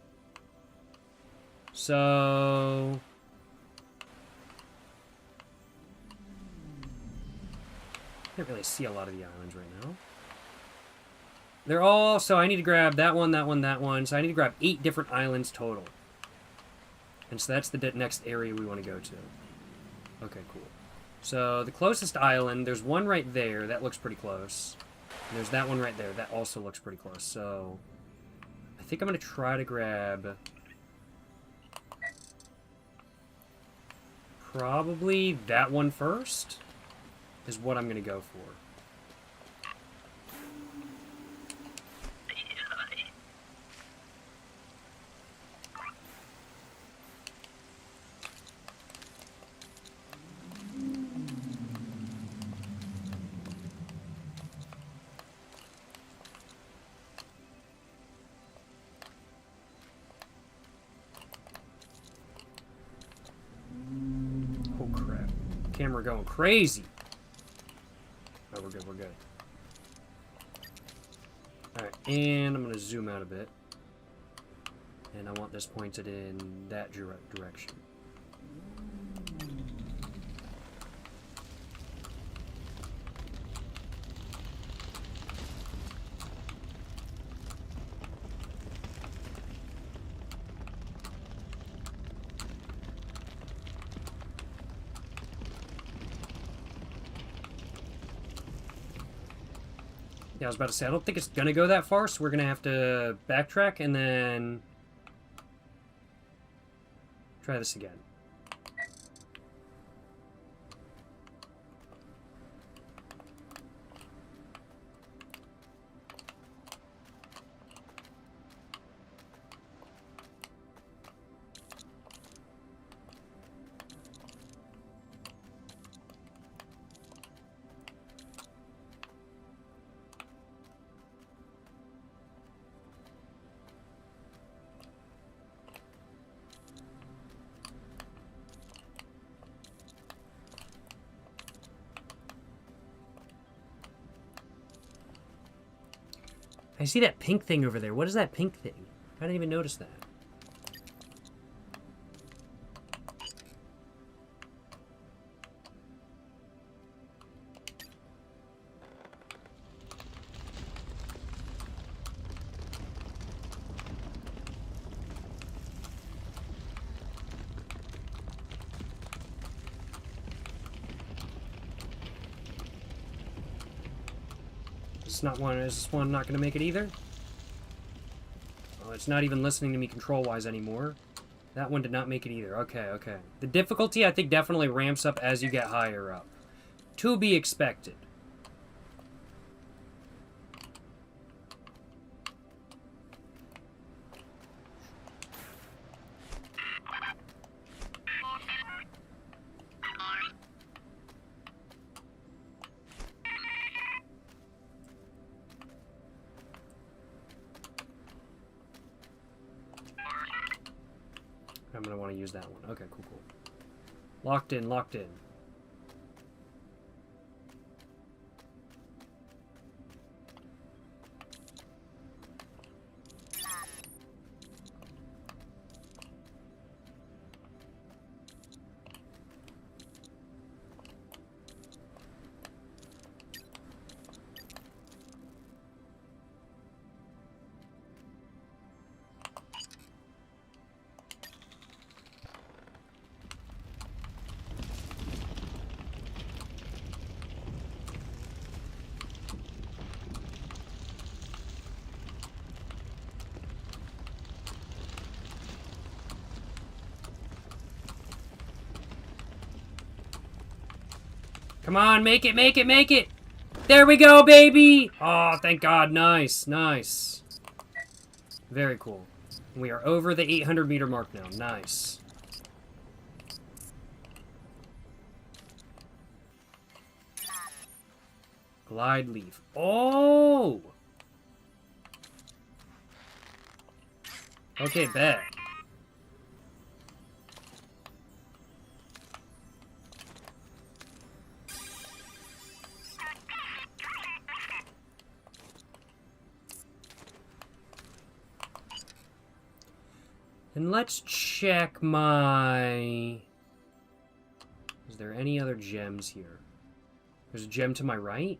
So... can't really see a lot of the islands right now. They're all... so I need to grab that one. So I need to grab 8 different islands total. And so that's the next area we want to go to. Okay, cool. So the closest island, there's one right there. That looks pretty close. And there's that one right there. That also looks pretty close. So I think I'm going to try to grab... probably that one first is what I'm going to go for. Oh crap. Camera going crazy. Oh, we're good. Alright, and I'm going to zoom out a bit. And I want this pointed in that direction. Yeah, I was about to say, I don't think it's gonna go that far, so we're gonna have to backtrack and then try this again. I see that pink thing over there. What is that pink thing? I didn't even notice that. Is this one not going to make it either? Oh, it's not even listening to me control-wise anymore. That one did not make it either. Okay, okay. The difficulty, I think, definitely ramps up as you get higher up. To be expected. I'm going to want to use that one. Okay, cool, cool. Locked in, locked in. Come on, make it, make it, make it! There we go, baby! Oh, thank God. Nice, nice. Very cool. We are over the 800-meter mark now. Nice. Glide leaf. Oh! Okay, bet. And let's check my... Is there any other gems here? There's a gem to my right?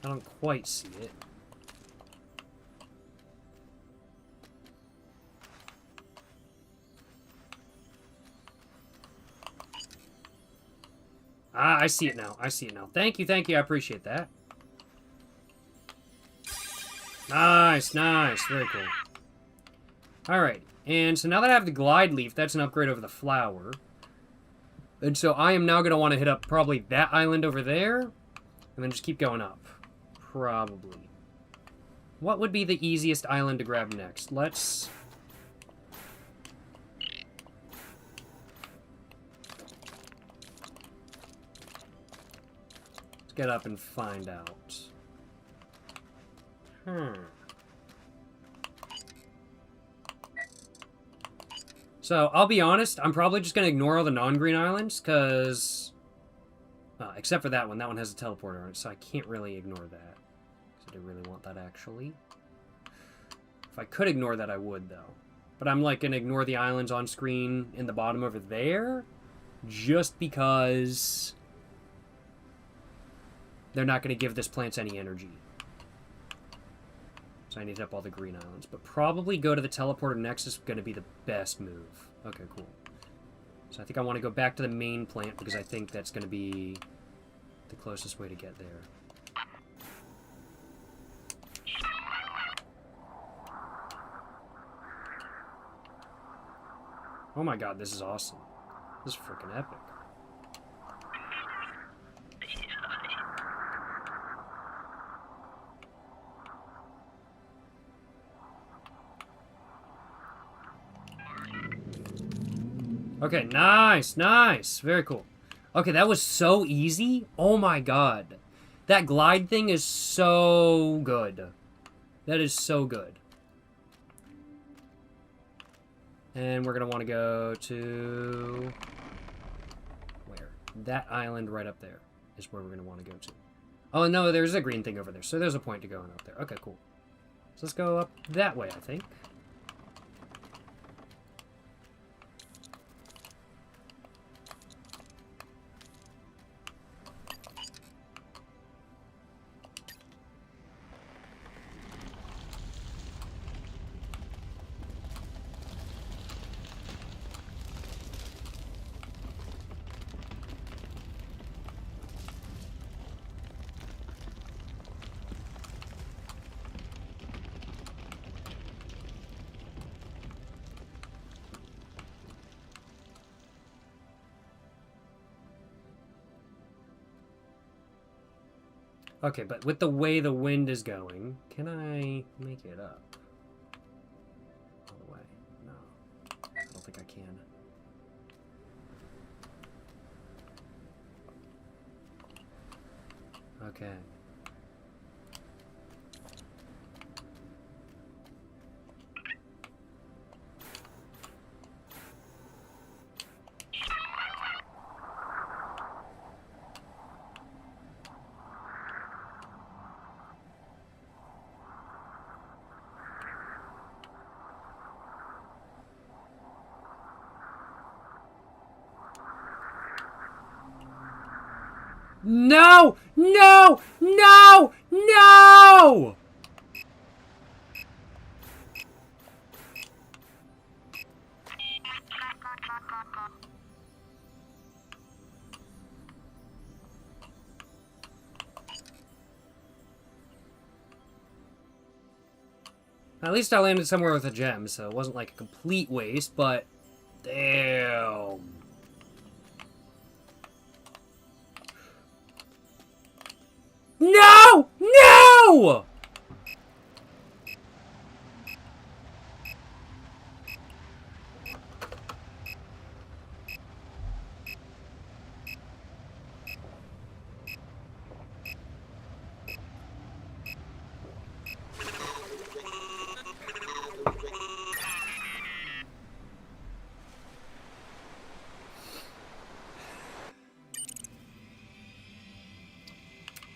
I don't quite see it. Ah, I see it now. I see it now. Thank you, thank you. I appreciate that. Nice, nice. Very cool. Alright. And so now that I have the glide leaf, that's an upgrade over the flower. And so I am now going to want to hit up probably that island over there. And then just keep going up. Probably. What would be the easiest island to grab next? Let's get up and find out. So, I'll be honest, I'm probably just going to ignore all the non-green islands, because... except for that one. That one has a teleporter on it, so I can't really ignore that. I didn't really want that, actually. If I could ignore that, I would, though. But I'm, like, going to ignore the islands on screen in the bottom over there, just because... they're not going to give this plant any energy. So I need to hit up all the green islands. But probably go to the teleporter next is going to be the best move. Okay, cool. So I think I want to go back to the main plant because I think that's going to be the closest way to get there. Oh my god, this is awesome. This is freaking epic. Okay, nice, nice. Very cool. Okay, that was so easy. Oh my god. That glide thing is so good. That is so good. And we're going to want to go to... where? That island right up there is where we're going to want to go to. Oh, no, there's a green thing over there. So there's a point to going up there. Okay, cool. So let's go up that way, I think. Okay, but with the way the wind is going, can I make it up? All the way? No. I don't think I can. Okay. No! No! No! No! At least I landed somewhere with a gem, so it wasn't like a complete waste, but... damn. No! No!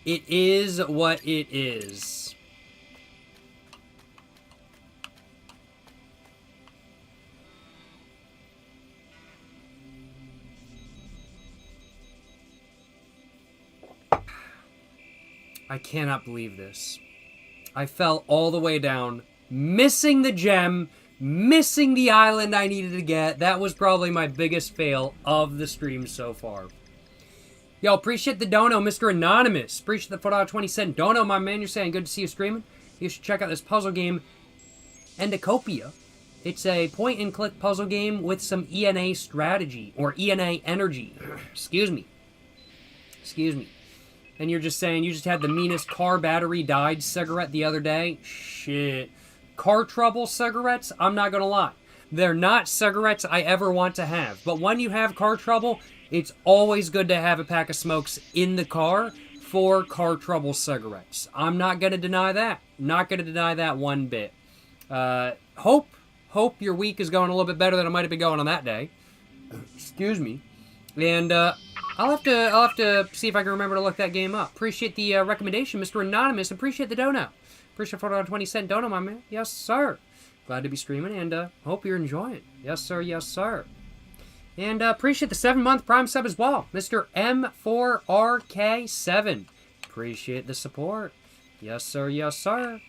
It is what it is. I cannot believe this. I fell all the way down, missing the gem, missing the island I needed to get. That was probably my biggest fail of the stream so far. Yo, appreciate the dono, Mr. Anonymous. Appreciate the $4.20 dono, my man. You're saying good to see you streaming. You should check out this puzzle game, Endocopia. It's a point-and-click puzzle game with some ENA strategy, or ENA energy. Excuse me. Excuse me. And you're just saying you just had the meanest car battery died cigarette the other day? Shit. Car trouble cigarettes? I'm not gonna lie. They're not cigarettes I ever want to have. But when you have car trouble, it's always good to have a pack of smokes in the car for car trouble cigarettes. I'm not going to deny that. Not going to deny that one bit. Hope your week is going a little bit better than it might have been going on that day. Excuse me. And I'll have to see if I can remember to look that game up. Appreciate the recommendation, Mr. Anonymous. Appreciate the dono. Appreciate the $4.20 dono, my man. Yes, sir. Glad to be streaming, and hope you're enjoying. Yes, sir. Yes, sir. And appreciate the 7-month Prime sub as well, Mr. M4RK7. Appreciate the support. Yes, sir. Yes, sir.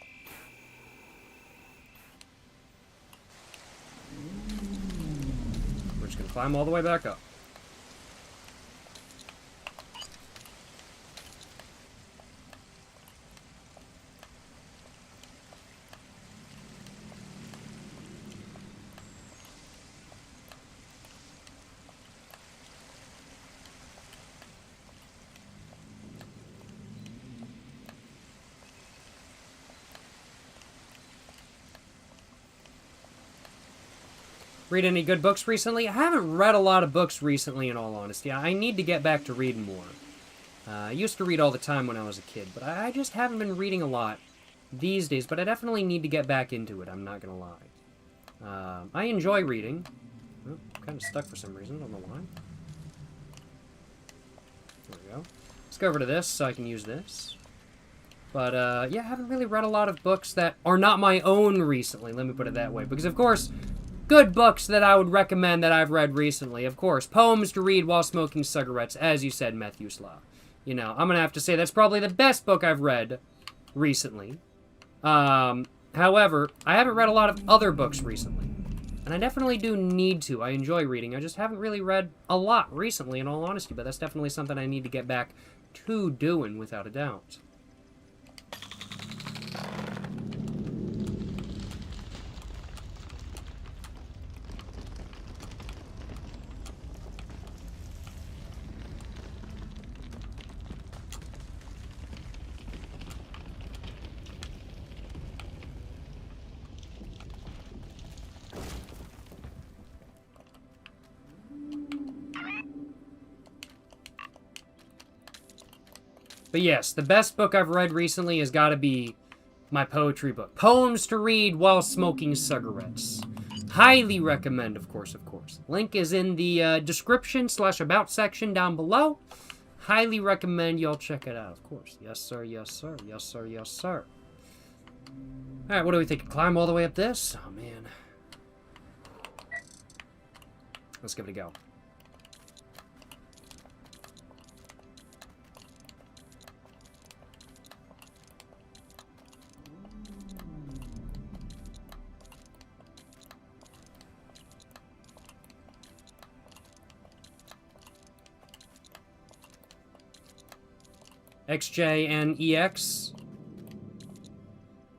We're just just gonna climb all the way back up. Read any good books recently? I haven't read a lot of books recently, in all honesty. I need to get back to reading more. I used to read all the time when I was a kid, but I just haven't been reading a lot these days, but I definitely need to get back into it, I'm not gonna lie. I enjoy reading. Oh, I'm kind of stuck for some reason, I don't know why. There we go. Let's go over to this so I can use this. But, yeah, I haven't really read a lot of books that are not my own recently, let me put it that way. Because, of course, good books that I would recommend that I've read recently, of course. Poems to read while smoking cigarettes, as you said, Methuselah. You know, I'm gonna have to say that's probably the best book I've read recently. However, I haven't read a lot of other books recently. And I definitely do need to. I enjoy reading. I just haven't really read a lot recently, in all honesty. But that's definitely something I need to get back to doing, without a doubt. But yes, the best book I've read recently has got to be my poetry book. Poems to read while smoking cigarettes. Highly recommend, of course, of course. Link is in the description/about section down below. Highly recommend y'all check it out, of course. Yes, sir, yes, sir, yes, sir, yes, sir. Alright, what do we think? Climb all the way up this? Oh, man. Let's give it a go. XJ and EX.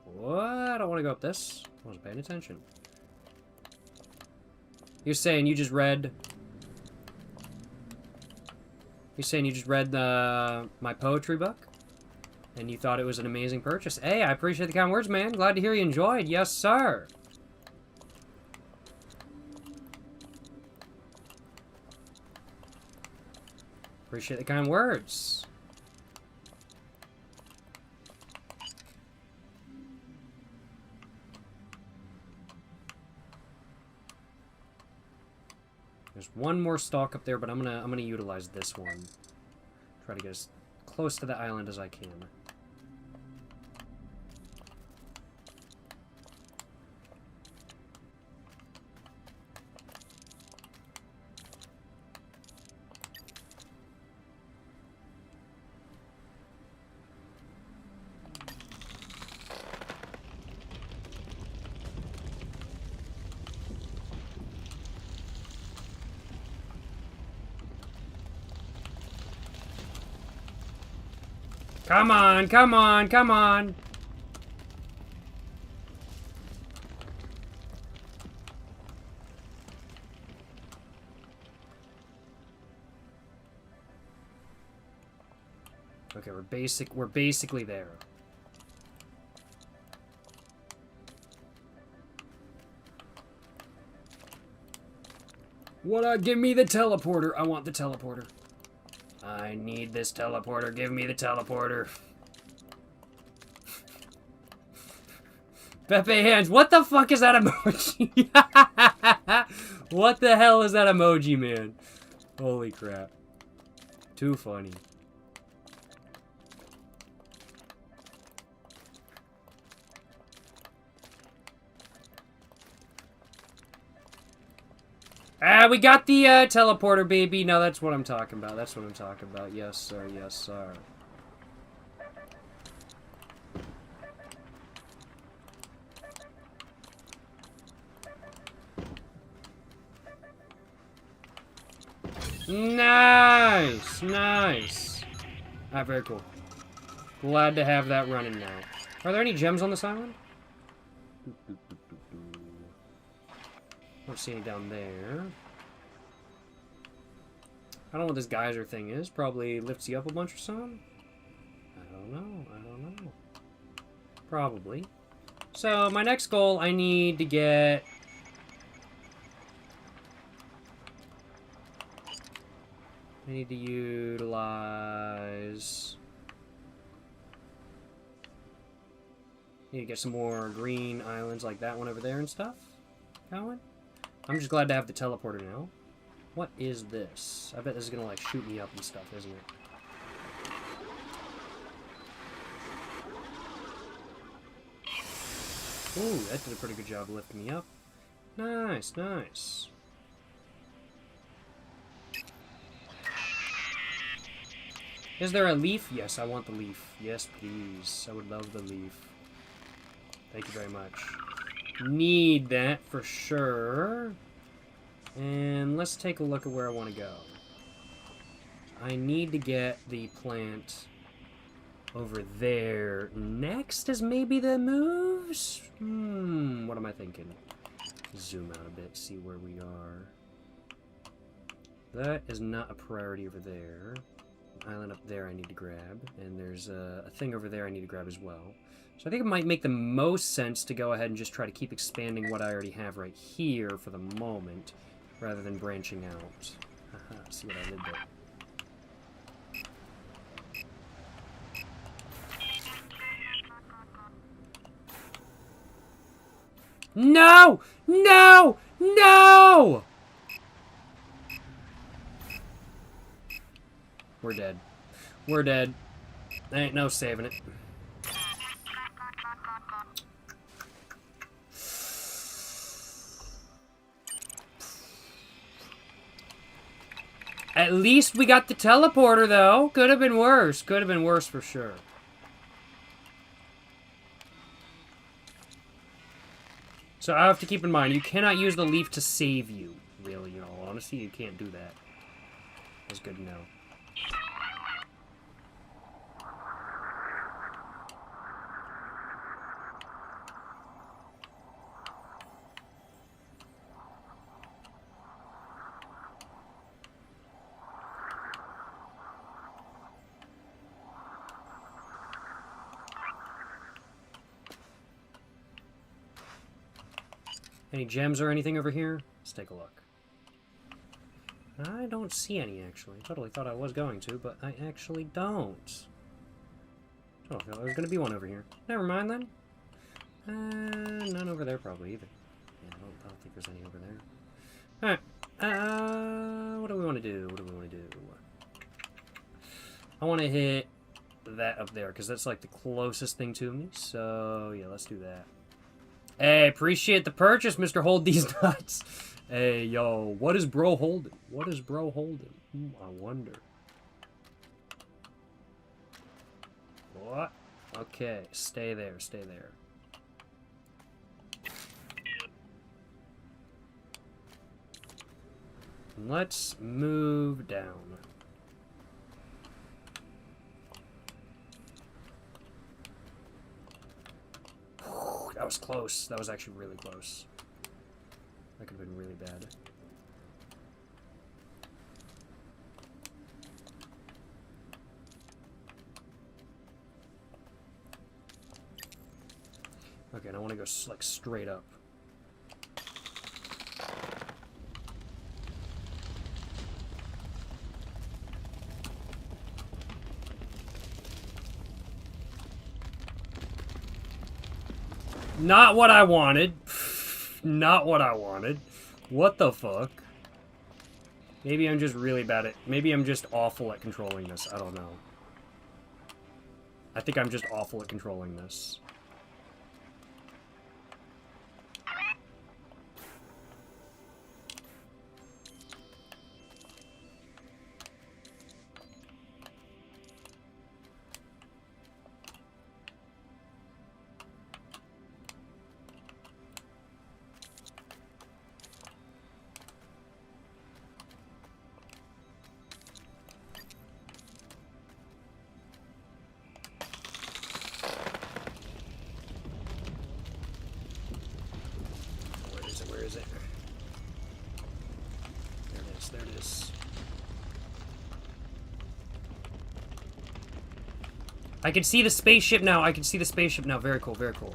What? I don't want to go up this. I wasn't paying attention. You're saying you just read... You're saying you just read my poetry book? And you thought it was an amazing purchase? Hey, I appreciate the kind words, man. Glad to hear you enjoyed. Yes, sir. Appreciate the kind words. There's one more stalk up there, but I'm gonna utilize this one. Try to get as close to the island as I can. Come on, come on, come on. Okay, we're basically there. Give me the teleporter. I want the teleporter. I need this teleporter. Give me the teleporter. Pepe hands. What the fuck is that emoji? What the hell is that emoji, man? Holy crap. Too funny. Ah, we got the teleporter, baby. No, that's what I'm talking about. That's what I'm talking about. Yes, sir. Yes, sir. Nice! Nice! Alright, very cool. Glad to have that running now. Are there any gems on this island? Don't see any down there. I don't know what this geyser thing is. Probably lifts you up a bunch or something? I don't know. I don't know. Probably. So, my next goal, I need to get... I need to utilize... Need to get some more green islands like that one over there and stuff going. I'm just glad to have the teleporter now. What is this? I bet this is gonna like shoot me up and stuff, isn't it? Ooh, that did a pretty good job lifting me up. Nice, nice. Is there a leaf? Yes, I want the leaf. Yes, please. I would love the leaf. Thank you very much. Need that for sure. And let's take a look at where I want to go. I need to get the plant over there. Next is maybe the moves? What am I thinking? Zoom out a bit, see where we are. That is not a priority over there. An island up there I need to grab. And there's a thing over there I need to grab as well. So I think it might make the most sense to go ahead and just try to keep expanding what I already have right here for the moment, rather than branching out. Haha, see what I did there. No! No! No! We're dead. We're dead. Ain't no saving it. At least we got the teleporter, though. Could have been worse. Could have been worse for sure. So I have to keep in mind, you cannot use the leaf to save you. Really, in all honesty, you can't do that. That's good to know. Any gems or anything over here? Let's take a look. I don't see any, actually. Totally thought I was going to, but I actually don't. Totally thought there was going to be one over here. Never mind, then. None over there, probably, either. Yeah, I don't think there's any over there. Alright. What do we want to do? What do we want to do? I want to hit that up there, because that's, like, the closest thing to me. So, yeah, let's do that. Hey, appreciate the purchase, Mr. Hold These Nuts. Hey, yo, what is bro holding? What is bro holding? I wonder. What? Okay, stay there, stay there. Let's move down. That was close. That was actually really close. That could have been really bad. Okay, and I want to go like straight up. Not what I wanted. Not what I wanted. What the fuck? Maybe I'm just really bad at... Maybe I'm just awful at controlling this. I don't know. I think I'm just awful at controlling this. I can see the spaceship now. I can see the spaceship now. Very cool, very cool.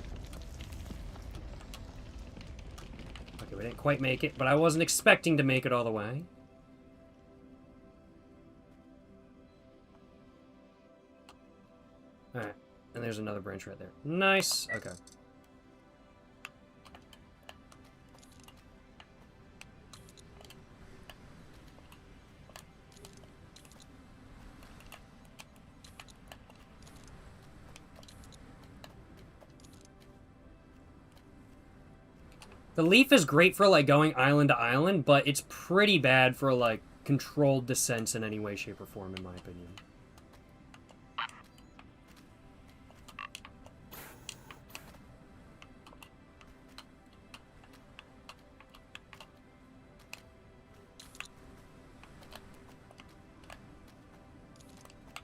Okay, we didn't quite make it, but I wasn't expecting to make it all the way. Alright, and there's another branch right there. Nice. Okay. The leaf is great for, like, going island to island, but it's pretty bad for, like, controlled descents in any way, shape, or form, in my opinion.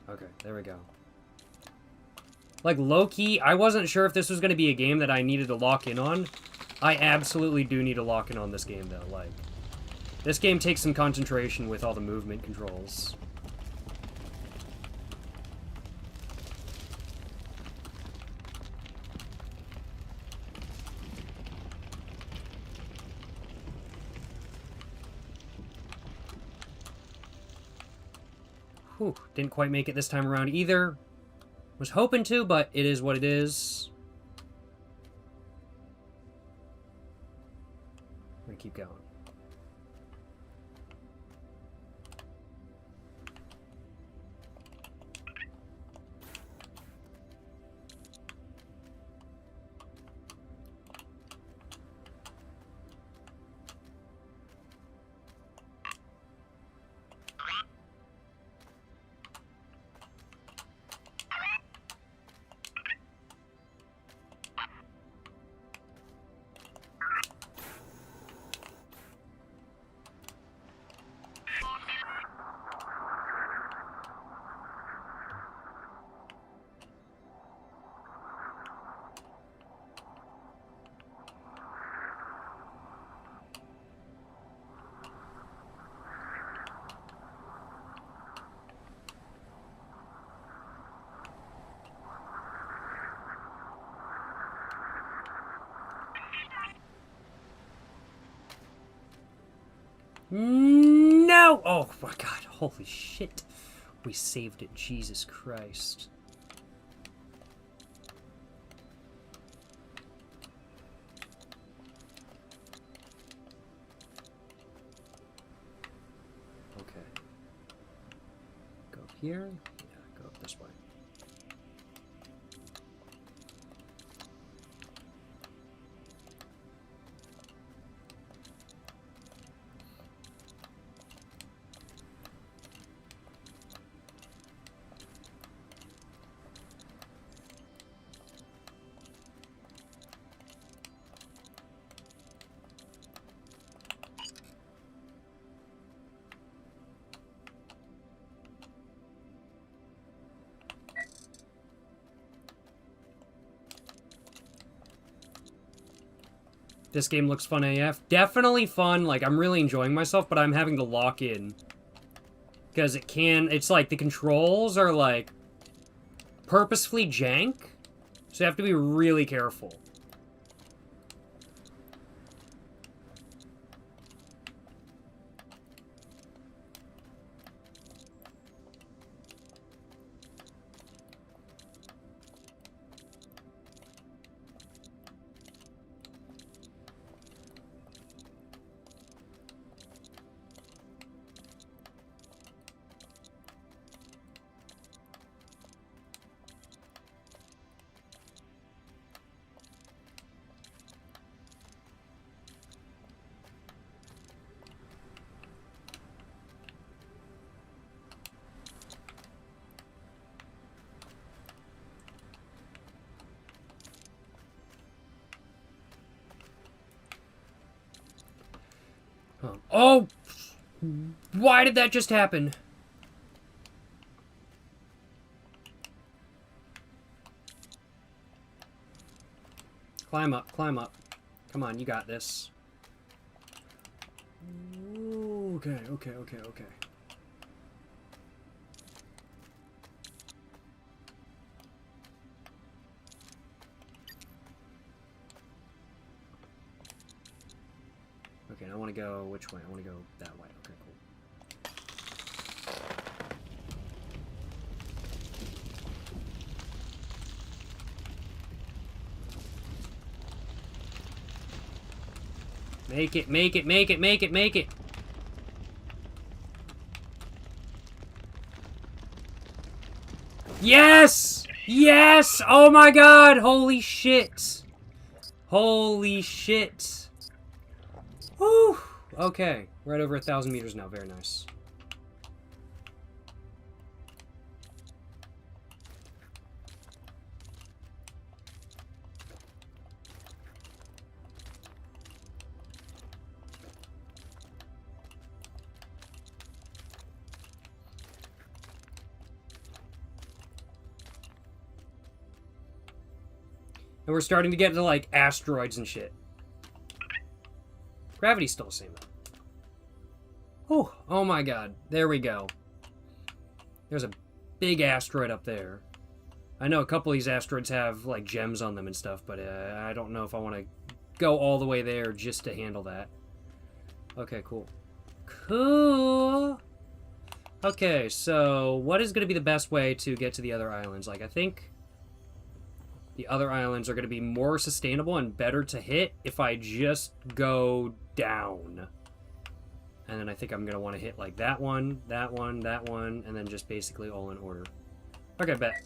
Okay, there we go. Like, low-key, I wasn't sure if this was going to be a game that I needed to lock in on. I absolutely do need to lock in on this game, though. Like, this game takes some concentration with all the movement controls. Whew, didn't quite make it this time around either. Was hoping to, but it is what it is. I'm gonna keep going. No! Oh my god, holy shit. We saved it, Jesus Christ. Okay. Go here? Yeah, go up this way. This game looks fun AF. Definitely fun. Like, I'm really enjoying myself, but I'm having to lock in. Because it's like, the controls are, like, purposefully jank. So you have to be really careful. Oh! Why did that just happen? Climb up, climb up. Come on, you got this. Okay, okay, okay, okay. want to go which way? I want to go that way. Okay, cool. Make it, make it, make it, make it, make it! Yes! Yes! Oh my god! Holy shit! Holy shit! Whew! Okay, we're at over 1,000 meters now. Very nice. And we're starting to get to, like, asteroids and shit. Gravity's still the same, though. Oh my god. There we go. There's a big asteroid up there. I know a couple of these asteroids have, like, gems on them and stuff, but I don't know if I want to go all the way there just to handle that. Okay, cool. Cool! Okay, so what is going to be the best way to get to the other islands? Like, I think the other islands are going to be more sustainable and better to hit if I just go down. And then I think I'm going to want to hit, like, that one, that one, that one, and then just basically all in order. Okay, bet.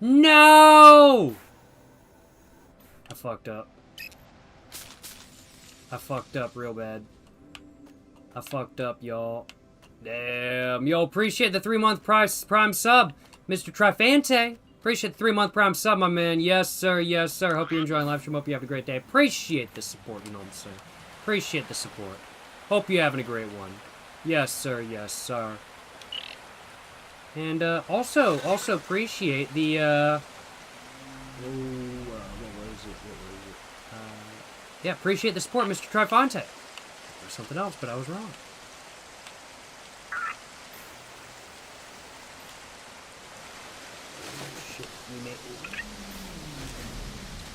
No! I fucked up. I fucked up real bad. I fucked up, y'all. Damn. Yo, appreciate the 3-month prime sub, Mr. Trifante. Appreciate the 3-month prime sub, my man. Yes, sir. Yes, sir. Hope you're enjoying live stream. Hope you have a great day. Appreciate the support, you know what I'm saying? Appreciate the support. Hope you're having a great one. Yes, sir. Yes, sir. And also appreciate the what was it? Yeah, appreciate the support, Mr. Trifonte. There's something else, but I was wrong. Shit, we made it.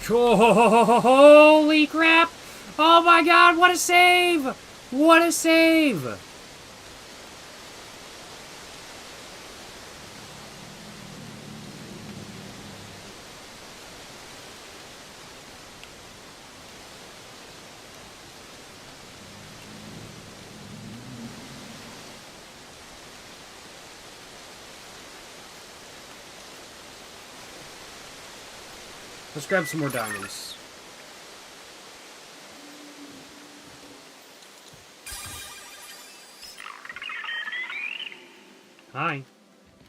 Holy crap! Oh my god, what a save! What a save! Let's grab some more diamonds. Hi.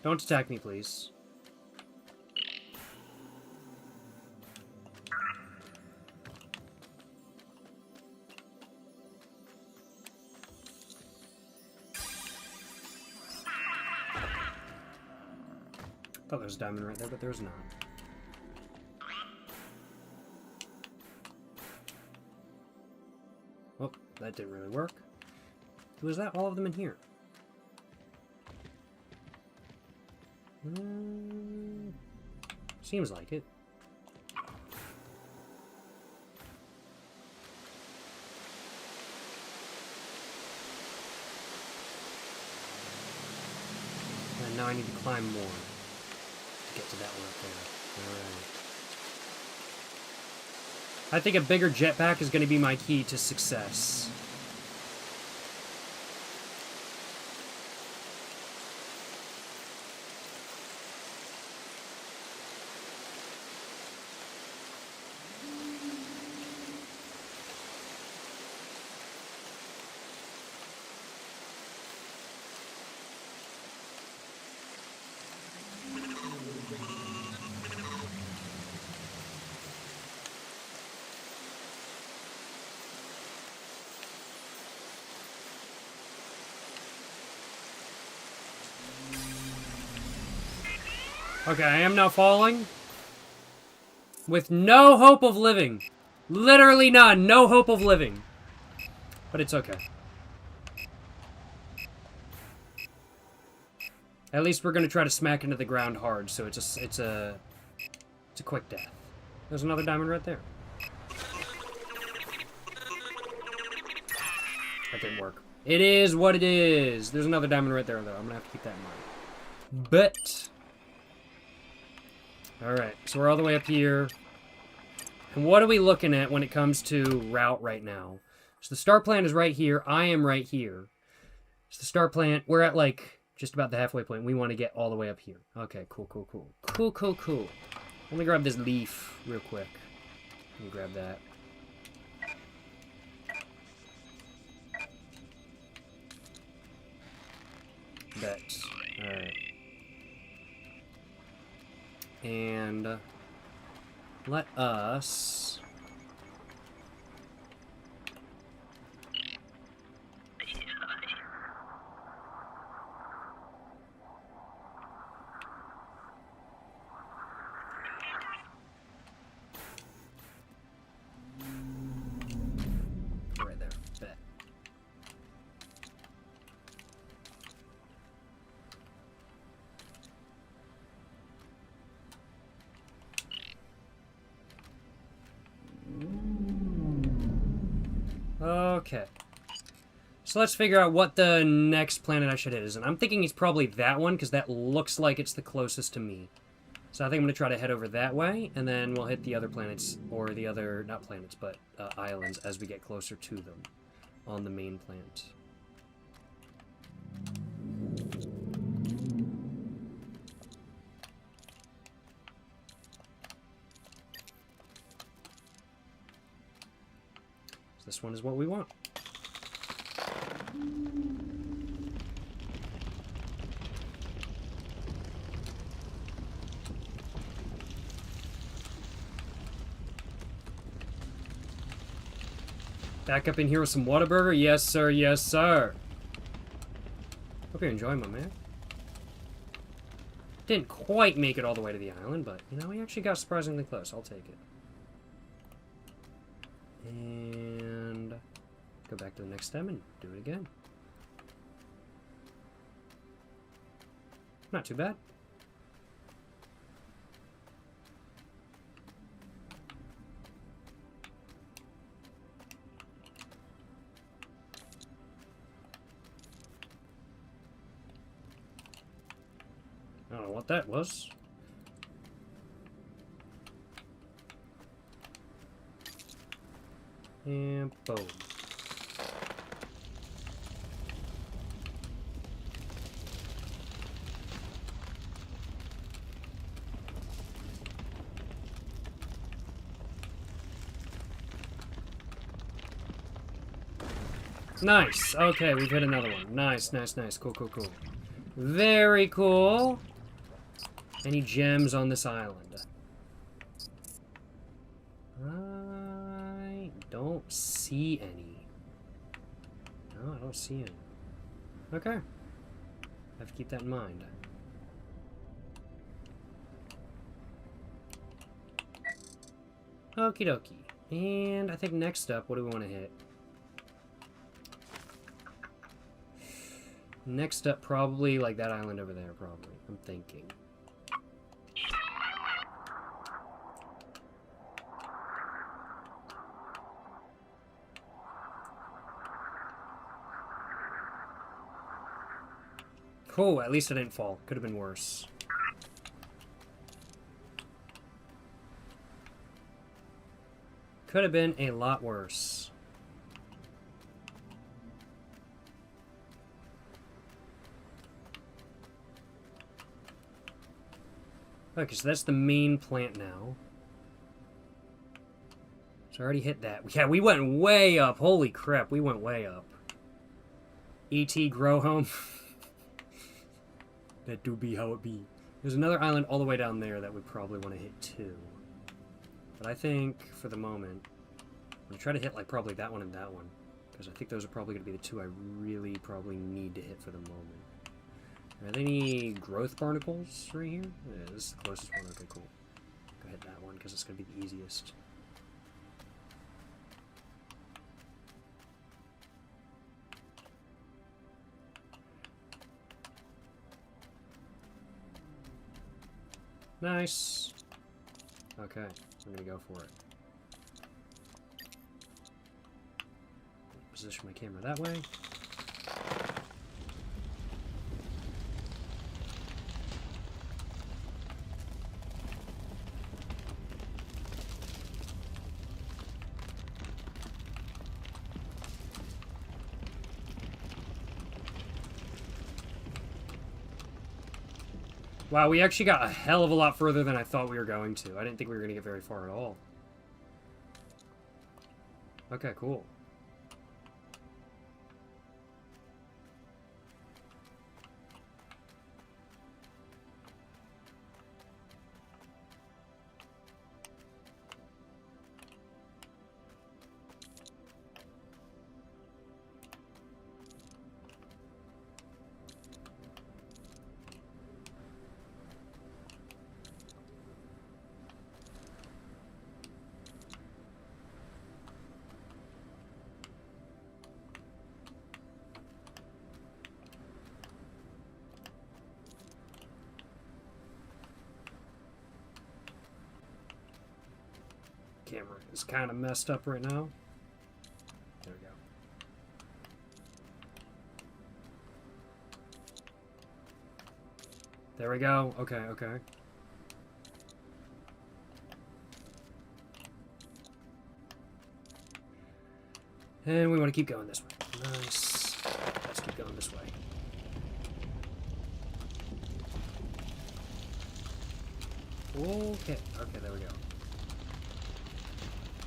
Don't attack me, please. I thought there was a diamond right there, but there's not. Oh, that didn't really work. Was that all of them in here? Seems like it. And now I need to climb more to get to that one up there. Alright. I think a bigger jetpack is going to be my key to success. Okay, I am now falling. With no hope of living. Literally none. No hope of living. But it's okay. At least we're gonna try to smack into the ground hard, so it's a quick death. There's another diamond right there. That didn't work. It is what it is. There's another diamond right there, though. I'm gonna have to keep that in mind. But alright, so we're all the way up here. And what are we looking at when it comes to route right now? So the start plant is right here. I am right here. So the start plant, we're at like just about the halfway point. We want to get all the way up here. Okay, cool, cool, cool. Cool, cool, cool. Let me grab this leaf real quick. Let me grab that. Bet. Alright. And let us... right there. Bet. Okay. So let's figure out what the next planet I should hit is. And I'm thinking it's probably that one, because that looks like it's the closest to me. So I think I'm going to try to head over that way, and then we'll hit the other planets, or the other, not planets, but islands as we get closer to them on the main planet. This one is what we want. Back up in here with some Whataburger? Yes, sir, yes, sir. Hope you're enjoying, my man. Didn't quite make it all the way to the island, but, you know, we actually got surprisingly close. I'll take it. And go back to the next stem and do it again. Not too bad. I don't know what that was. And boom. Nice. Okay, we've hit another one. Nice, nice, nice. Cool, cool, cool. Very cool. Any gems on this island? I don't see any. No, I don't see any. Okay. I have to keep that in mind. Okie dokie. And I think next up, what do we want to hit? Next up, probably like that island over there, probably. I'm thinking. Cool, at least I didn't fall. Could have been worse. Could have been a lot worse. Okay, so that's the main plant now. So I already hit that. Yeah, we went way up. Holy crap, we went way up. E.T. grow home. That do be how it be. There's another island all the way down there that we probably want to hit too. But I think, for the moment, I'm going to try to hit like probably that one and that one. Because I think those are probably going to be the two I really probably need to hit for the moment. Are there any growth barnacles right here? Yeah, this is the closest one. Okay, cool. Go hit that one because it's going to be the easiest. Nice. Okay, I'm going to go for it. Position my camera that way. Wow, we actually got a hell of a lot further than I thought we were going to. I didn't think we were going to get very far at all. Okay, cool. Camera is kind of messed up right now. There we go. There we go. Okay, okay. And we want to keep going this way. Nice. Let's keep going this way. Okay. Okay, there we go.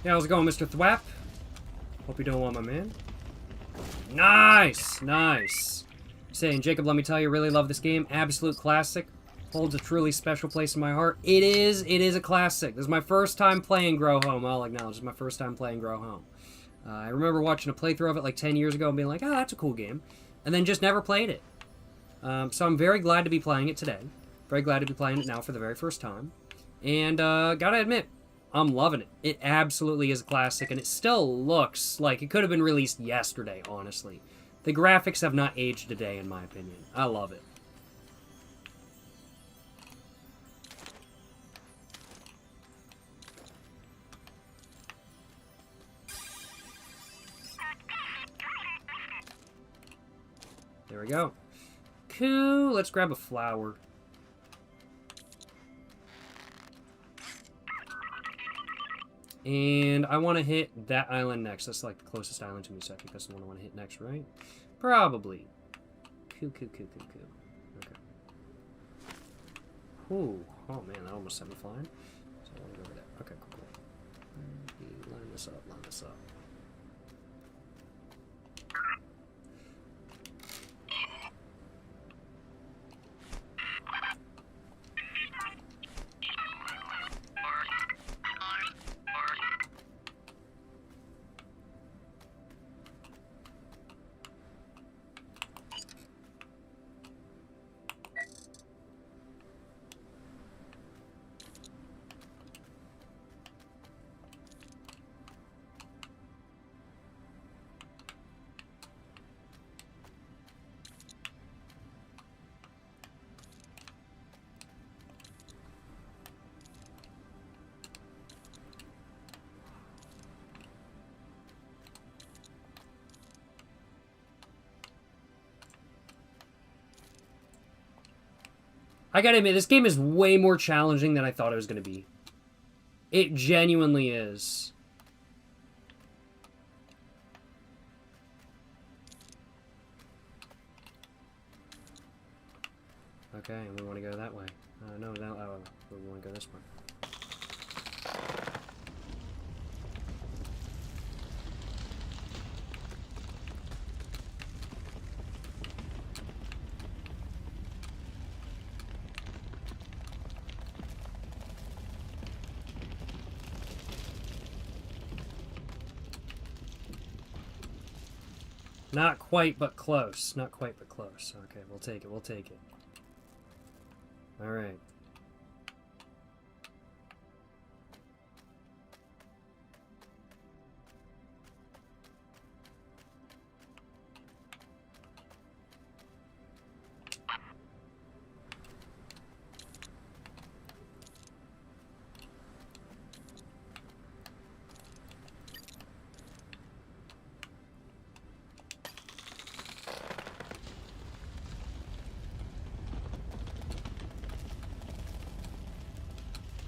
Yeah, how's it going, Mr. Thwap? Hope you're doing well, my man. Nice! Nice! Saying, Jacob, let me tell you, really love this game. Absolute classic. Holds a truly special place in my heart. It is a classic. This is my first time playing Grow Home. I'll acknowledge, this is my first time playing Grow Home. I remember watching a playthrough of it like 10 years ago and being like, oh, that's a cool game. And then just never played it. So I'm very glad to be playing it today. Very glad to be playing it now for the very first time. And gotta admit, I'm loving it. It absolutely is a classic, and it still looks like it could have been released yesterday, honestly. The graphics have not aged a day, in my opinion. I love it. There we go. Cool. Let's grab a flower. And I want to hit that island next. That's like the closest island to me, so I think that's the one I want to hit next, right? Probably. Cool. Okay. Ooh. Oh, man, that almost sent me flying. So I want to go over there. Okay, cool. Line this up, line this up. I gotta admit, this game is way more challenging than I thought it was gonna be. It genuinely is. Okay, and we want to go that way. No, we want to go this way. Not quite, but close. Not quite, but close. Okay, we'll take it. We'll take it. Alright.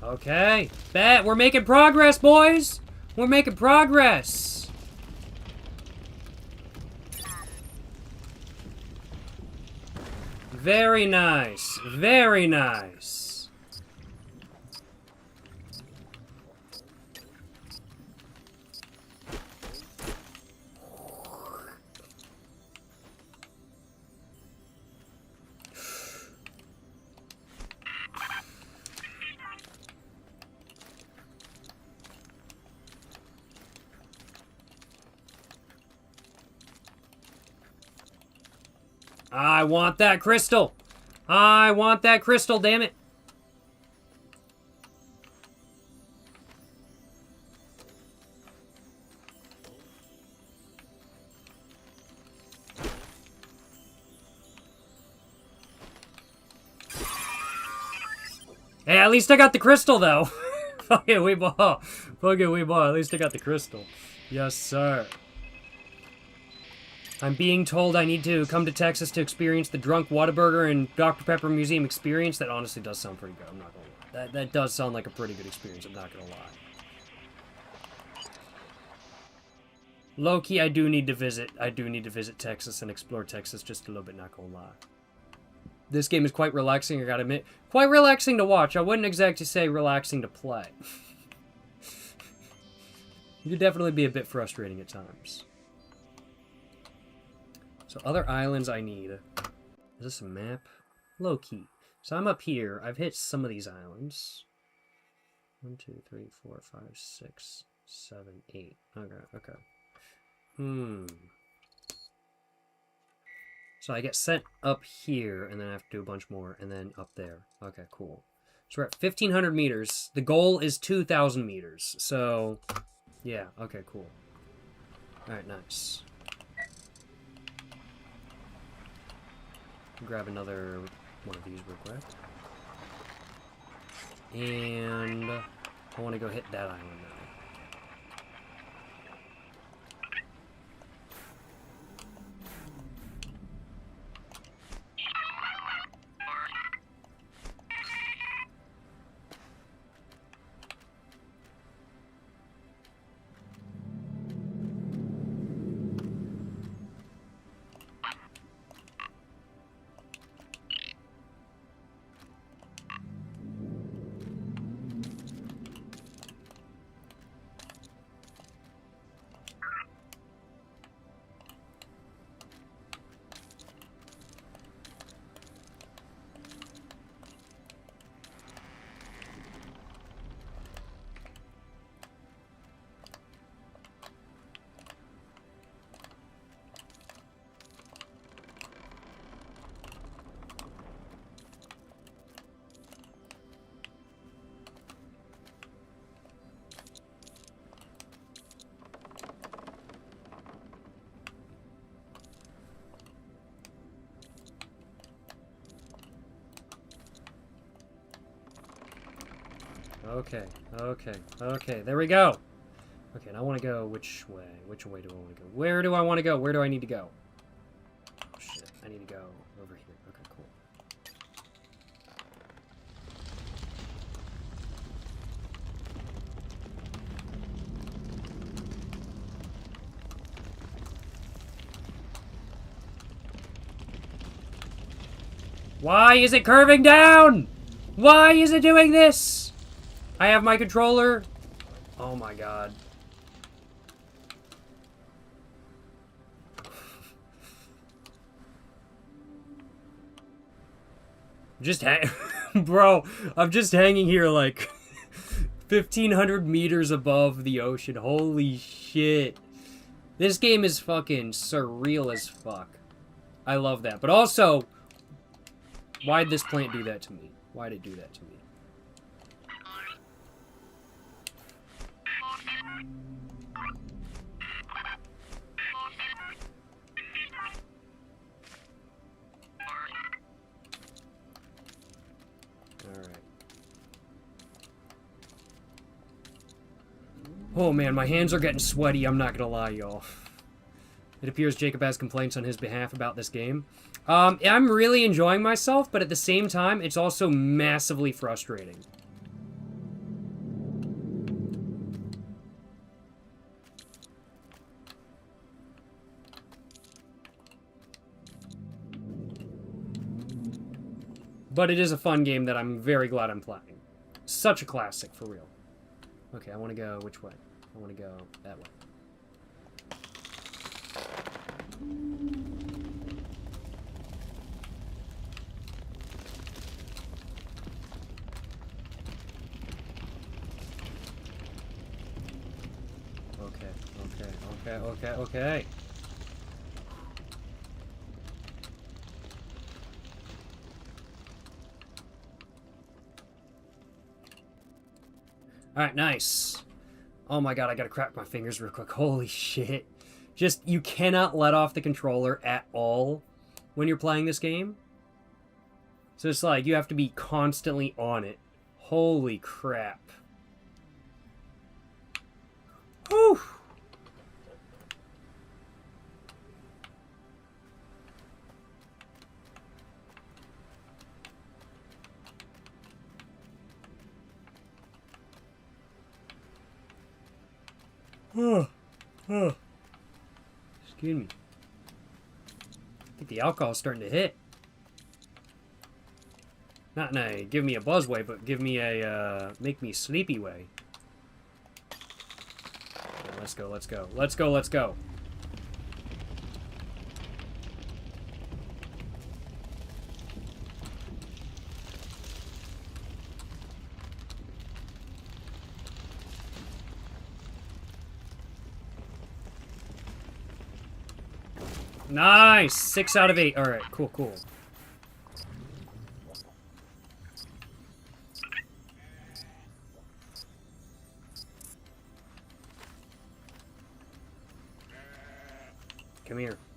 Okay, bet we're making progress, boys. We're making progress. Very nice. Very nice. I want that crystal. I want that crystal, damn it. Hey, at least I got the crystal, though. Fuck it, we bought. Fuck it, we bought. At least I got the crystal. Yes, sir. I'm being told I need to come to Texas to experience the Drunk Whataburger and Dr. Pepper Museum experience. That honestly does sound pretty good. I'm not gonna lie. That does sound like a pretty good experience. I'm not gonna lie. Low-key, I do need to visit. I do need to visit Texas and explore Texas just a little bit. Not gonna lie. This game is quite relaxing. I gotta admit, quite relaxing to watch. I wouldn't exactly say relaxing to play. You could definitely be a bit frustrating at times. So other islands I need. Is this a map? Low key. So I'm up here. I've hit some of these islands. 1, 2, 3, 4, 5, 6, 7, 8. Okay. So I get sent up here, and then I have to do a bunch more, and then up there. Okay, cool. So we're at 1,500 meters. The goal is 2,000 meters. So, yeah. Okay, cool. Alright, nice. Grab another one of these real quick. And I want to go hit that island now. Okay, there we go. Okay, now I want to go which way? Which way do I want to go? Where do I want to go? Where do I need to go? Oh, shit, I need to go over here. Okay, cool. Why is it curving down? Why is it doing this? I have my controller. Oh my god. Bro, I'm just hanging here like 1,500 meters above the ocean. Holy shit. This game is fucking surreal as fuck. I love that. But also, why'd this plant do that to me? Why'd it do that to me? Alright. Oh man, my hands are getting sweaty, I'm not gonna lie, y'all. It appears Jacob has complaints on his behalf about this game. I'm really enjoying myself, but at the same time, it's also massively frustrating. But it is a fun game that I'm very glad I'm playing. Such a classic, for real. Okay, I want to go which way? I want to go that way. Okay. Alright, nice. Oh my god, I gotta crack my fingers real quick. Holy shit. Just, you cannot let off the controller at all when you're playing this game. So it's like, you have to be constantly on it. Holy crap. Whew. Excuse me. I think the alcohol's starting to hit. Not in a give me a buzz way, but give me a make me sleepy way. Right, let's go. Nice! 6 out of 8. Alright, cool.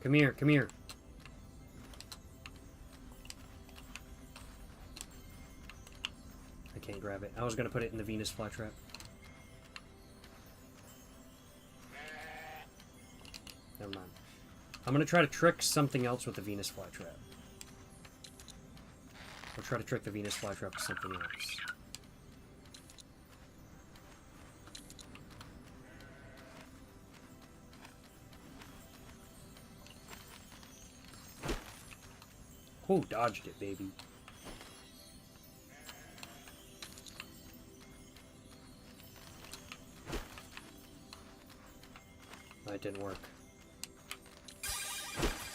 Come here. I can't grab it. I was gonna put it in the Venus flytrap. Never mind. I'm gonna try to trick something else with the Venus flytrap. I'll try to trick the Venus flytrap with something else. Oh, dodged it, baby. That didn't work.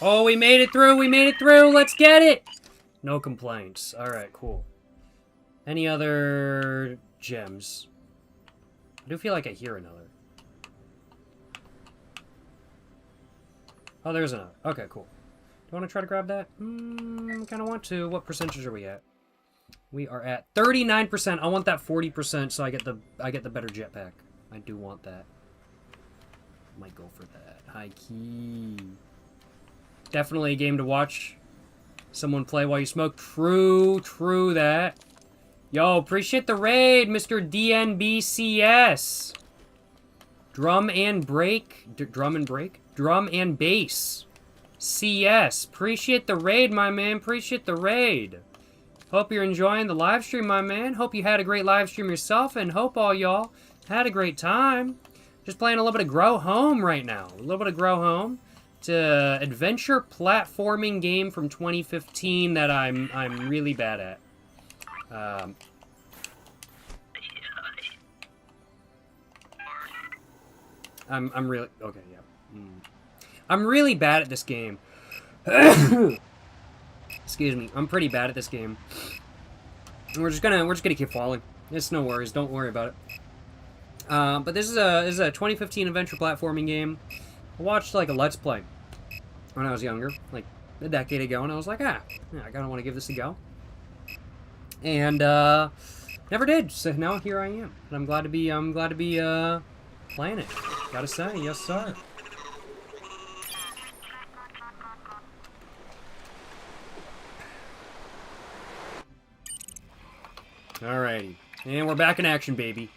Oh, we made it through! Let's get it! No complaints. Alright, cool. Any other gems? I do feel like I hear another. Oh, there's another. Okay, cool. Do you want to try to grab that? Kind of want to. What percentage are we at? We are at 39%. I want that 40% so I get the better jetpack. I do want that. Might go for that. High key. Definitely a game to watch someone play while you smoke. True that. Yo, appreciate the raid, Mr. DNBCS. Drum and bass. CS. Appreciate the raid, my man. Appreciate the raid. Hope you're enjoying the live stream, my man. Hope you had a great live stream yourself, and hope all y'all had a great time. Just playing a little bit of Grow Home right now. A little bit of Grow Home. It's an adventure platforming game from 2015 that I'm really bad at. I'm really okay. Yeah. I'm really bad at this game. Excuse me. I'm pretty bad at this game. And we're just gonna keep falling. It's no worries. Don't worry about it. But this is a 2015 adventure platforming game. I watched like a Let's Play when I was younger, like a decade ago, and I was like, yeah, I kind of want to give this a go. And never did. So now here I am. And I'm glad to be playing it. Gotta say, yes sir. Alrighty. And we're back in action, baby.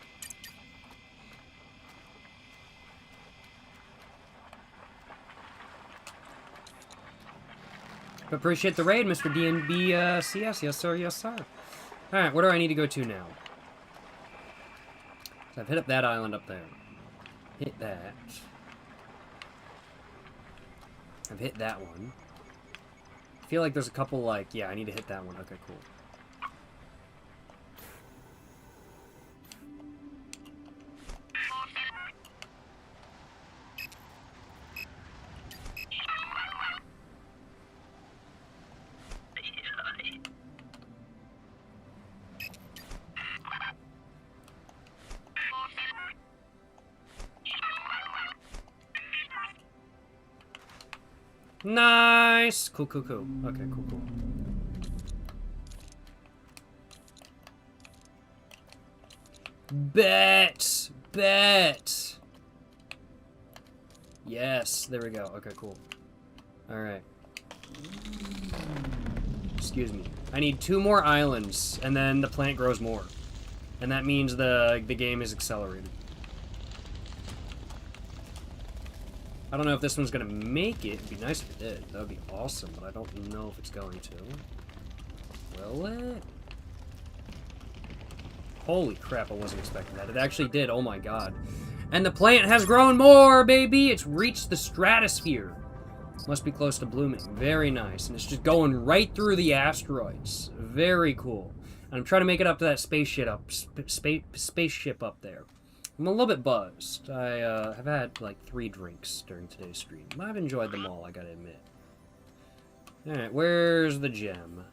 Appreciate the raid, Mr. DNB CS. Yes, sir. Yes, sir. Alright, where do I need to go to now? So I've hit up that island up there. Hit that. I've hit that one. I feel like there's a couple, like... Yeah, I need to hit that one. Okay, cool. Nice! Cool, cool, cool. Okay, cool, cool. Bet! Bet! Yes, there we go. Okay, cool. Alright. Excuse me. I need 2 more islands, and then the plant grows more. And that means the game is accelerated. I don't know if this one's gonna make it. It'd be nice if it did. That would be awesome, but I don't know if it's going to. Will it? Holy crap, I wasn't expecting that. It actually did. Oh my god. And the plant has grown more, baby! It's reached the stratosphere. Must be close to blooming. Very nice. And it's just going right through the asteroids. Very cool. And I'm trying to make it up to that spaceship up there. I'm a little bit buzzed. I have had like 3 drinks during today's stream. I've enjoyed them all, I gotta admit. Alright, where's the gem?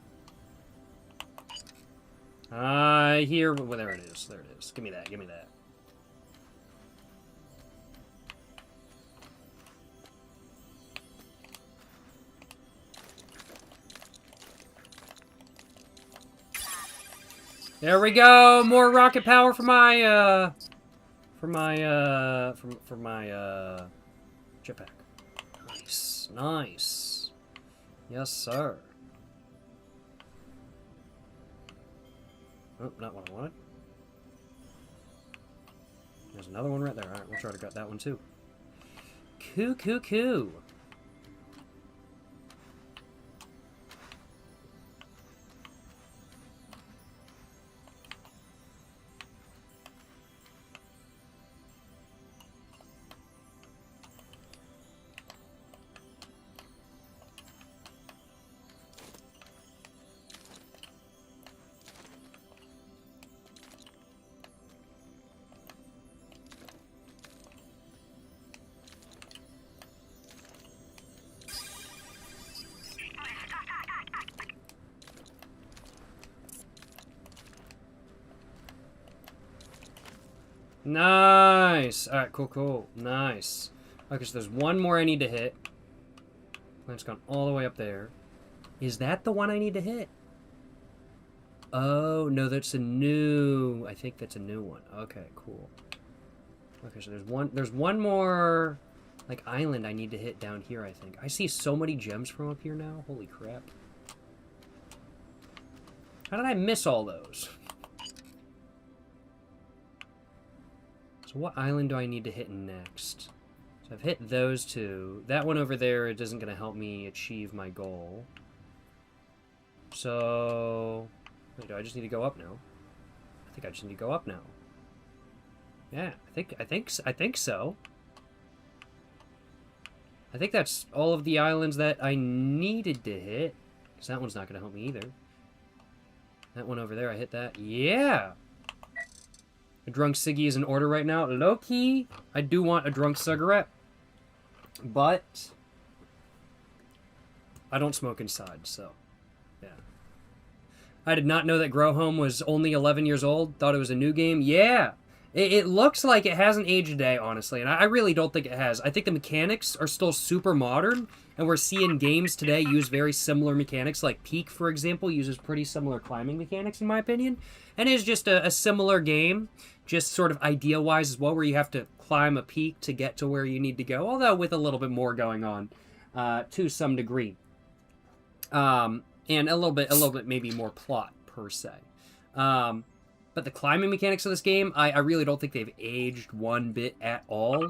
Here, well, there it is. There it is. Give me that, give me that. There we go! More rocket power for my, jetpack. Nice, nice. Yes, sir. Oh, not what I wanted. There's another one right there. Alright, we'll try to get that one too. Coo, coo, coo. Nice! Alright, cool, cool. Nice. Okay, so there's one more I need to hit. It's gone all the way up there. Is that the one I need to hit? Oh, no, that's a new... I think that's a new one. Okay, cool. Okay, so there's one more, like, island I need to hit down here, I think. I see so many gems from up here now. Holy crap. How did I miss all those? So what island do I need to hit next? So I've hit those 2. That one over there, it isn't going to help me achieve my goal. So... Wait, do I just need to go up now? I think I just need to go up now. Yeah, I think so. I think that's all of the islands that I needed to hit. Because that one's not going to help me either. That one over there, I hit that. Yeah! A drunk ciggy is in order right now. Low-key, I do want a drunk cigarette. But I don't smoke inside, so yeah. I did not know that Grow Home was only 11 years old. Thought it was a new game. Yeah! It looks like it hasn't aged a day, honestly, and I really don't think it has. I think the mechanics are still super modern, and we're seeing games today use very similar mechanics, like Peak, for example, uses pretty similar climbing mechanics, in my opinion, and is just a similar game, just sort of idea-wise as well, where you have to climb a peak to get to where you need to go, although with a little bit more going on to some degree. And a little bit maybe more plot, per se. But the climbing mechanics of this game, I really don't think they've aged one bit at all.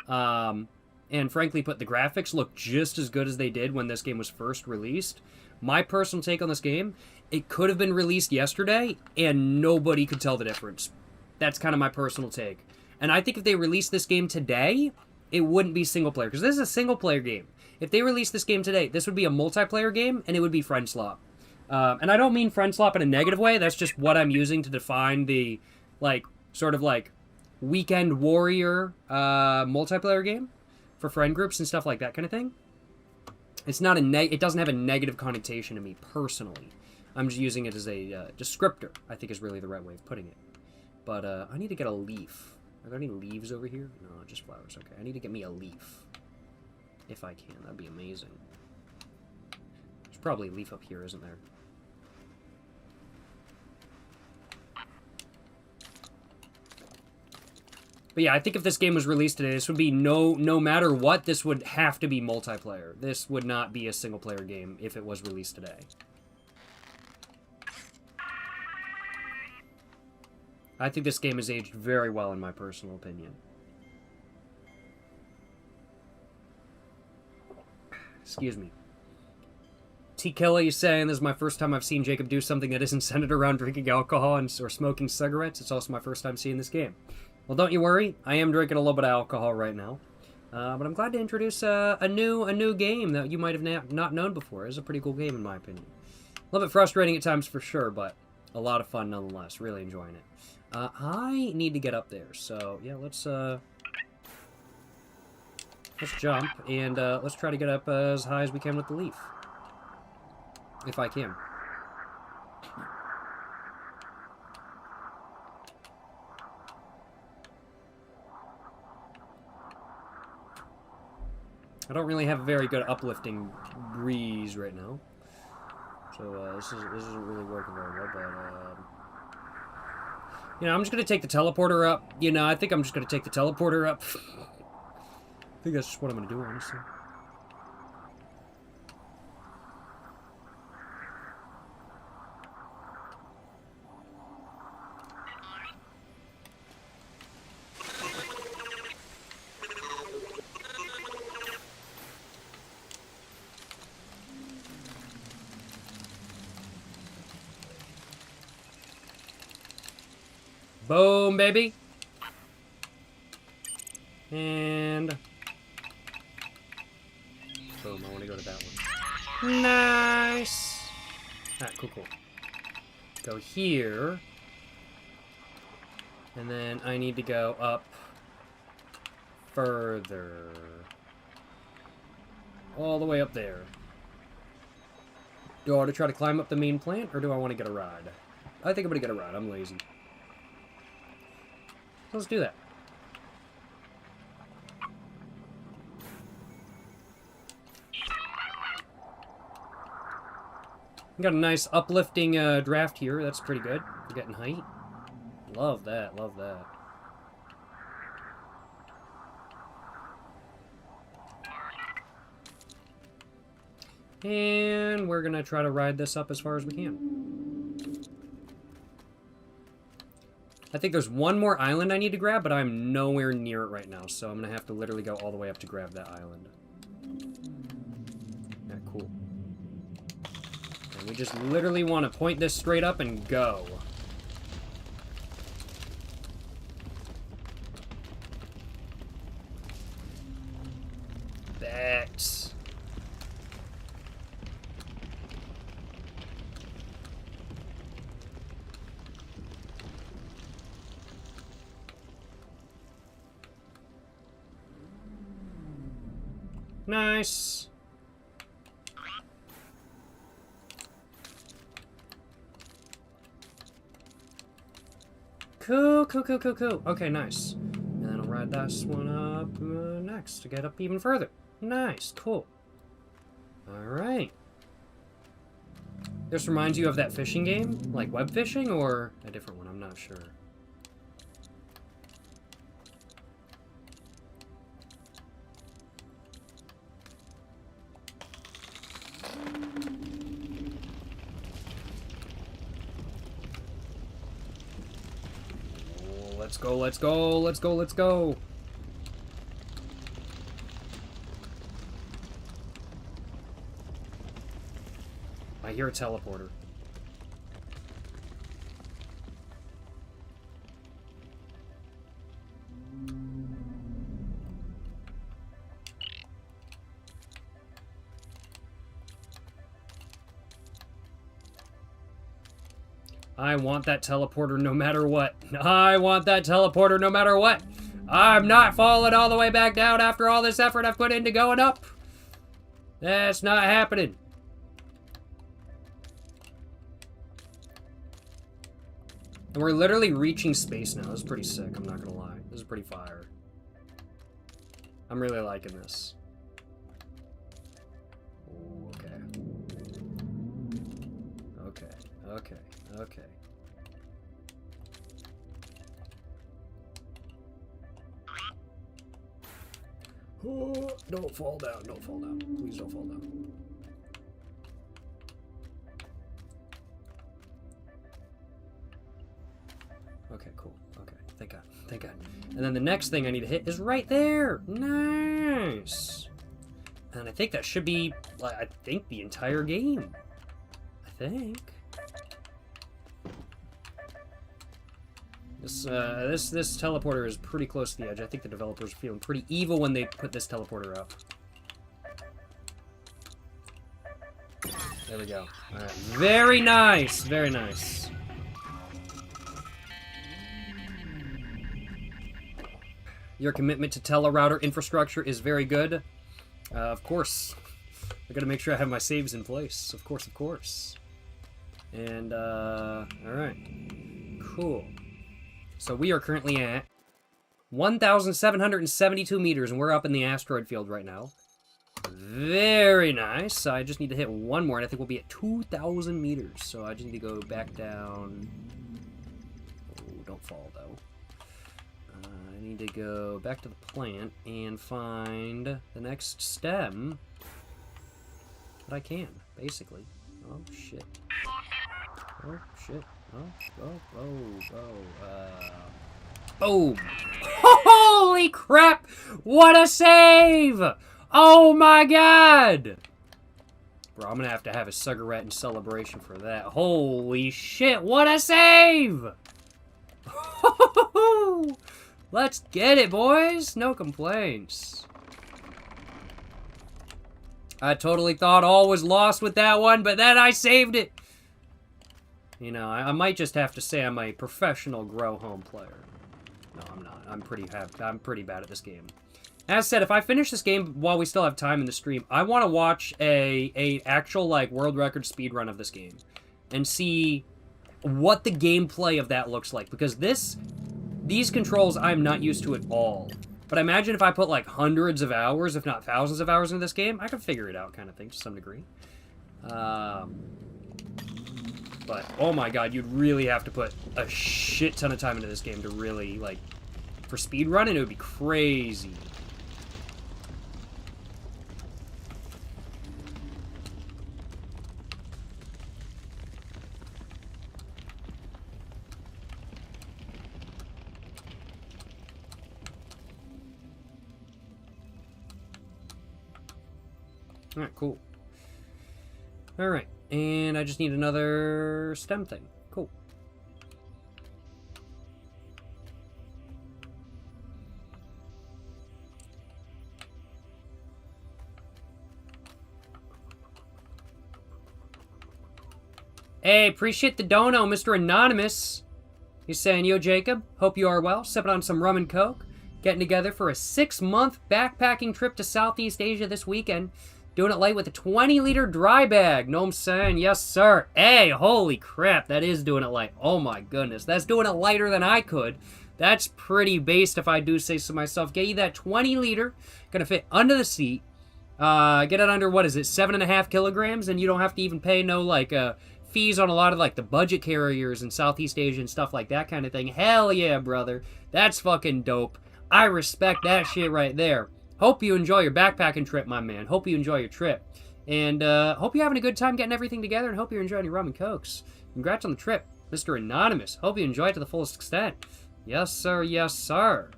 And frankly put, the graphics look just as good as they did when this game was first released. My personal take on this game, it could have been released yesterday, and nobody could tell the difference. That's kind of my personal take. And I think if they released this game today, it wouldn't be single player, because this is a single player game. If they released this game today, this would be a multiplayer game, and it would be friend slop. And I don't mean friend slop in a negative way. That's just what I'm using to define the, sort of weekend warrior multiplayer game for friend groups and stuff like that kind of thing. It's not it doesn't have a negative connotation to me personally. I'm just using it as a descriptor, I think is really the right way of putting it. But I need to get a leaf. Are there any leaves over here? No, just flowers. Okay, I need to get me a leaf. If I can, that'd be amazing. There's probably a leaf up here, isn't there? But yeah, I think if this game was released today, this would be no matter what, this would have to be multiplayer. This would not be a single-player game if it was released today. I think this game has aged very well, in my personal opinion. Excuse me. T. Kelly is saying, this is my first time I've seen Jacob do something that isn't centered around drinking alcohol or smoking cigarettes. It's also my first time seeing this game. Well, don't you worry. I am drinking a little bit of alcohol right now. But I'm glad to introduce a new game that you might have not known before. It's a pretty cool game, in my opinion. A little bit frustrating at times, for sure, but a lot of fun nonetheless. Really enjoying it. I need to get up there, so yeah, let's jump, and let's try to get up as high as we can with the leaf. If I can. I don't really have a very good uplifting breeze right now. So this isn't really working very well, but you know, I'm just gonna take the teleporter up. You know, I think I'm just gonna take the teleporter up. I think that's just what I'm gonna do, honestly. Boom, baby. And boom, I want to go to that one. Nice. Alright, cool. Go here. And then I need to go up further. All the way up there. Do I want to try to climb up the main plant, or do I want to get a ride? I think I'm going to get a ride. I'm lazy. Let's do that. Got a nice uplifting draft here. That's pretty good. We're getting height. Love that. Love that. And we're going to try to ride this up as far as we can. I think there's one more island I need to grab, but I'm nowhere near it right now, so I'm going to have to literally go all the way up to grab that island. Yeah, cool. And we just literally want to point this straight up and go. That's... Nice. Cool, cool, cool, cool, cool. Okay, nice. And then I'll ride this one up next to get up even further. Nice, cool. Alright. This reminds you of that fishing game? Like web fishing or a different one? I'm not sure. Oh, let's go, let's go, let's go, let's go. I hear a teleporter. I want that teleporter no matter what. I want that teleporter no matter what. I'm not falling all the way back down after all this effort I've put into going up. That's not happening. And we're literally reaching space now. This is pretty sick, I'm not gonna lie. This is pretty fire. I'm really liking this. Ooh, okay. Okay, okay, okay. Oh, don't fall down, don't fall down. Please don't fall down. Okay, cool. Okay, thank God. Thank God. And then the next thing I need to hit is right there. Nice. And I think that should be, like, I think the entire game. I think. This teleporter is pretty close to the edge. I think the developers are feeling pretty evil when they put this teleporter up. There we go. All right. Very nice. Very nice. Your commitment to telerouter infrastructure is very good. Of course. I gotta make sure I have my saves in place. Of course, of course. And, alright. Cool. So we are currently at 1,772 meters, and we're up in the asteroid field right now. Very nice. I just need to hit one more, and I think we'll be at 2,000 meters. So I just need to go back down. Oh, don't fall, though. I need to go back to the plant and find the next stem that I can, basically. Oh, shit. Oh, shit. Boom. Holy crap! What a save! Oh my god! Bro, I'm gonna have to have a cigarette in celebration for that. Holy shit, what a save! Let's get it, boys! No complaints. I totally thought all was lost with that one, but then I saved it! You know, I might just have to say I'm a professional grow home player. No, I'm not. I'm pretty bad at this game. As said, if I finish this game while we still have time in the stream, I want to watch a actual, like, world record speedrun of this game. And see what the gameplay of that looks like. Because these controls I'm not used to at all. But I imagine if I put, like, hundreds of hours, if not thousands of hours into this game, I could figure it out, kind of thing, to some degree. But, oh my god, you'd really have to put a shit ton of time into this game to really, like, for speedrunning, it would be crazy. Alright, cool. Alright. And I just need another stem thing. Cool. Hey, appreciate the dono, Mr. Anonymous. He's saying, yo, Jacob, hope you are well. Sipping on some rum and coke. Getting together for a 6-month backpacking trip to Southeast Asia this weekend. Doing it light with a 20-liter dry bag. Know what I'm saying? Yes, sir. Hey, holy crap. That is doing it light. Oh, my goodness. That's doing it lighter than I could. That's pretty based if I do say so myself. Get you that 20-liter. Gonna fit under the seat. Get it under, what is it, 7.5 kilograms? And you don't have to even pay no, like, fees on a lot of, like, the budget carriers in Southeast Asia and stuff like that kind of thing. Hell yeah, brother. That's fucking dope. I respect that shit right there. Hope you enjoy your backpacking trip, my man. Hope you enjoy your trip. And hope you're having a good time getting everything together, and hope you're enjoying your rum and cokes. Congrats on the trip, Mr. Anonymous. Hope you enjoy it to the fullest extent. Yes, sir. Yes, sir.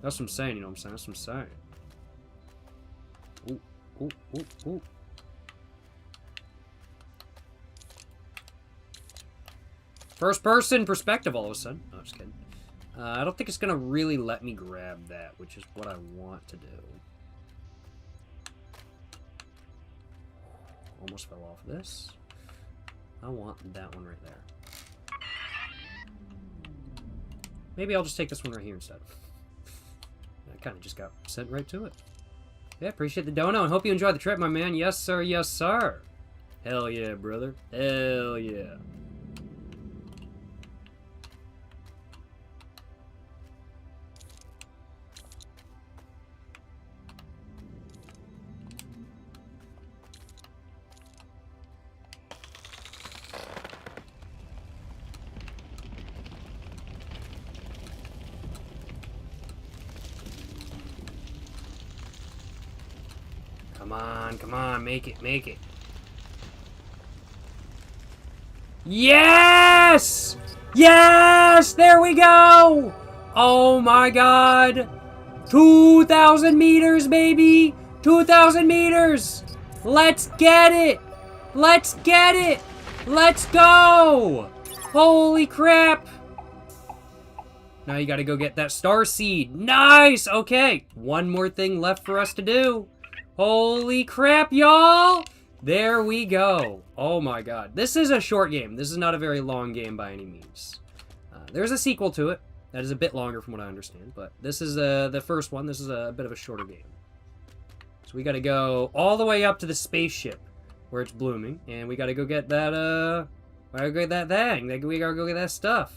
That's what I'm saying, you know what I'm saying? That's what I'm saying. Ooh, ooh, ooh, ooh. First person perspective all of a sudden. No, just kidding. I don't think it's going to really let me grab that, which is what I want to do. Almost fell off this. I want that one right there. Maybe I'll just take this one right here instead. I kind of just got sent right to it. Yeah, appreciate the dono and hope you enjoy the trip, my man. Yes, sir. Yes, sir. Hell yeah, brother. Hell yeah. Come on, make it, make it. Yes! Yes! There we go! Oh my god! 2,000 meters, baby! 2,000 meters! Let's get it! Let's get it! Let's go! Holy crap! Now you gotta go get that star seed. Nice! Okay, one more thing left for us to do. Holy crap, y'all! There we go. Oh my god. This is a short game. This is not a very long game by any means. There's a sequel to it that is a bit longer from what I understand, but this is the first one. This is a bit of a shorter game. So we gotta go all the way up to the spaceship where it's blooming, and we gotta go get that, we gotta go get that thing. We gotta go get that stuff.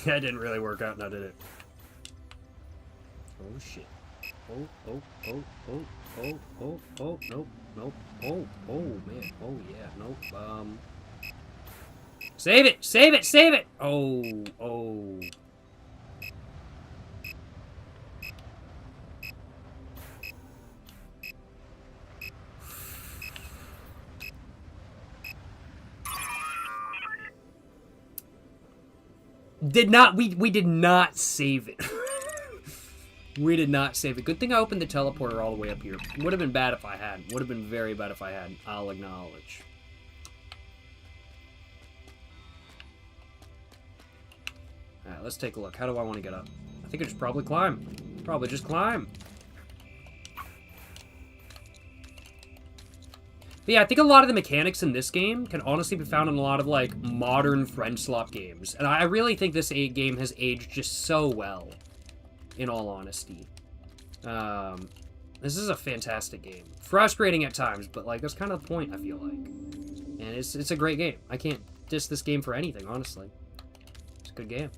That didn't really work out now, did it? Oh shit. Oh, oh, oh, oh, oh, oh, oh, nope, nope, oh, oh, man, oh yeah, nope, Save it, save it, save it! Oh, oh. We did not save it. We did not save it. Good thing I opened the teleporter all the way up here. Would have been bad if I hadn't. Would have been very bad if I hadn't. I'll acknowledge. Alright, let's take a look. How do I want to get up? I think I just probably climb. Probably just climb. But yeah, I think a lot of the mechanics in this game can honestly be found in a lot of, like, modern French slot games. And I really think this game has aged just so well, in all honesty. This is a fantastic game. Frustrating at times, but, like, that's kind of the point, I feel like. And it's a great game. I can't diss this game for anything, honestly. It's a good game.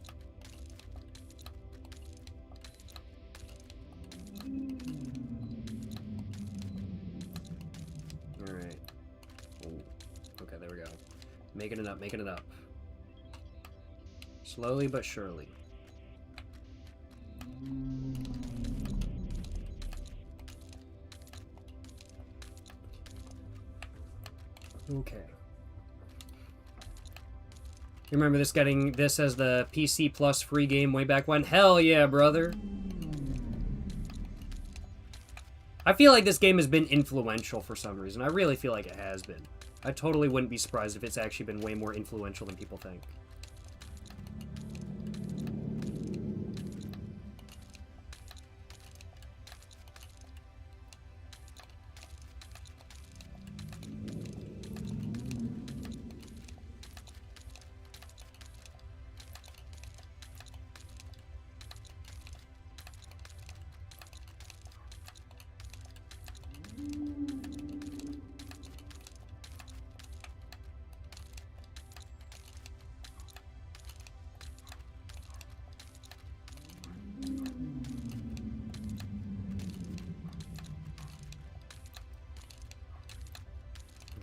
Making it up, making it up. Slowly but surely. Okay. You remember getting this as the PC Plus free game way back when? Hell yeah, brother. I feel like this game has been influential for some reason. I really feel like it has been. I totally wouldn't be surprised if it's actually been way more influential than people think.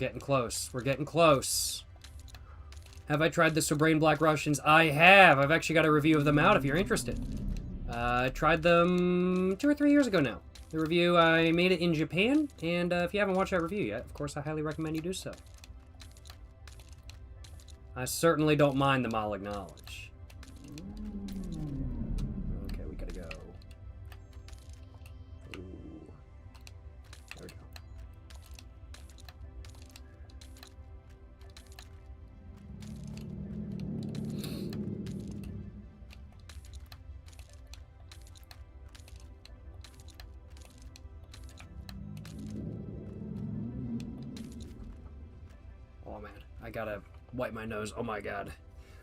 getting close. We're getting close. Have I tried the Sobrain Black Russians? I have. I've actually got a review of them out if you're interested. I tried them 2 or 3 years ago now. The review, I made it in Japan, and if you haven't watched that review yet, of course, I highly recommend you do so. I certainly don't mind them, I'll acknowledge. Okay, we gotta go. Ooh. There we go. Oh man, I gotta wipe my nose. Oh my god.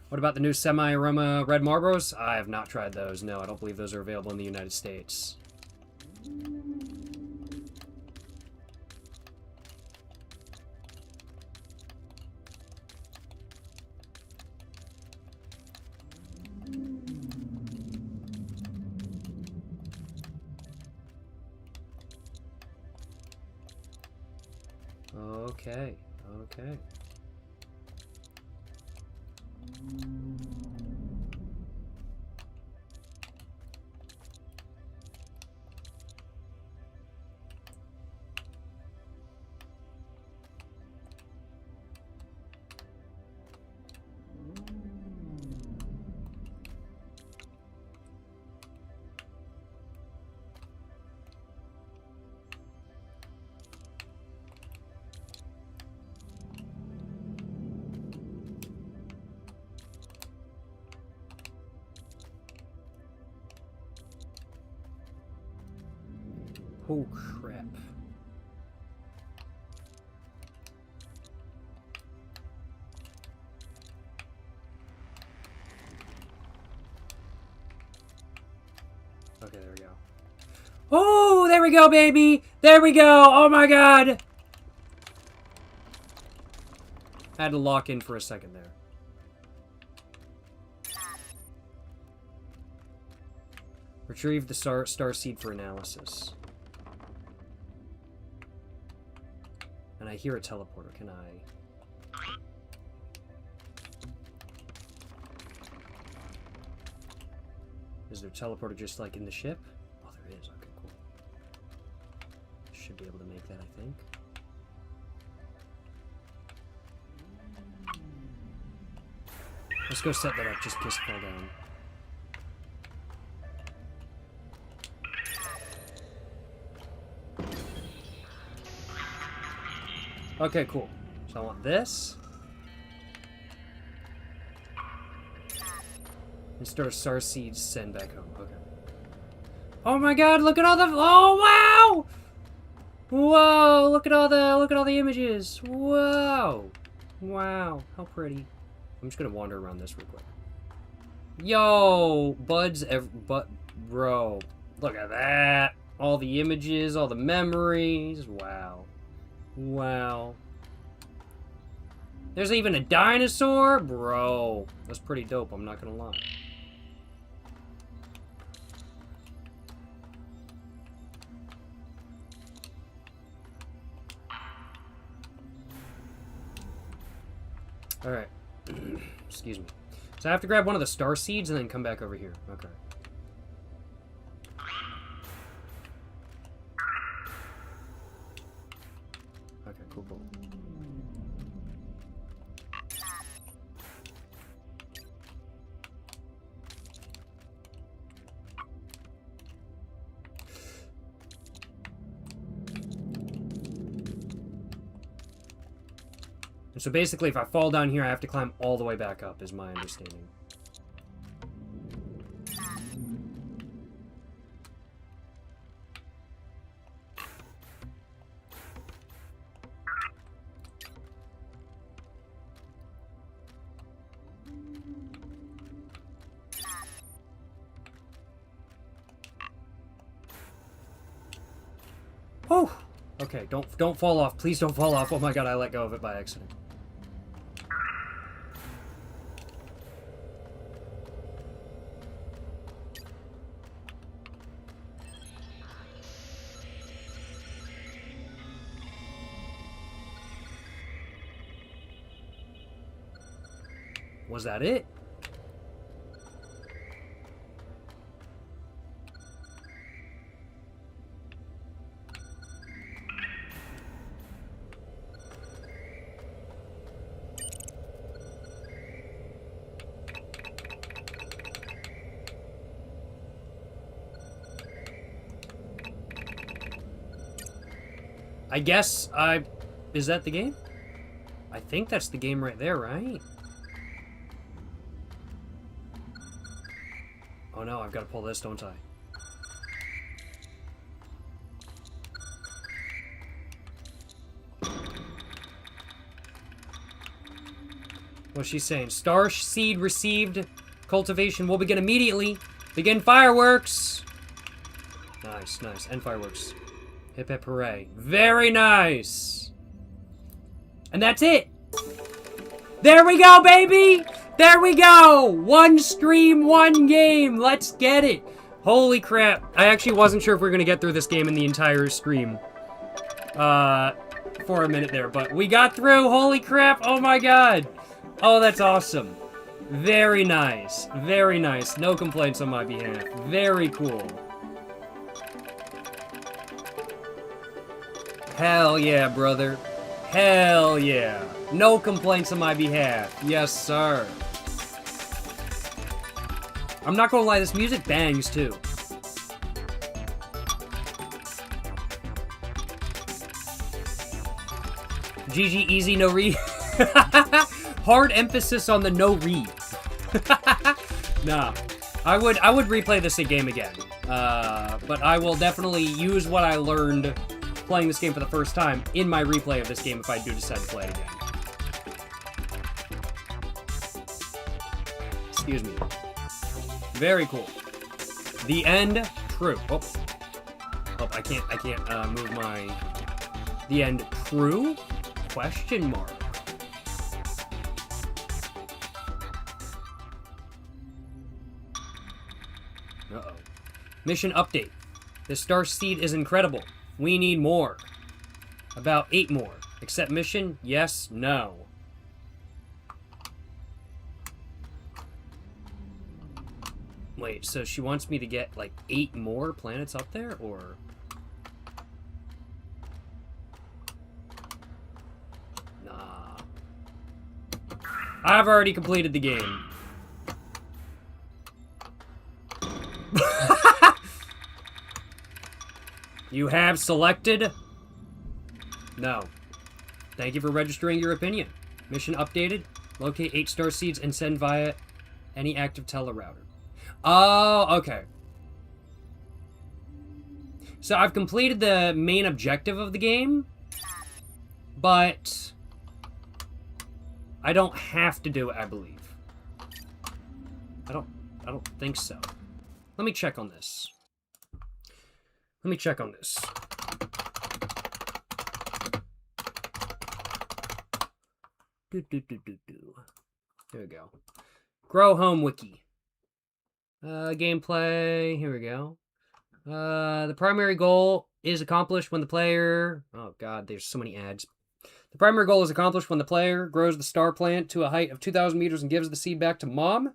What about the new semi-aroma red Marlboros? I have not tried those. No, I don't believe those are available in the United States. Okay, okay. Oh, crap. Okay, there we go. Oh, there we go, baby! There we go! Oh my god! I had to lock in for a second there. Retrieve the star seed for analysis. And I hear a teleporter. Can I? Is there a teleporter just like in the ship? Oh, there is. Okay, cool. Should be able to make that, I think. Let's go set that up just in case it fell down. Okay, cool. So I want this. And start a star seeds, send back home. Okay. Oh my god, look at all the wow! Whoa, look at all the images. Whoa. Wow, how pretty. I'm just gonna wander around this real quick. Yo, bro. Look at that. All the images, all the memories. Wow. Wow. There's even a dinosaur? Bro. That's pretty dope, I'm not gonna lie. Alright. Excuse me. So I have to grab one of the star seeds and then come back over here. Okay. Okay, cool, cool. And so basically, if I fall down here, I have to climb all the way back up, is my understanding. Oh! Okay, don't fall off. Please don't fall off. Oh my god, I let go of it by accident. Was that it? I guess is that the game? I think that's the game right there, right? Oh no, I've got to pull this, don't I? What's she saying? Star seed received. Cultivation will begin immediately. Begin fireworks. Nice, nice. End fireworks. Hip hip hooray. Very nice. And that's it. There we go, baby. There we go. One stream, one game. Let's get it. Holy crap. I actually wasn't sure if we were going to get through this game in the entire stream. For a minute there, but we got through. Holy crap. Oh my god. Oh, that's awesome. Very nice. Very nice. No complaints on my behalf. Very cool. Hell yeah, brother. Hell yeah. No complaints on my behalf. Yes, sir. I'm not gonna lie, this music bangs, too. GG, easy, no read. Hard emphasis on the no read. Nah. I would replay this game again. But I will definitely use what I learned playing this game for the first time in my replay of this game if I do decide to play it again. Excuse me. Very cool. The end, true. Oh, I can't move my... The end, true? Question mark. Uh-oh. Mission update. This star seed is incredible. We need more. About 8 more. Accept mission? Yes, no. Wait, so she wants me to get, like, 8 more planets up there, or...? Nah. I've already completed the game. You have selected? No. Thank you for registering your opinion. Mission updated. Locate 8 star seeds and send via any active telerouter. Oh, okay. So I've completed the main objective of the game, but I don't have to do it, I believe. I don't think so. Let me check on this. Let me check on this. There we go. Grow Home Wiki. Gameplay. Here we go. The primary goal is accomplished when the player... Oh god, there's so many ads. The primary goal is accomplished when the player grows the star plant to a height of 2,000 meters and gives the seed back to mom.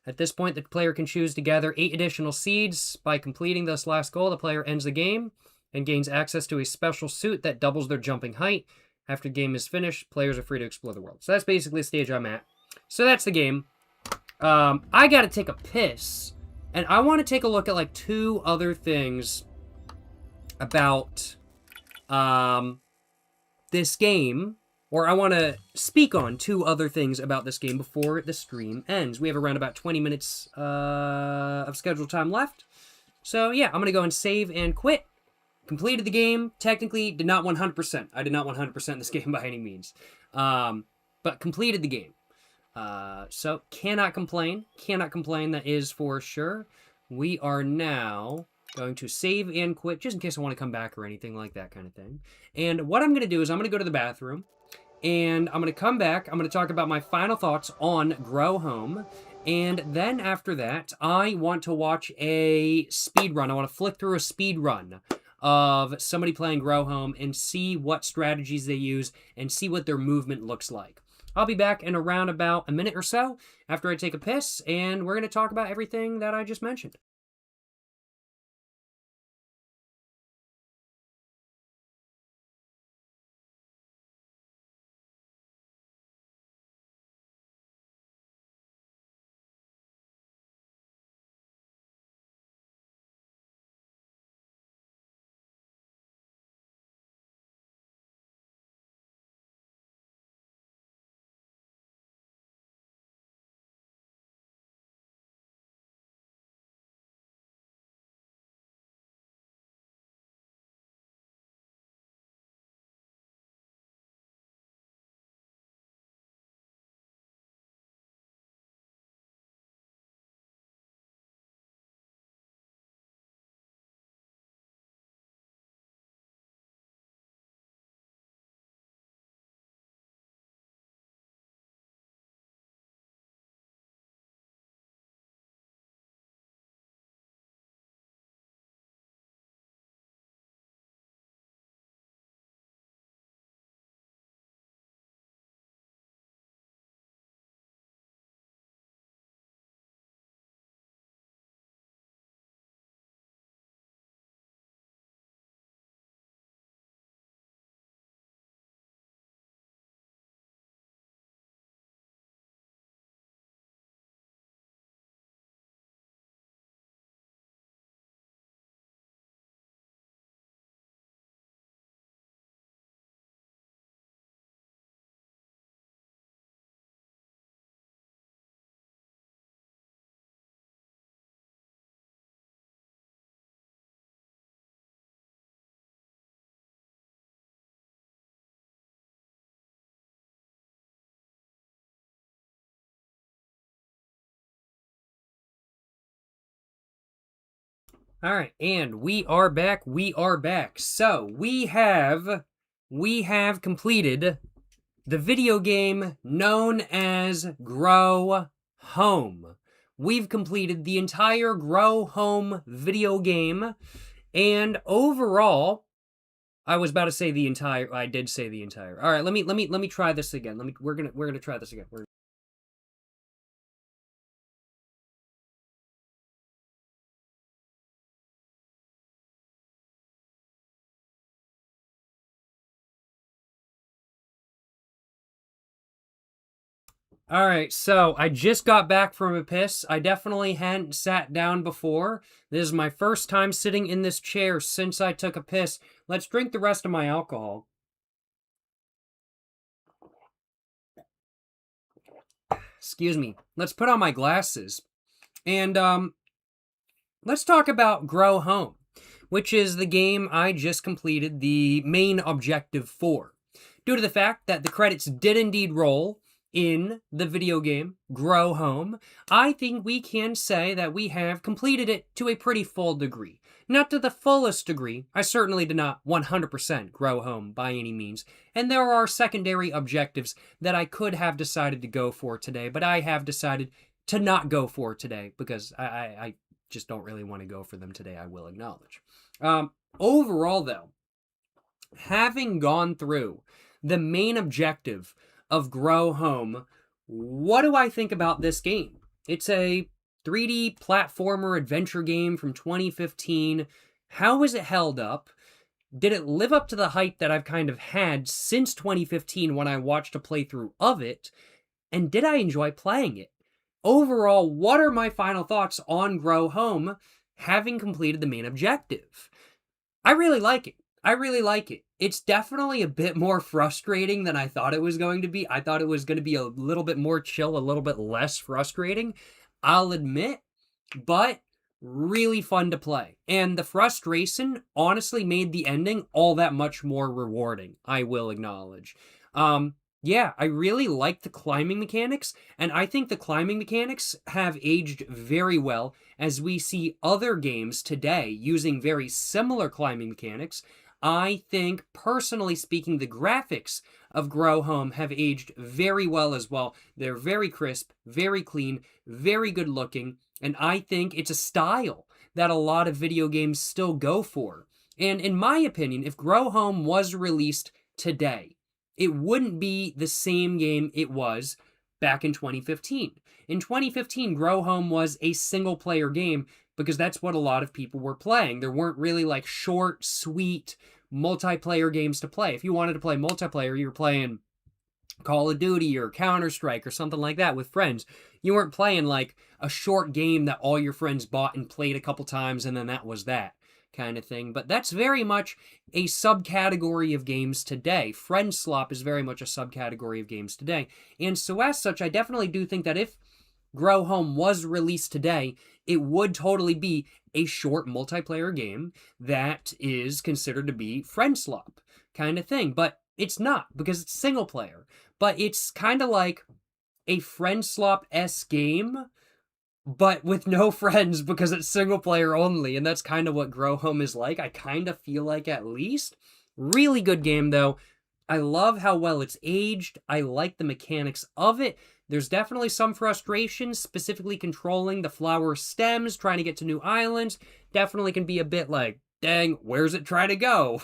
At this point, the player can choose to gather 8 additional seeds. By completing this last goal, the player ends the game and gains access to a special suit that doubles their jumping height. After the game is finished, players are free to explore the world. So that's basically the stage I'm at. So that's the game. I gotta take a piss. And I want to take a look at, like, 2 other things about this game. Or I want to speak on 2 other things about this game before the stream ends. We have around about 20 minutes of scheduled time left. So, yeah, I'm going to go and save and quit. Completed the game. Technically, did not 100%. I did not 100% this game by any means. But completed the game. So, cannot complain. Cannot complain, that is for sure. We are now going to save and quit, just in case I want to come back or anything like that kind of thing. And what I'm going to do is I'm going to go to the bathroom. And I'm going to come back. I'm going to talk about my final thoughts on Grow Home. And then after that, I want to watch a speed run. I want to flick through a speed run of somebody playing Grow Home and see what strategies they use and see what their movement looks like. I'll be back in around about a minute or so after I take a piss, and we're going to talk about everything that I just mentioned. All right, and we are back. We are back. So we have completed the video game known as Grow Home. We've completed the entire Grow Home video game, and overall, I was about to say the entire. I did say the entire. All right, let me try this again. We're gonna try this again. All right, so I just got back from a piss. I definitely hadn't sat down before. This is my first time sitting in this chair since I took a piss. Let's drink the rest of my alcohol. Excuse me. Let's put on my glasses. And let's talk about Grow Home, which is the game I just completed the main objective for. Due to the fact that the credits did indeed roll in the video game Grow Home, I think we can say that we have completed it to a pretty full degree. Not to the fullest degree, I certainly did not 100% Grow Home by any means, and there are secondary objectives that I could have decided to go for today, but I have decided to not go for today because I just don't really want to go for them today, I will acknowledge. Overall, though, having gone through the main objective of Grow Home, what do I think about this game? It's a 3D platformer adventure game from 2015. How is it held up? Did it live up to the hype that I've kind of had since 2015 when I watched a playthrough of it? And did I enjoy playing it? Overall, what are my final thoughts on Grow Home having completed the main objective? I really like it. I really like it. It's definitely a bit more frustrating than I thought it was going to be. I thought it was going to be a little bit more chill, a little bit less frustrating, I'll admit, but really fun to play. And the frustration honestly made the ending all that much more rewarding, I will acknowledge. Yeah, I really like the climbing mechanics, and I think the climbing mechanics have aged very well as we see other games today using very similar climbing mechanics. I think, personally speaking, the graphics of Grow Home have aged very well as well. They're very crisp, very clean, very good looking, and I think it's a style that a lot of video games still go for. And in my opinion, if Grow Home was released today, it wouldn't be the same game it was back in 2015. In 2015, Grow Home was a single-player game because that's what a lot of people were playing. There weren't really like short, sweet multiplayer games to play. If you wanted to play multiplayer, you were playing Call of Duty or Counter-Strike or something like that with friends. You weren't playing like a short game that all your friends bought and played a couple times and then that was that kind of thing. But that's very much a subcategory of games today. Friend slop is very much a subcategory of games today. And so as such, I definitely do think that if Grow Home was released today, it would totally be a short multiplayer game that is considered to be friend slop kind of thing. But it's not, because it's single player. But it's kind of like a friend slop-esque game, but with no friends because it's single player only. And that's kind of what Grow Home is like. I kind of feel like, at least. Really good game, though. I love how well it's aged. I like the mechanics of it. There's definitely some frustration, specifically controlling the flower stems, trying to get to new islands. Definitely can be a bit like, dang, where's it trying to go?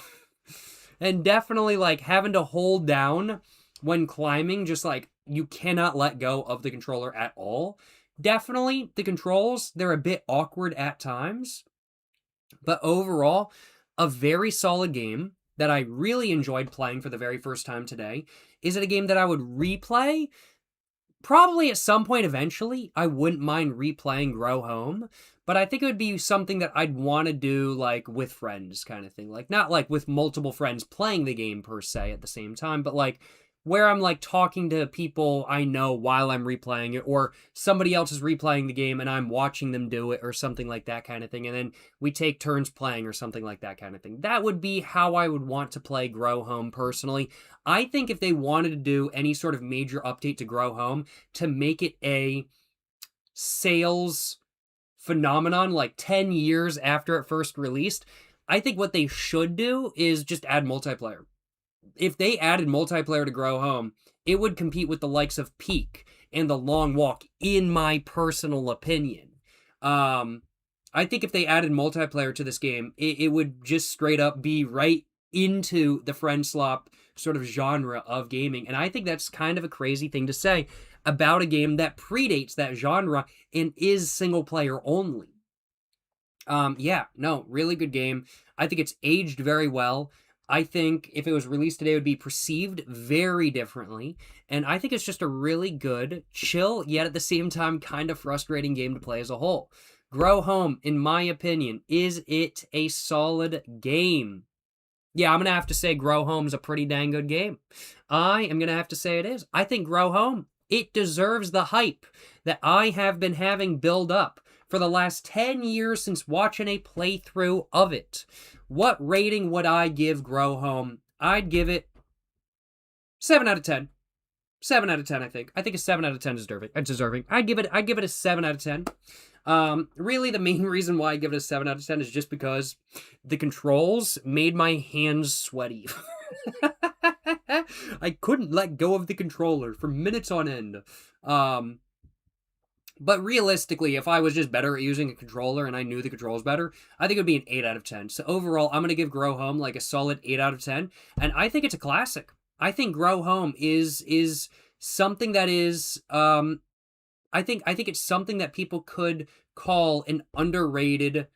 And definitely like having to hold down when climbing, just like you cannot let go of the controller at all. Definitely the controls, they're a bit awkward at times. But overall, a very solid game that I really enjoyed playing for the very first time today. Is it a game that I would replay? Probably at some point eventually. I wouldn't mind replaying Grow Home, but I think it would be something that I'd want to do like with friends kind of thing. Like not like with multiple friends playing the game per se at the same time, but like where I'm like talking to people I know while I'm replaying it, or somebody else is replaying the game and I'm watching them do it or something like that kind of thing. And then we take turns playing or something like that kind of thing. That would be how I would want to play Grow Home personally. I think if they wanted to do any sort of major update to Grow Home to make it a sales phenomenon like 10 years after it first released, I think what they should do is just add multiplayer. If they added multiplayer to Grow Home, it would compete with the likes of Peak and The Long Walk, in my personal opinion. I think if they added multiplayer to this game, it would just straight up be right into the friend slop sort of genre of gaming. And I think that's kind of a crazy thing to say about a game that predates that genre and is single player only. Yeah, no, really good game. I think it's aged very well. I think if it was released today, it would be perceived very differently. And I think it's just a really good, chill, yet at the same time kind of frustrating game to play as a whole. Grow Home, in my opinion, is it a solid game? Yeah, I'm going to have to say Grow Home is a pretty dang good game. I am going to have to say it is. I think Grow Home, it deserves the hype that I have been having build up for the last 10 years since watching a playthrough of it. What rating would I give Grow Home? I'd give it 7 out of 10. 7 out of 10, I think. I think a 7 out of 10 is deserving. I'd give it a 7 out of 10. Really, the main reason why I give it a 7 out of 10 is just because the controls made my hands sweaty. I couldn't let go of the controller for minutes on end. But realistically, if I was just better at using a controller and I knew the controls better, I think it would be an 8 out of 10. So overall, I'm going to give Grow Home like a solid 8 out of 10. And I think it's a classic. I think Grow Home is something that is, I think it's something that people could call an underrated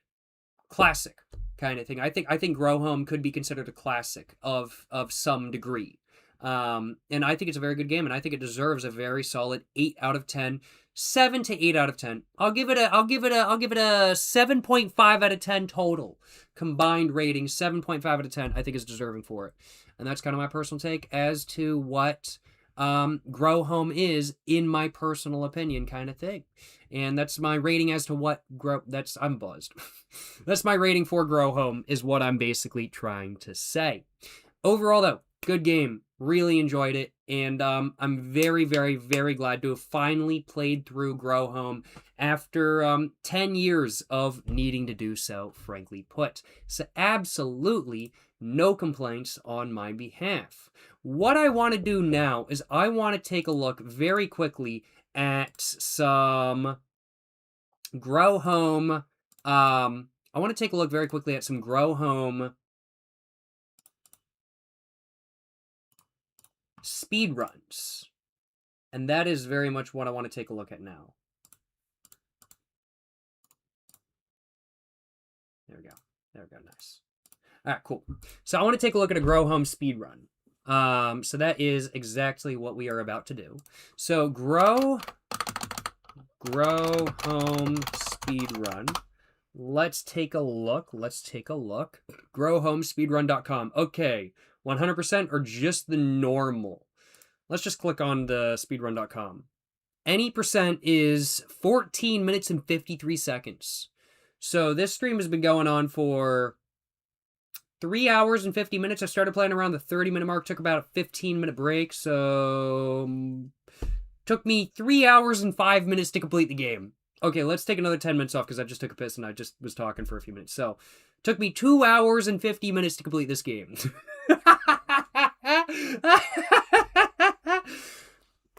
classic kind of thing. I think Grow Home could be considered a classic of some degree. And I think it's a very good game, and I think it deserves a very solid 8 out of 10. 7 to 8 out of 10. I'll give it a 7.5 out of 10 total. Combined rating, 7.5 out of 10, I think is deserving for it. And that's kind of my personal take as to what Grow Home is, in my personal opinion, kind of thing. And that's my rating as to what I'm buzzed. That's my rating for Grow Home, is what I'm basically trying to say. Overall, though, good game. Really enjoyed it. And I'm very, very, very glad to have finally played through Grow Home after 10 years of needing to do so, frankly put. So absolutely no complaints on my behalf. What I want to do now is I want to take a look very quickly at some Grow Home. I want to take a look very quickly at some Grow Home speedruns. And that is very much what I want to take a look at now. There we go. There we go. Nice. All right, cool. So I want to take a look at a Grow Home speedrun. So that is exactly what we are about to do. So Grow Home speedrun. Let's take a look. Let's take a look. GrowHomeSpeedrun.com. Okay, 100% or just the normal? Let's just click on the speedrun.com. Any percent is 14 minutes and 53 seconds. So this stream has been going on for 3 hours and 50 minutes. I started playing around the 30-minute mark, took about a 15-minute break, so took me 3 hours and 5 minutes to complete the game. Okay, let's take another 10 minutes off because I just took a piss and I just was talking for a few minutes. So, took me 2 hours and 50 minutes to complete this game.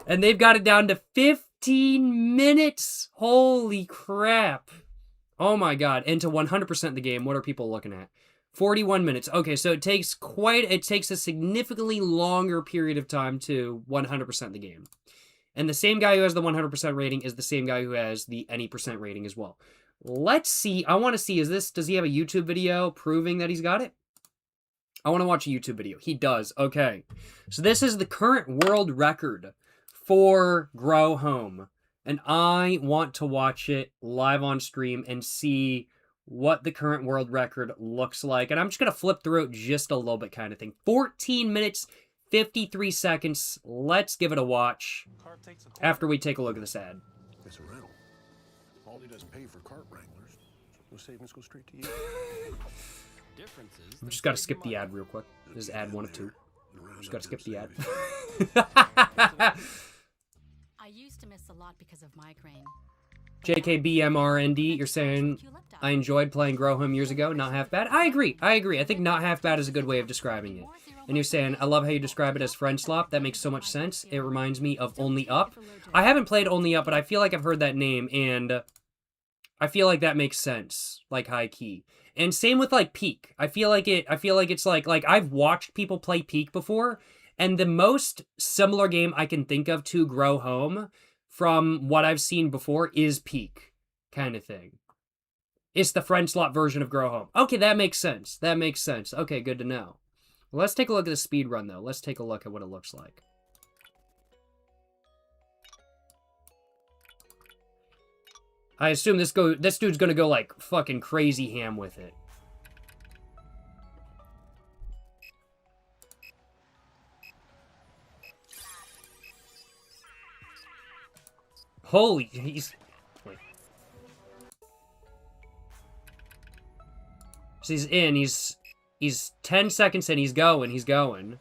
And they've got it down to 15 minutes. Holy crap. Oh my god. And to 100% the game, what are people looking at? 41 minutes. Okay, so it takes a significantly longer period of time to 100% the game. And the same guy who has the 100% rating is the same guy who has the any percent rating as well. Let's see. I want to see, does he have a YouTube video proving that he's got it? I want to watch a YouTube video. He does. Okay. So this is the current world record for Grow Home. And I want to watch it live on stream and see what the current world record looks like. And I'm just going to flip through it just a little bit kind of thing. 14 minutes, 53 seconds. Let's give it a watch after we take a look at this ad. It's a rental. Aldi doesn't pay for cart wranglers. Those savings go straight to you. I've just got to skip the ad real quick. This is ad 1 of 2. Just got to skip the ad. I used to miss a lot because of migraine. JKBMRND, you're saying, I enjoyed playing Grow Home years ago, not half bad. I agree. I think not half bad is a good way of describing it. And you're saying, I love how you describe it as friend slop. That makes so much sense. It reminds me of Only Up. I haven't played Only Up, but I feel like I've heard that name, and I feel like that makes sense, like high key. And same with like Peak. I feel like it's like I've watched people play Peak before, and the most similar game I can think of to Grow Home from what I've seen before is Peak kind of thing. It's the friend slot version of Grow Home. Okay, that makes sense. That makes sense. Okay, good to know. Well, let's take a look at the speed run though. Let's take a look at what it looks like. I assume this dude's gonna go like fucking crazy ham with it. Holy, wait. So he's in, he's 10 seconds in, he's going.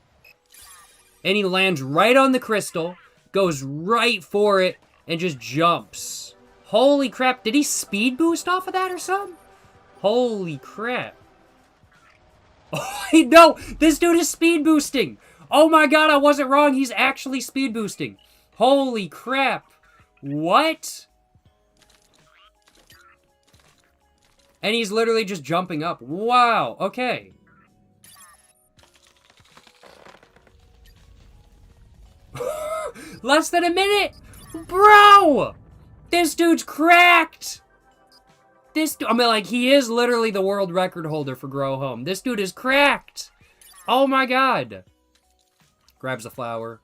And he lands right on the crystal, goes right for it, and just jumps. Holy crap, did he speed boost off of that or something? Holy crap. Oh, no, this dude is speed boosting. Oh my god, I wasn't wrong, he's actually speed boosting. Holy crap. What? And he's literally just jumping up. Wow, okay. Less than a minute? Bro! This dude's cracked! I mean, like, he is literally the world record holder for Grow Home. This dude is cracked! Oh my god. Grabs the flower.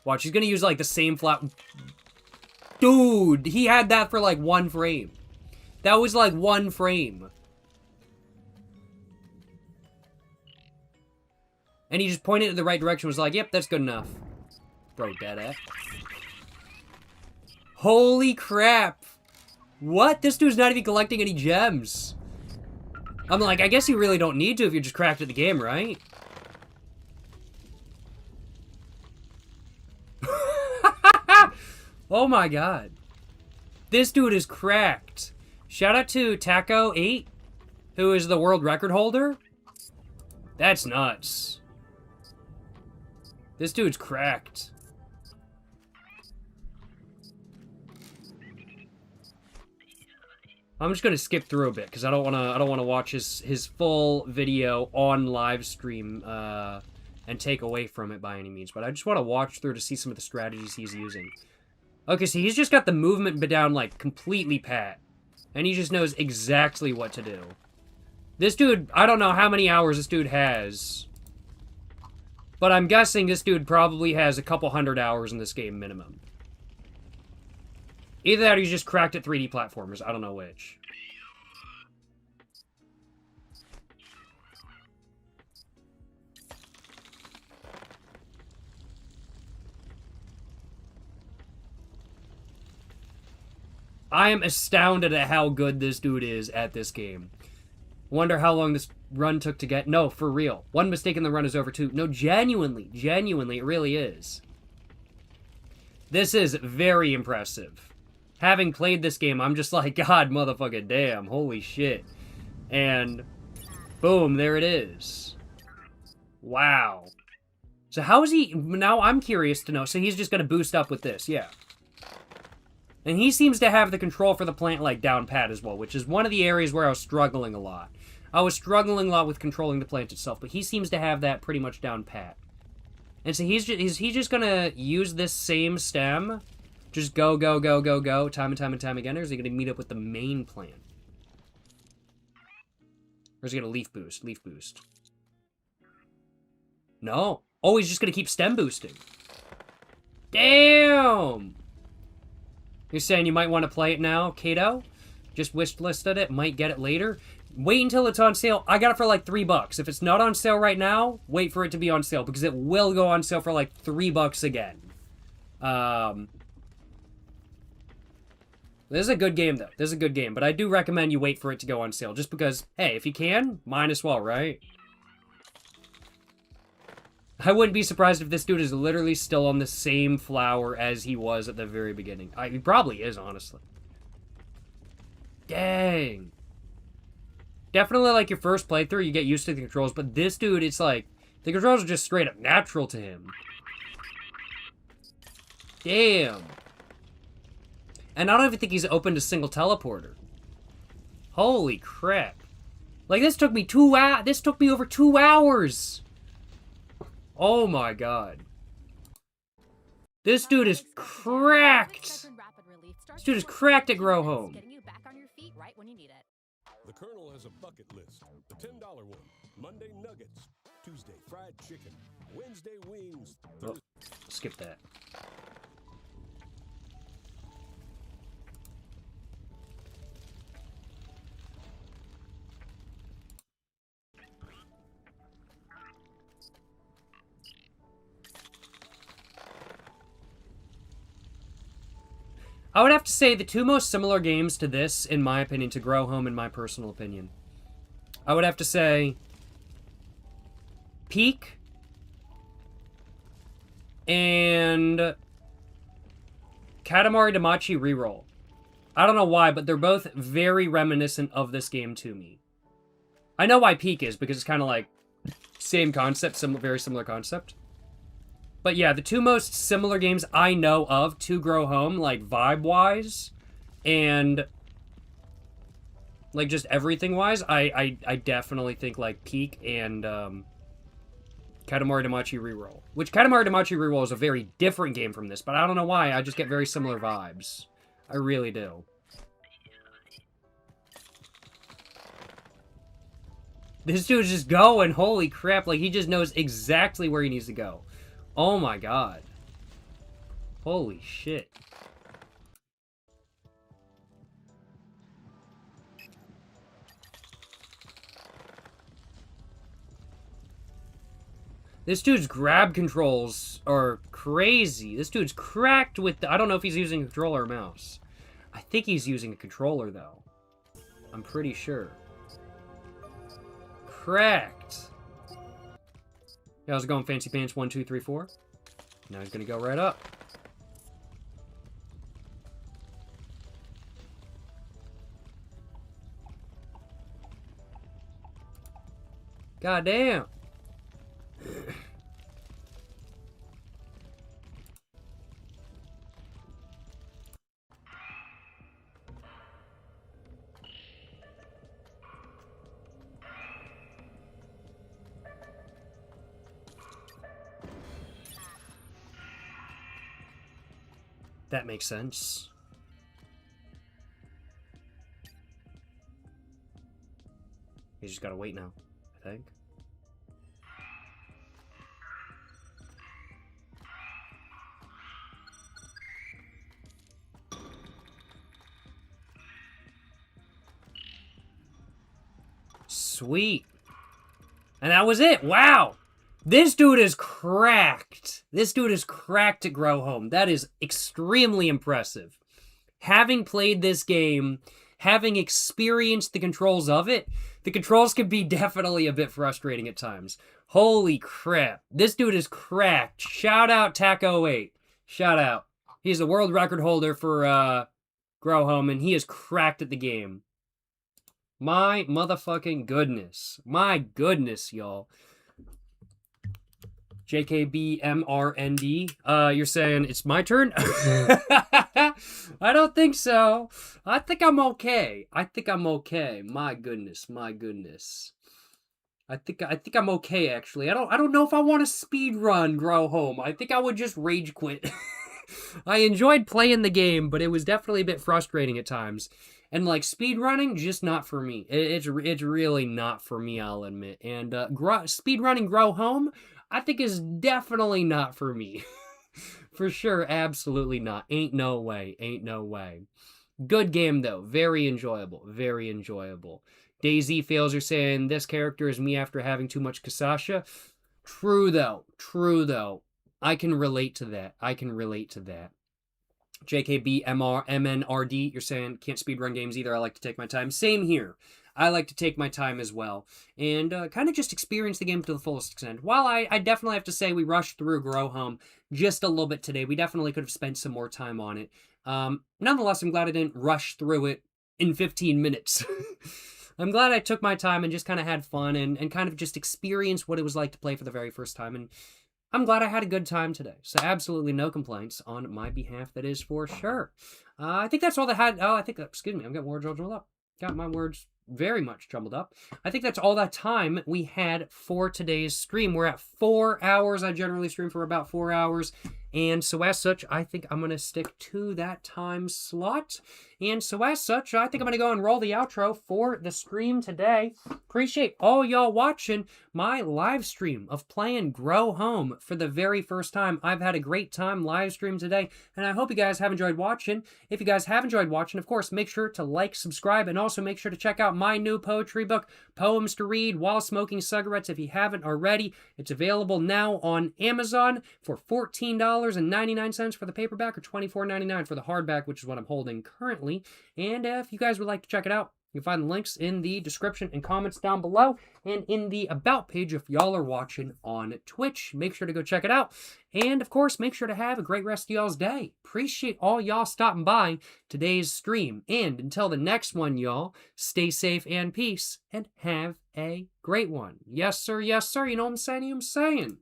Watch, he's gonna use, like, the same flower. Dude, he had that for, like, 1 frame. That was, like, 1 frame. And he just pointed in the right direction, was like, yep, that's good enough. Bro, deadass. Holy crap. What? This dude's not even collecting any gems. I'm like, I guess you really don't need to if you're just cracked at the game, right? Oh my god. This dude is cracked. Shout out to Taco8, who is the world record holder. That's nuts. This dude's cracked. I'm just gonna skip through a bit because I don't wanna watch his full video on live stream and take away from it by any means. But I just want to watch through to see some of the strategies he's using. Okay, so he's just got the movement down like completely pat, and he just knows exactly what to do. This dude, I don't know how many hours this dude has, but I'm guessing this dude probably has a couple hundred hours in this game minimum. Either that or he's just cracked at 3D platformers. I don't know which. I am astounded at how good this dude is at this game. Wonder how long this run took to get... No, for real. One mistake in the run is over too. No, genuinely, it really is. This is very impressive. Having played this game, I'm just like, God motherfucking damn, holy shit. And boom, there it is. Wow. So how is he... Now I'm curious to know. So he's just going to boost up with this, yeah. And he seems to have the control for the plant, like, down pat as well, which is one of the areas where I was struggling a lot. I was struggling a lot with controlling the plant itself, but he seems to have that pretty much down pat. And so he's just going to use this same stem... Just go, time and time again, or is he going to meet up with the main plan? Or is he going to leaf boost? Leaf boost. No. Oh, he's just going to keep stem boosting. Damn! You're saying you might want to play it now, Kato? Just wishlisted it, might get it later? Wait until it's on sale. I got it for like $3. If it's not on sale right now, wait for it to be on sale, because it will go on sale for like $3 again. This is a good game, though. This is a good game, but I do recommend you wait for it to go on sale, just because, hey, if you can, might as well, right? I wouldn't be surprised if this dude is literally still on the same flower as he was at the very beginning. He probably is, honestly. Dang. Definitely, like, your first playthrough, you get used to the controls, but this dude, it's like, the controls are just straight up natural to him. Damn. And I don't even think he's opened a single teleporter. Holy crap. Like, this took me over 2 hours. Oh my god. This dude is cracked. This dude is cracked at Grow Home. The Colonel has a bucket list. The $10 one. Monday nuggets. Tuesday fried chicken. Wednesday wings. Oh, skip that. I would have to say the two most similar games to this, in my opinion, to Grow Home, in my personal opinion. I would have to say Peak and Katamari Damacy Reroll. I don't know why, but they're both very reminiscent of this game to me. I know why Peak is, because it's kind of like same concept, very similar concept. But yeah, the two most similar games I know of to Grow Home, like vibe-wise, and like just everything-wise, I definitely think like Peak and Katamari Damacy Reroll. Which Katamari Damacy Reroll is a very different game from this, but I don't know why, I just get very similar vibes. I really do. This dude's just going, holy crap, like he just knows exactly where he needs to go. Oh my god. Holy shit. This dude's grab controls are crazy. This dude's cracked with... I don't know if he's using a controller or mouse. I think he's using a controller, though. I'm pretty sure. Cracked. Yeah, how's it going, Fancy Pants 1, 2, 3, 4? Now he's gonna go right up. God damn. That makes sense. You just gotta wait now, I think. Sweet. And that was it. Wow. This dude is cracked. This dude is cracked at Grow Home. That is extremely impressive. Having played this game, having experienced the controls of it, the controls can be definitely a bit frustrating at times. Holy crap. This dude is cracked. Shout out Taco8. Shout out. He's a world record holder for Grow Home, and he is cracked at the game. My motherfucking goodness. My goodness, y'all. JKBMRND, you're saying it's my turn? I don't think so. I think I'm okay. I think I'm okay. My goodness, my goodness. I think I'm okay, actually. I don't know if I want to speed run Grow Home. I think I would just rage quit. I enjoyed playing the game, but it was definitely a bit frustrating at times. And like speedrunning, just not for me. It's really not for me, I'll admit. And speedrunning Grow Home, I think is definitely not for me. For sure, absolutely not. Ain't no way. Ain't no way. Good game though. Very enjoyable. Very enjoyable. DayZ Fails are saying this character is me after having too much Kasasha. True though. True though. I can relate to that. I can relate to that. JKBMNRD, you're saying can't speedrun games either. I like to take my time. Same here. I like to take my time as well. And kind of just experience the game to the fullest extent. While I definitely have to say we rushed through Grow Home just a little bit today. We definitely could have spent some more time on it. Nonetheless, I'm glad I didn't rush through it in 15 minutes. I'm glad I took my time and just kind of had fun and kind of just experienced what it was like to play for the very first time. And I'm glad I had a good time today. So absolutely no complaints on my behalf, that is for sure. I think that's all that had... Oh, I think... Excuse me, I've got words all jumbled up. Got my words very much jumbled up. I think that's all that time we had for today's stream. We're at 4 hours. I generally stream for about 4 hours. And so as such, I think I'm going to stick to that time slot. And so as such, I think I'm going to go and roll the outro for the stream today. Appreciate all y'all watching my live stream of playing Grow Home for the very first time. I've had a great time live stream today, and I hope you guys have enjoyed watching. If you guys have enjoyed watching, of course, make sure to like, subscribe, and also make sure to check out my new poetry book, Poems to Read While Smoking Cigarettes, if you haven't already. It's available now on Amazon for $14.99 for the paperback or $24.99 for the hardback, which is what I'm holding currently. And if you guys would like to check it out, you can find the links in the description and comments down below and in the About page if y'all are watching on Twitch. Make sure to go check it out. And, of course, make sure to have a great rest of y'all's day. Appreciate all y'all stopping by today's stream. And until the next one, y'all, stay safe and peace and have a great one. Yes, sir. Yes, sir. You know what I'm saying?